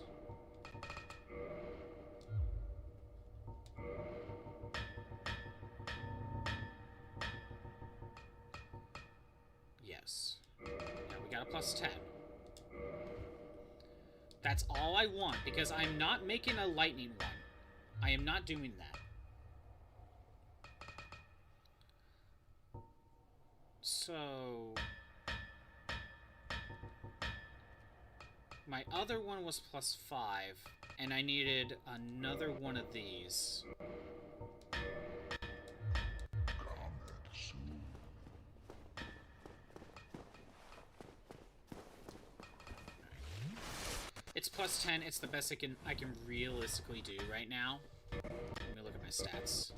Yes. Now we got a plus 10. That's all I want, because I'm not making a lightning one. I am not doing that. So... my other one was plus 5, and I needed another one of these. It's plus 10, it's the best I can realistically do right now. Let me look at my stats.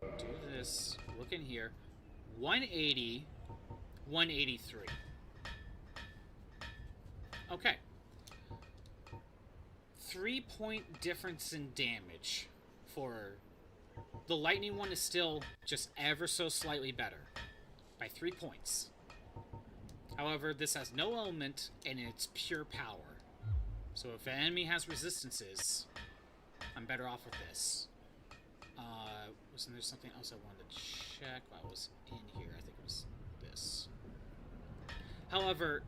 Do this, look in here. 180, 183. Okay. 3-point difference in damage for... the lightning one is still just ever so slightly better. By 3 points. However, this has no element, and it's pure power. So if an enemy has resistances, I'm better off with this. Wasn't there something else I wanted to check while I was in here? I think it was this. However,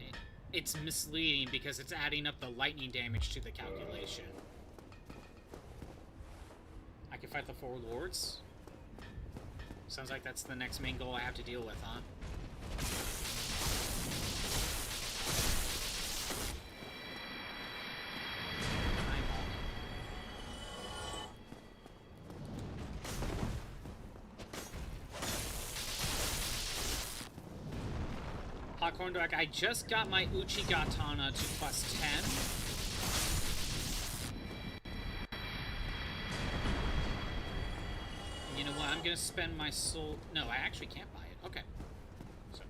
it's misleading because it's adding up the lightning damage to the calculation. I can fight the 4 lords. Sounds like that's the next main goal I have to deal with, huh? Popcorn Dog, I just got my Uchigatana to +10. And you know what? I'm gonna spend my soul. No, I actually can't buy it. Okay. So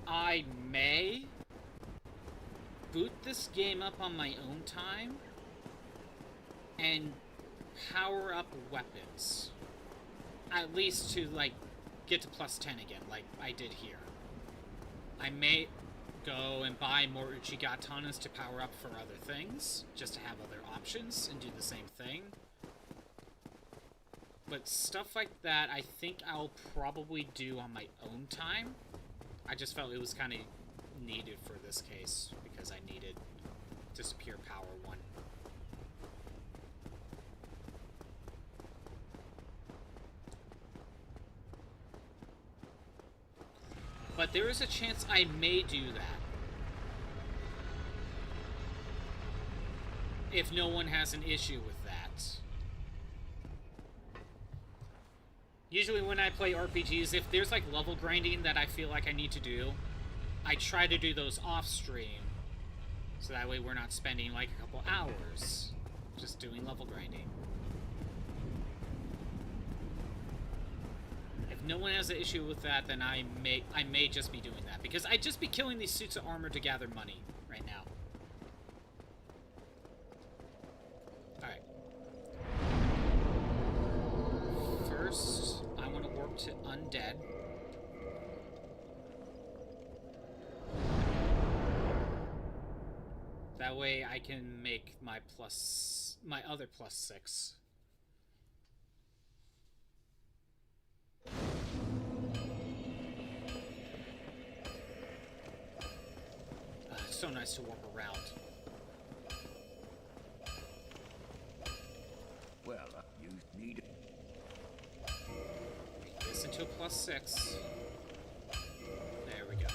I may boot this game up on my own time and power up weapons. At least to, like, get to +10 again, like I did here. I may go and buy more Uchigatanas to power up for other things, just to have other options and do the same thing. But stuff like that, I think I'll probably do on my own time. I just felt it was kind of needed for this case, because I needed just pure power one. But there is a chance I may do that. If no one has an issue with that. Usually when I play RPGs, if there's like level grinding that I feel like I need to do, I try to do those off stream. So that way we're not spending like a couple hours just doing level grinding. If no one has an issue with that, then I may just be doing that. Because I'd just be killing these suits of armor to gather money right now. Alright. First, I want to warp to Undead. That way I can make my other +6. It's so nice to warp around. Well, you need Make this into a +6. There we go.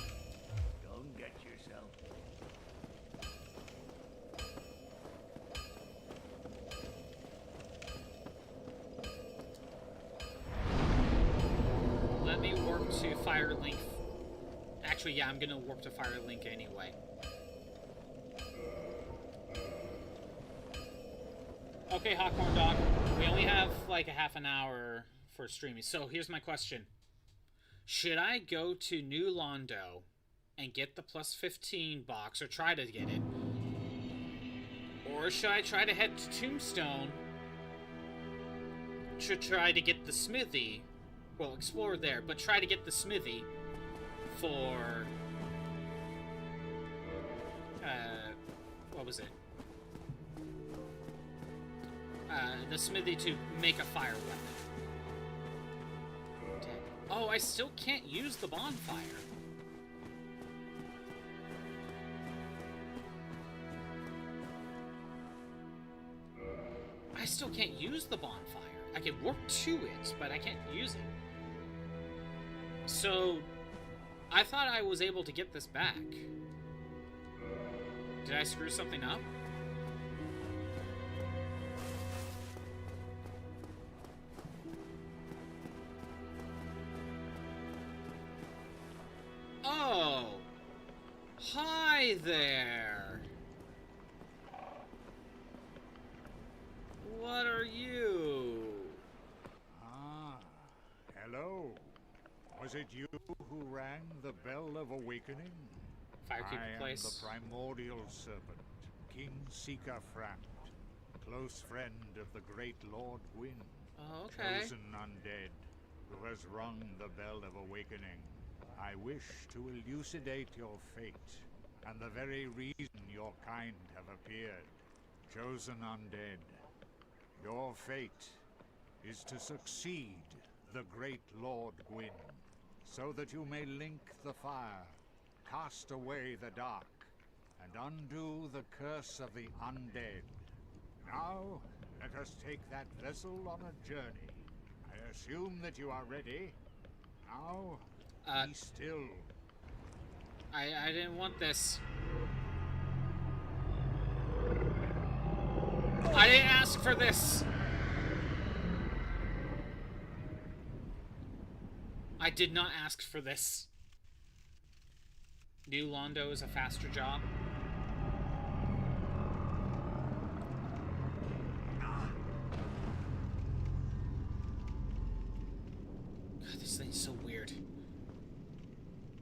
Don't get yourself. Let me warp to Firelink. Actually, yeah, I'm gonna warp to Firelink anyway. Okay, Hawkhorn Dog. We only have like a half an hour for streaming. So here's my question. Should I go to New Londo and get the +15 box, or try to get it? Or should I try to head to Tombstone to try to get the smithy? Well, explore there, but try to get the smithy for... what was it? The smithy to make a fire weapon. Oh, I still can't use the bonfire. I still can't use the bonfire. I can warp to it, but I can't use it. So, I thought I was able to get this back. Did I screw something up? Oh! Hi there! What are you? Ah, hello. Was it you who rang the bell of awakening? Firekeeper place. I am the primordial serpent, King Seeker Framt, close friend of the great Lord Gwyn, Oh, okay. chosen undead, who has rung the bell of awakening. I wish to elucidate your fate, and the very reason your kind have appeared. Chosen undead, your fate is to succeed the great Lord Gwyn, so that you may link the fire, cast away the dark, and undo the curse of the undead. Now, let us take that vessel on a journey. I assume that you are ready. Now, be still. I didn't want this. I didn't ask for this. I did not ask for this. New Londo is a faster job. God, this thing's so weird.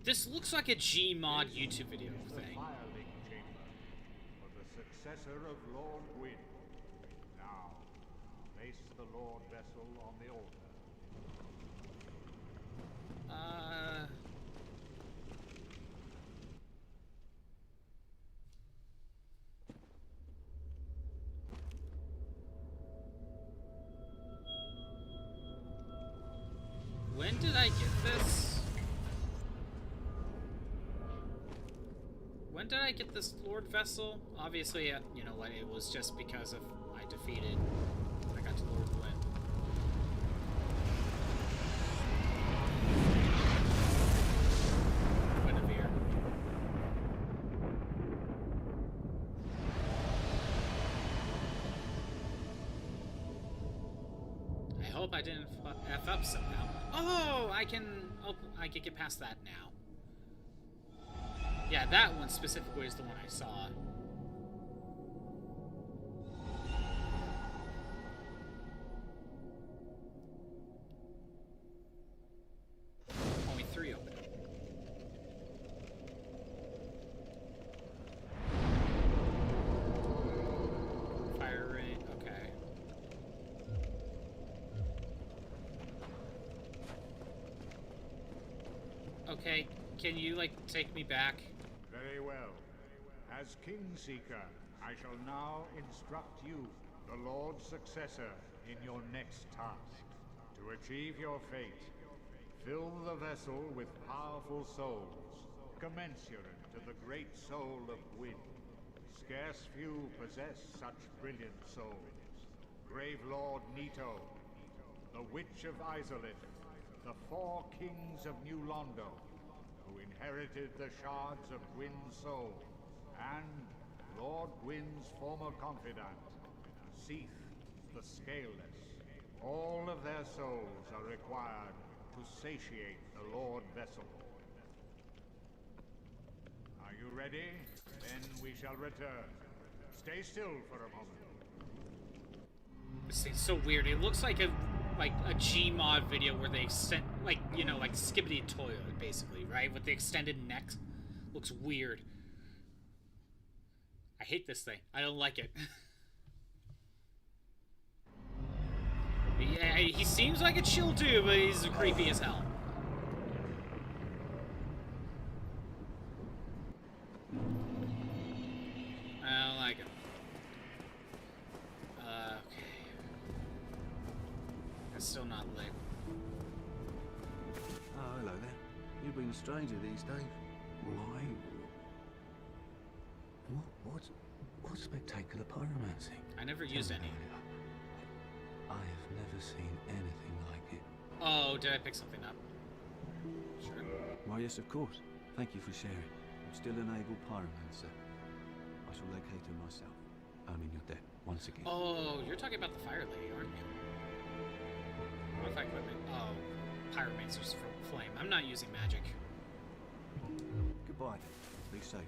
This looks like a Gmod YouTube video thing. Firelink chamber for the successor of Lord Gwyn. Now, place the Lord vessel on the altar. When did I get this? When did I get this Lord Vessel? Obviously, you know what, it was just because of I defeated... I got to Lord Gwyn. Guinevere. I hope I didn't F up somehow. Oh, I can get past that now. Yeah, that one specifically is the one I saw. Only 3 open. Fire rate, okay. Okay, can you, like, take me back? Very well. As Kingseeker, I shall now instruct you, the Lord's successor, in your next task. To achieve your fate, fill the vessel with powerful souls, commensurate to the great soul of Gwyn. Scarce few possess such brilliant souls. Grave Lord Nito, the Witch of Izalith, the 4 kings of New Londo, who inherited the shards of Gwyn's soul, and Lord Gwyn's former confidant, Seath the Scaleless. All of their souls are required to satiate the Lord Vessel. Are you ready? Then we shall return. Stay still for a moment. This thing's so weird. It looks like a Gmod video where they sent, like, you know, like Skibbity Toilet, basically, right? With the extended neck. Looks weird. I hate this thing. I don't like it. Yeah, he seems like a chill dude, but he's creepy as hell. I don't like him. Okay. It's still not lit. Oh, hello there. You've been a stranger these days. Why? What spectacular pyromancy? I never used any. I have never seen anything like it. Oh, did I pick something up? Sure. Why, yes, of course. Thank you for sharing. I'm still an able pyromancer. I shall locate her myself. I mean, you're dead, once again. Oh, you're talking about the Fire Lady, aren't you? Modify equipment. Oh, Pyromancer's Flame. I'm not using magic. Goodbye. Be safe.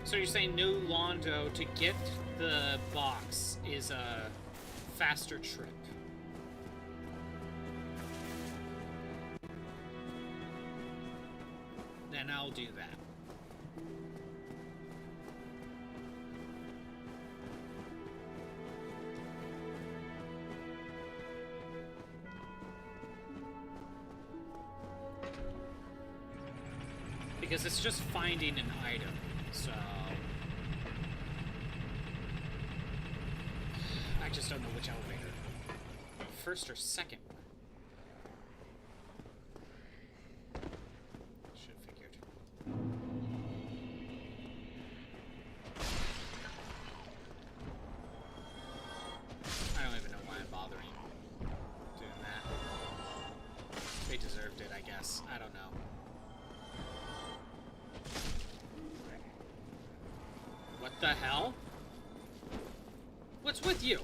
So you're saying New Londo, to get the box, is a faster trip? Then I'll do that. Because it's just finding an item, so... I just don't know which elevator. First or second one. Should have figured. I don't even know why I'm bothering doing that. They deserved it, I guess. I don't know. What the hell? What's with you?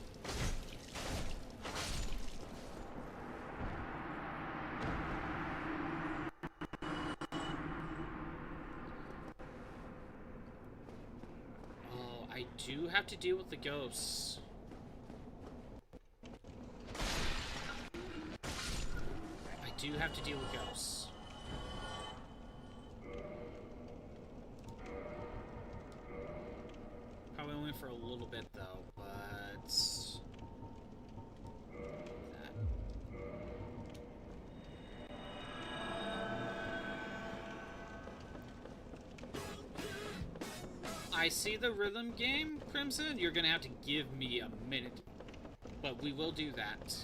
Oh, I do have to deal with the ghosts. I do have to deal with ghosts. Probably only for a little bit though, but... I see the rhythm game, Crimson. You're gonna have to give me a minute, but we will do that.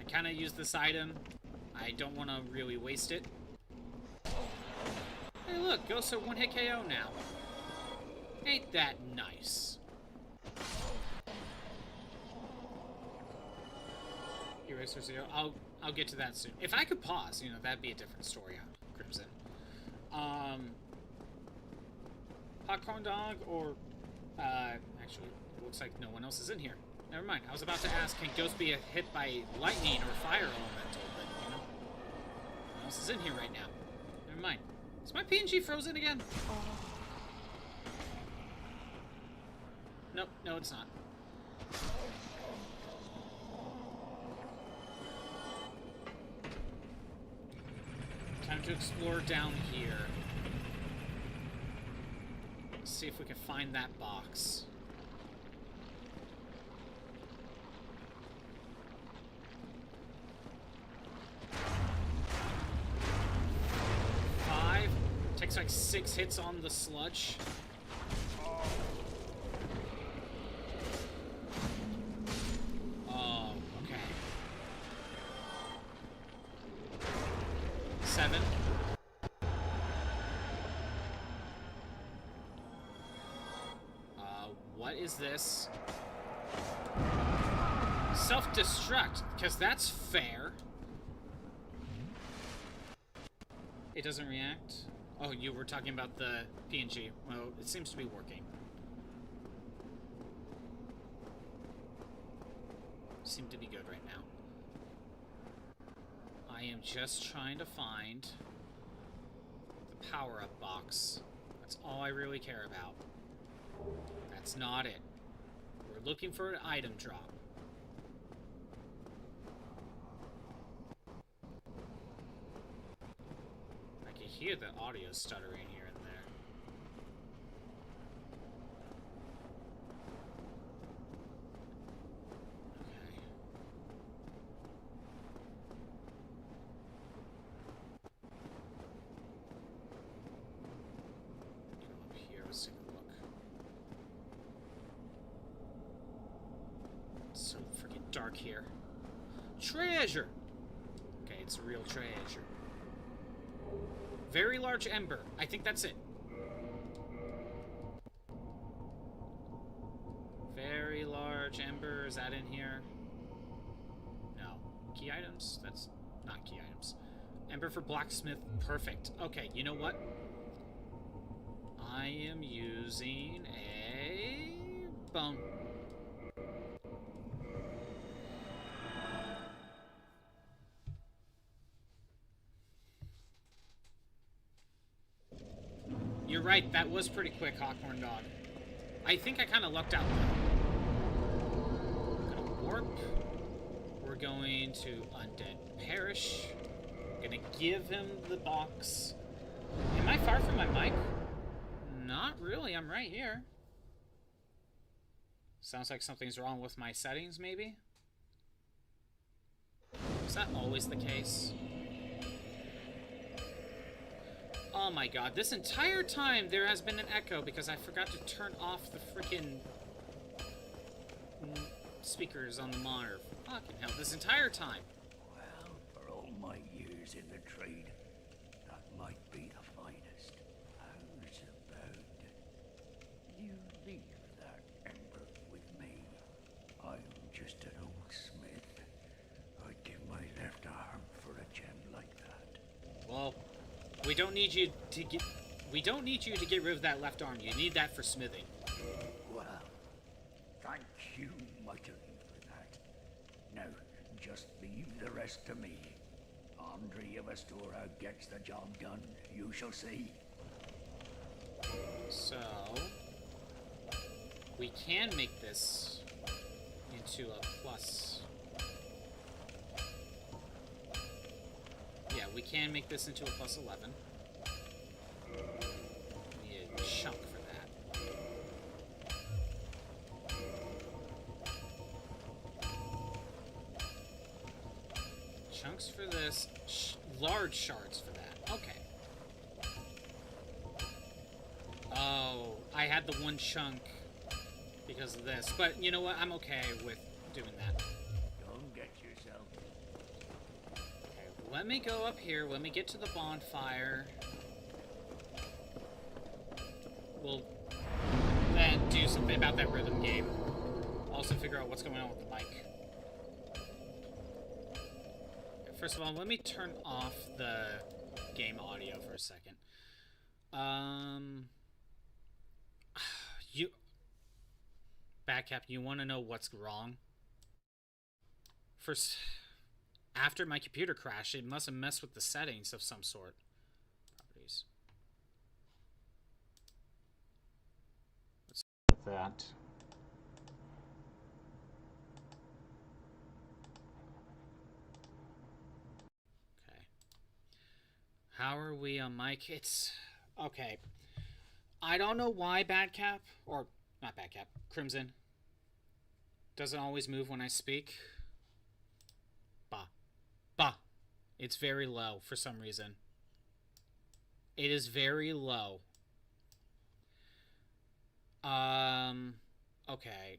I kind of use this item. I don't want to really waste it. Hey, look, ghosts are one-hit KO now. Ain't that nice? Eraser Zero. I'll get to that soon. If I could pause, you know, that'd be a different story on Crimson. Popcorn dog or actually, it looks like no one else is in here. Never mind. I was about to ask, can ghosts be hit by lightning or fire elemental? But you know, no one else is in here right now. Never mind. Is my PNG frozen again? Nope, no, it's not. Time to explore down here. Let's see if we can find that box. Five. Takes like 6 hits on the sludge. Oh, okay. 7. What is this? Self-destruct, because that's fair. It doesn't react? Oh, you were talking about the PNG. Well, it seems to be working. Seem to be good right now. I am just trying to find the power-up box. That's all I really care about. That's not it. We're looking for an item drop. I can hear the audio stuttering here and there. Okay. Come up here, let's take a look. It's so freaking dark here. Treasure! Okay, it's real treasure. Very large ember. I think that's it. Very large ember. Is that in here? No. Key items? That's not key items. Ember for blacksmith. Perfect. Okay, you know what? I am using a bone. You're right, that was pretty quick, Hawkhorn Dog. I think I kind of lucked out though. We're gonna warp. We're going to Undead Parish. I'm gonna give him the box. Am I far from my mic? Not really, I'm right here. Sounds like something's wrong with my settings, maybe? Is that always the case? Oh my god, this entire time there has been an echo because I forgot to turn off the freaking speakers on the monitor. Fucking hell, this entire time. Well, for all my years in the trade, that might be the finest. How's about you leave that ember with me? I'm just an old smith. I'd give my left arm for a gem like that. Well, we don't need you to get rid of that left arm. You need that for smithing. Well, thank you mightily for that. Now, just leave the rest to me. Andre of Astora gets the job done. You shall see. So, we can make this into a plus. Yeah, we can make this into a plus 11. Need a chunk for that. Chunks for this. Large shards for that. Okay. Oh, I had the one chunk because of this. But you know what? I'm okay with doing that. Don't get yourself. Okay, let me go up here. Let me get to the bonfire. We'll then do something about that rhythm game. Also figure out what's going on with the mic. First of all, let me turn off the game audio for a second. Badcap, you want to know what's wrong? First, after my computer crashed, it must have messed with the settings of some sort. Properties. Let's start with that. Okay. How are we on mic? It's okay. I don't know why Badcap, or not Badcap, Crimson doesn't always move when I speak. Bah. It's very low for some reason. It is very low. Okay.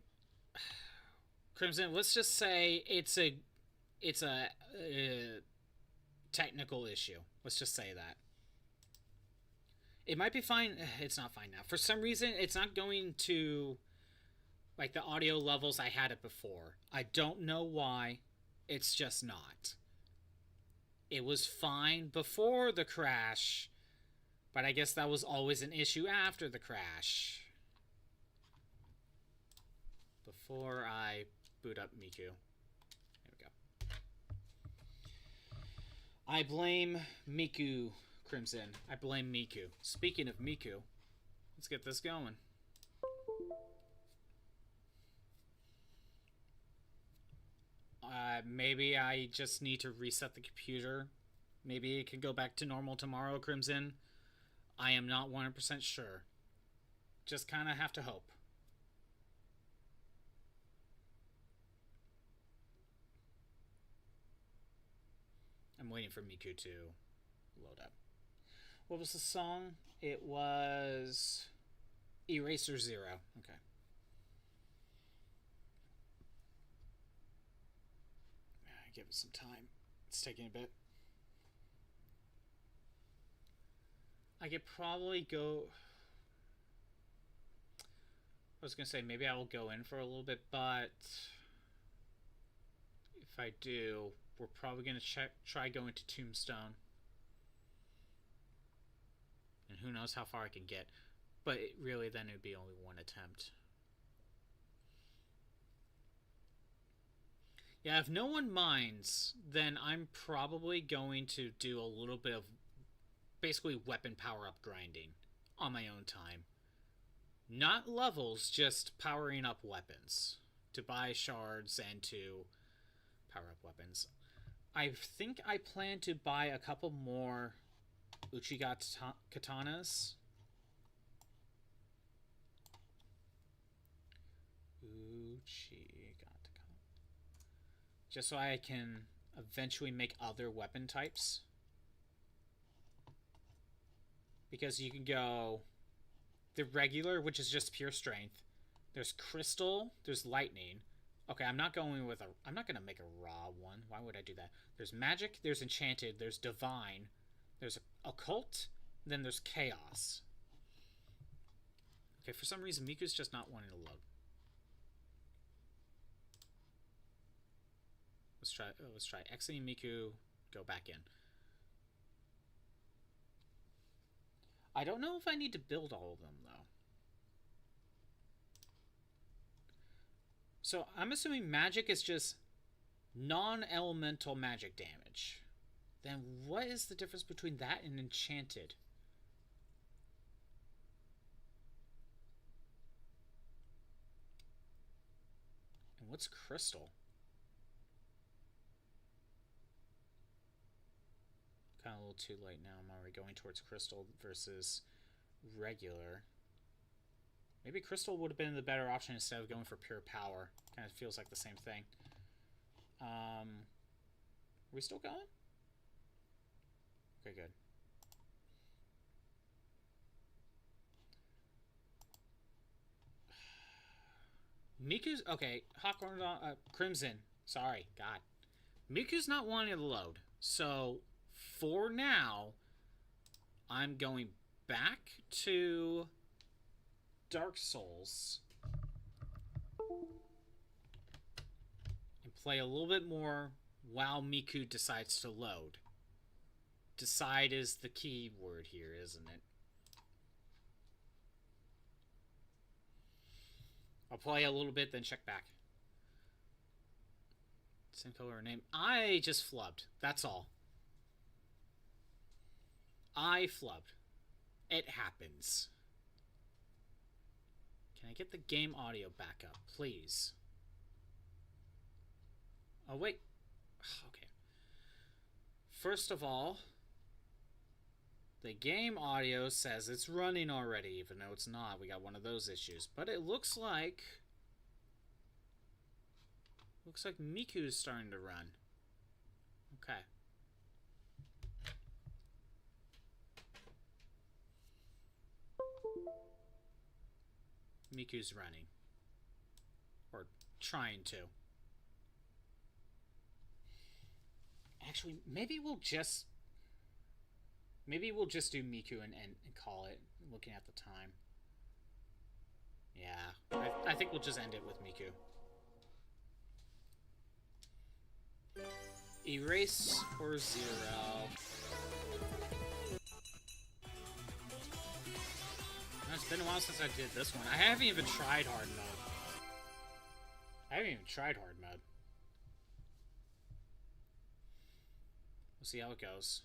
Crimson, let's just say it's a technical issue. Let's just say that. It might be fine. It's not fine now. For some reason, it's not going to like the audio levels I had it before. I don't know why. It's just not. It was fine before the crash, but I guess that was always an issue after the crash. Before I boot up Miku. There we go. I blame Miku, Crimson. I blame Miku. Speaking of Miku, let's get this going. Maybe I just need to reset the computer. Maybe it can go back to normal tomorrow, Crimson. I am not 100% sure. Just kind of have to hope. I'm waiting for Miku to load up. What was the song? It was Eraser Zero. Okay. Give it some time. It's taking a bit. I could probably go... I was going to say maybe I will go in for a little bit, but if I do, we're probably going to try going to Tombstone. And who knows how far I can get. But really, then it would be only one attempt. Yeah, if no one minds, then I'm probably going to do a little bit of basically weapon power-up grinding on my own time. Not levels, just powering up weapons. To buy shards and to power up weapons. I think I plan to buy a couple more Uchiga katanas. Just so I can eventually make other weapon types. Because you can go the regular, which is just pure strength. There's crystal. There's lightning. Okay, I'm not going with a... I'm not going to make a raw one. Why would I do that? There's magic. There's enchanted. There's divine. There's occult. Then there's chaos. Okay, for some reason, Miku's just not wanting to load. Let's try exiting Miku, go back in. I don't know if I need to build all of them, though. So, I'm assuming magic is just non-elemental magic damage. Then what is the difference between that and enchanted? And what's crystal? Kind of a little too late now. I'm already going towards crystal versus regular. Maybe crystal would have been the better option instead of going for pure power. Kind of feels like the same thing. Are we still going? Okay, good. Miku's... Okay, Hawkhorn... Crimson. Sorry, God. Miku's not wanting to load. So, for now, I'm going back to Dark Souls and play a little bit more while Miku decides to load. Decide is the key word here, isn't it? I'll play a little bit, then check back. Same color or name. I just flubbed. That's all. I flubbed. It happens. Can I get the game audio back up, please? Oh, wait. Okay. First of all, the game audio says it's running already, even though it's not. We got one of those issues. But it looks like... Looks like Miku's starting to run. Okay. Miku's running. Or trying to. Actually, maybe we'll just do Miku and call it, looking at the time. Yeah. I think we'll just end it with Miku. Erase or 0. It's been a while since I did this one. I haven't even tried hard mode. We'll see how it goes.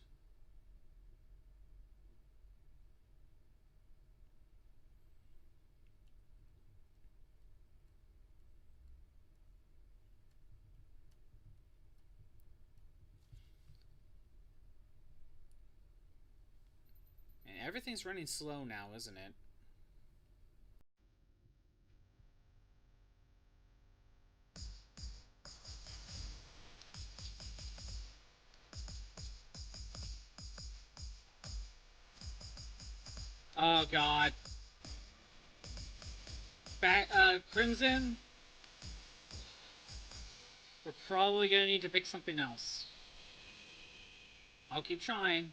And everything's running slow now, isn't it? Oh God. Crimson? We're probably gonna need to pick something else. I'll keep trying.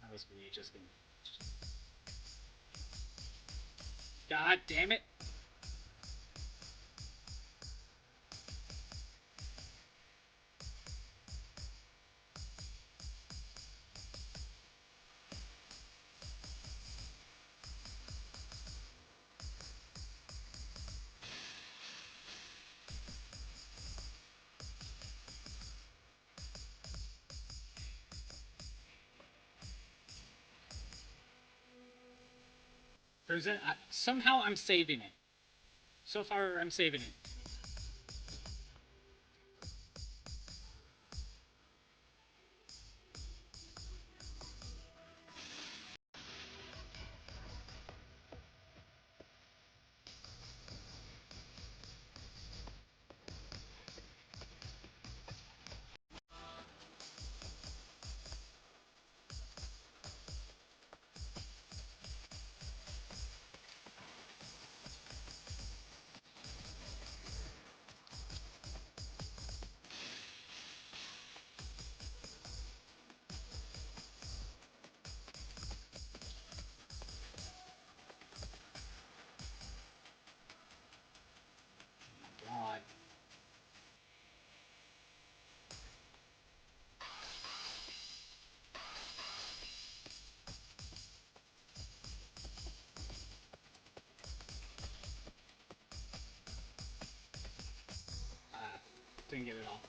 That was me just getting... God damn it! Crimson, somehow I'm saving it. So far, I'm saving it. God. Didn't get it all.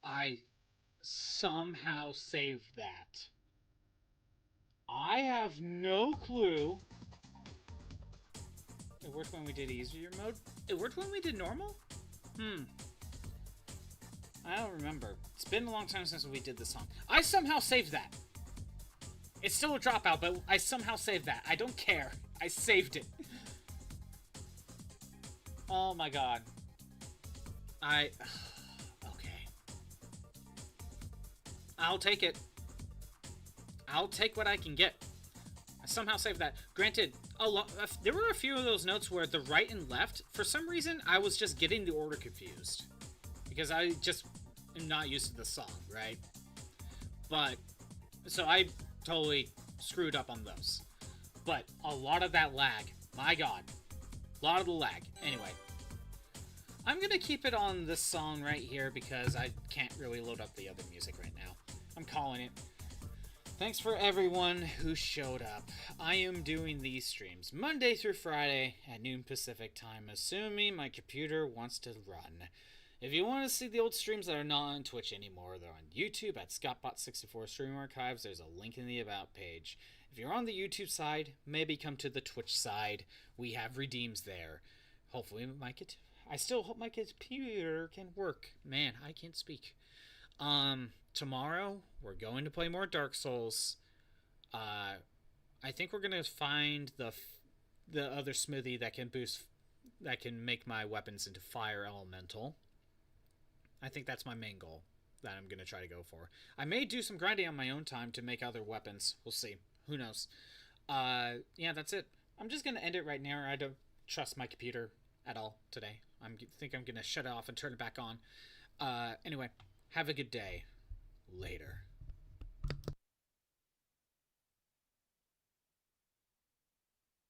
I somehow saved that. I have no clue. It worked when we did easier mode? It worked when we did normal? I don't remember. It's been a long time since we did this song. I somehow saved that. It's still a dropout, but I somehow saved that. I don't care. I saved it. Oh my god. Okay. I'll take it. I'll take what I can get. I somehow saved that. Granted, there were a few of those notes where the right and left, for some reason, I was just getting the order confused. Because I just am not used to the song, right? But, so I totally screwed up on those. But a lot of that lag, my god. A lot of the lag. Anyway. I'm going to keep it on this song right here because I can't really load up the other music right now. I'm calling it. Thanks for everyone who showed up. I am doing these streams Monday through Friday at noon Pacific time, assuming my computer wants to run. If you want to see the old streams that are not on Twitch anymore, they're on YouTube at ScottBot64 Stream Archives. There's a link in the About page. If you're on the YouTube side, maybe come to the Twitch side. We have redeems there. Hopefully, I still hope my computer can work. Man, I can't speak. Tomorrow, we're going to play more Dark Souls. I think we're going to find the other smithy that can make my weapons into fire elemental. I think that's my main goal that I'm going to try to go for. I may do some grinding on my own time to make other weapons. We'll see. Who knows? Yeah, that's it. I'm just going to end it right now. I don't trust my computer at all today. I think I'm going to shut it off and turn it back on. Anyway, have a good day. Later.